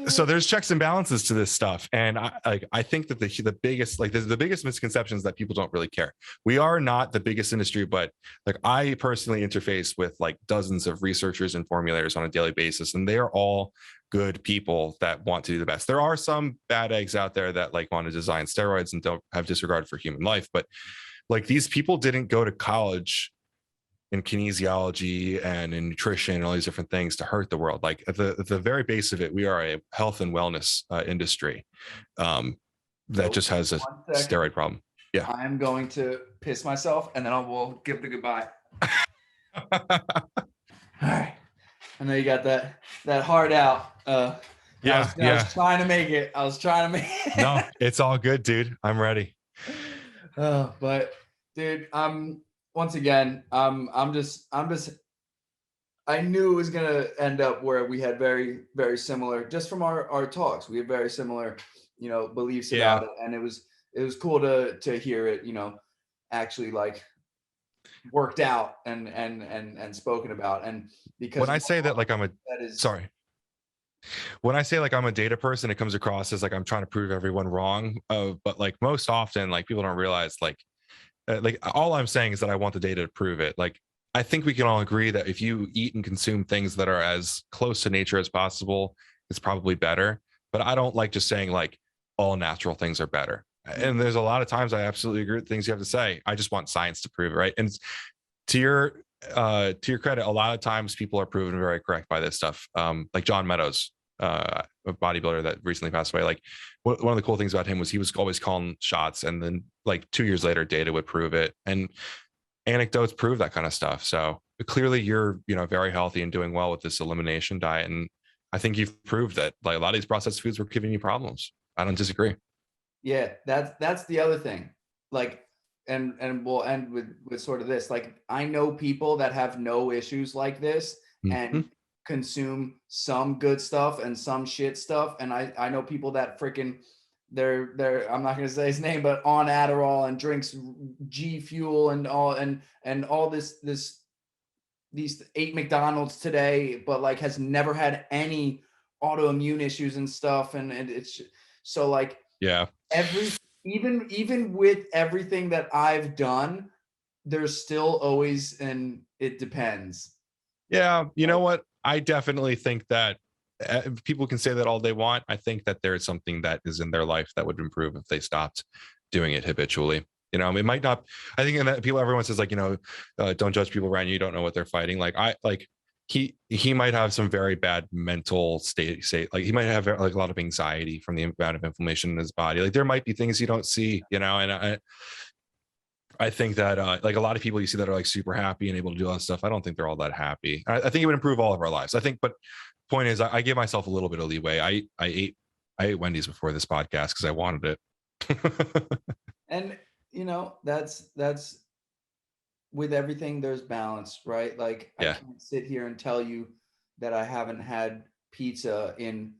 so there's checks and balances to this stuff, and I think that the biggest misconceptions that people don't really care. We are not the biggest industry, but like I personally interface with like dozens of researchers and formulators on a daily basis, and they are all good people that want to do the best. There are some bad eggs out there that like want to design steroids and don't have disregard for human life, but like these people didn't go to college in kinesiology and in nutrition and all these different things to hurt the world. Like at the very base of it, we are a health and wellness industry that just has a steroid problem. Yeah. I'm going to piss myself and then we'll give the goodbye. All right. I know you got that heart out. I was trying to make it. No, it's all good, dude. I'm ready. But dude, once again, I'm just I knew it was gonna end up where we had very, very similar, just from our talks. We had very similar, beliefs about it. And it was cool to hear it, actually like worked out and spoken about. And because When I say that, like sorry. When I say like I'm a data person, it comes across as like I'm trying to prove everyone wrong. But like most often, like people don't realize like all I'm saying is that I want the data to prove it. Like I think we can all agree that if you eat and consume things that are as close to nature as possible, it's probably better. But I don't like just saying like all natural things are better. And there's a lot of times I absolutely agree with things you have to say. I just want science to prove it, right? And to your credit, a lot of times people are proven very correct by this stuff. Like John Meadows, a bodybuilder that recently passed away. Like one of the cool things about him was he was always calling shots, and then like 2 years later, data would prove it, and anecdotes prove that kind of stuff. So clearly, you're very healthy and doing well with this elimination diet, and I think you've proved that like a lot of these processed foods were giving you problems. I don't disagree. Yeah, that's the other thing. Like, and we'll end with sort of this. Like, I know people that have no issues like this and consume some good stuff and some shit stuff. And I know people that freaking they're I'm not gonna say his name, but on Adderall and drinks G Fuel and all these ate McDonald's today, but like has never had any autoimmune issues and stuff. And it's so like, yeah, even with everything that I've done, there's still always it depends. Yeah, you know what? I definitely think that people can say that all they want. I think that there is something that is in their life that would improve if they stopped doing it habitually. It might not. I think that everyone says like, don't judge people around you. You don't know what they're fighting. He might have some very bad mental state. Like he might have like a lot of anxiety from the amount of inflammation in his body. Like there might be things you don't see, and I think that like a lot of people you see that are like super happy and able to do all that stuff. I don't think they're all that happy. I think it would improve all of our lives. I think, but point is, I give myself a little bit of leeway. I ate Wendy's before this podcast because I wanted it. And that's with everything, there's balance, right? Like I can't sit here and tell you that I haven't had pizza in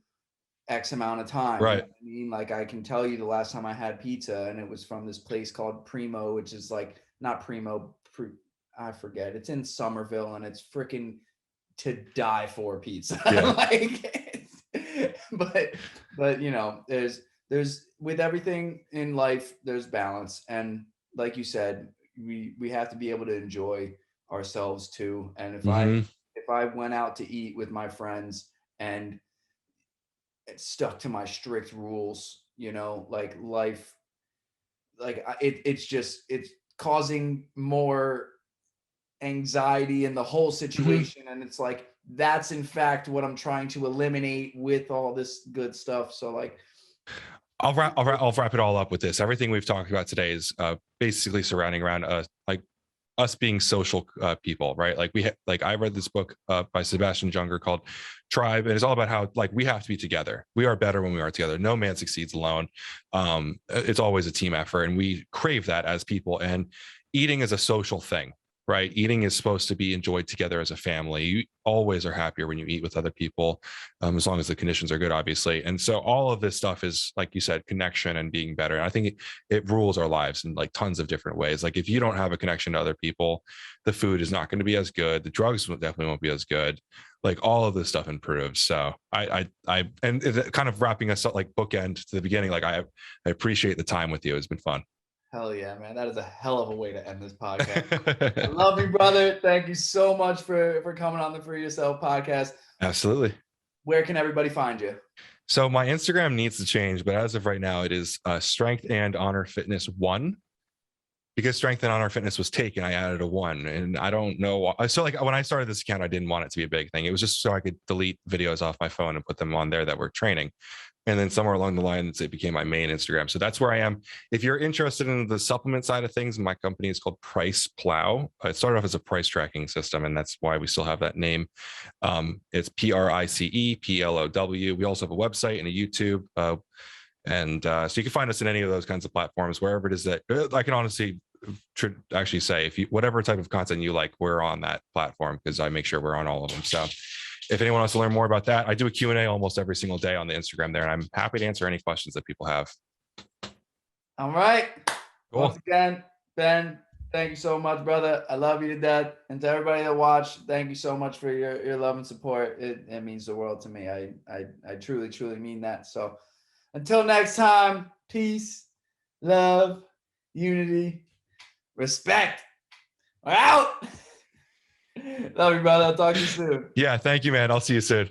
X amount of time. Right. You know what I mean? Like I can tell you the last time I had pizza and it was from this place called Primo, which is like not Primo, I forget. It's in Somerville and it's freaking to die for pizza. Yeah. but there's with everything in life, there's balance. And like you said, we have to be able to enjoy ourselves too. And if I went out to eat with my friends and stuck to my strict rules, like life, like it's causing more anxiety in the whole situation. And it's like, that's in fact what I'm trying to eliminate with all this good stuff. So like, I'll wrap it all up with this. Everything we've talked about today is basically surrounding around us being social people, right? Like I read this book by Sebastian Junger called Tribe, and it's all about how like we have to be together. We are better when we are together. No man succeeds alone. It's always a team effort, and we crave that as people. And eating is a social thing, right? Eating is supposed to be enjoyed together as a family. You always are happier when you eat with other people, as long as the conditions are good, obviously. And so all of this stuff is, like you said, connection and being better. And I think it rules our lives in like tons of different ways. Like if you don't have a connection to other people, the food is not going to be as good. The drugs definitely won't be as good. Like all of this stuff improves. So and it kind of wrapping us up like bookend to the beginning. Like I appreciate the time with you. It's been fun. Hell yeah, man. That is a hell of a way to end this podcast. I love you, brother. Thank you so much for coming on the Free Yourself podcast. Absolutely. Where can everybody find you? So my Instagram needs to change, but as of right now, it is Strength and Honor Fitness 1. Because Strength and Honor Fitness was taken, I added a 1, and I don't know why. So like when I started this account, I didn't want it to be a big thing. It was just so I could delete videos off my phone and put them on there that were training. And then somewhere along the line, it became my main Instagram. So that's where I am. If you're interested in the supplement side of things, my company is called Price Plow. It started off as a price tracking system, and that's why we still have that name. It's PRICEPLOW. We also have a website and a YouTube. So you can find us in any of those kinds of platforms, wherever it is that I can honestly actually say, if you, whatever type of content you like, we're on that platform, because I make sure we're on all of them. So if anyone wants to learn more about that, I do a Q&A almost every single day on the Instagram there, and I'm happy to answer any questions that people have. All right. Cool. Once again, Ben, thank you so much, brother. I love you to death. And to everybody that watched, thank you so much for your love and support. It means the world to me. I truly, truly mean that. So until next time, peace, love, unity, respect. We're out. Love you, brother. I'll talk to you soon. Yeah, thank you, man. I'll see you soon.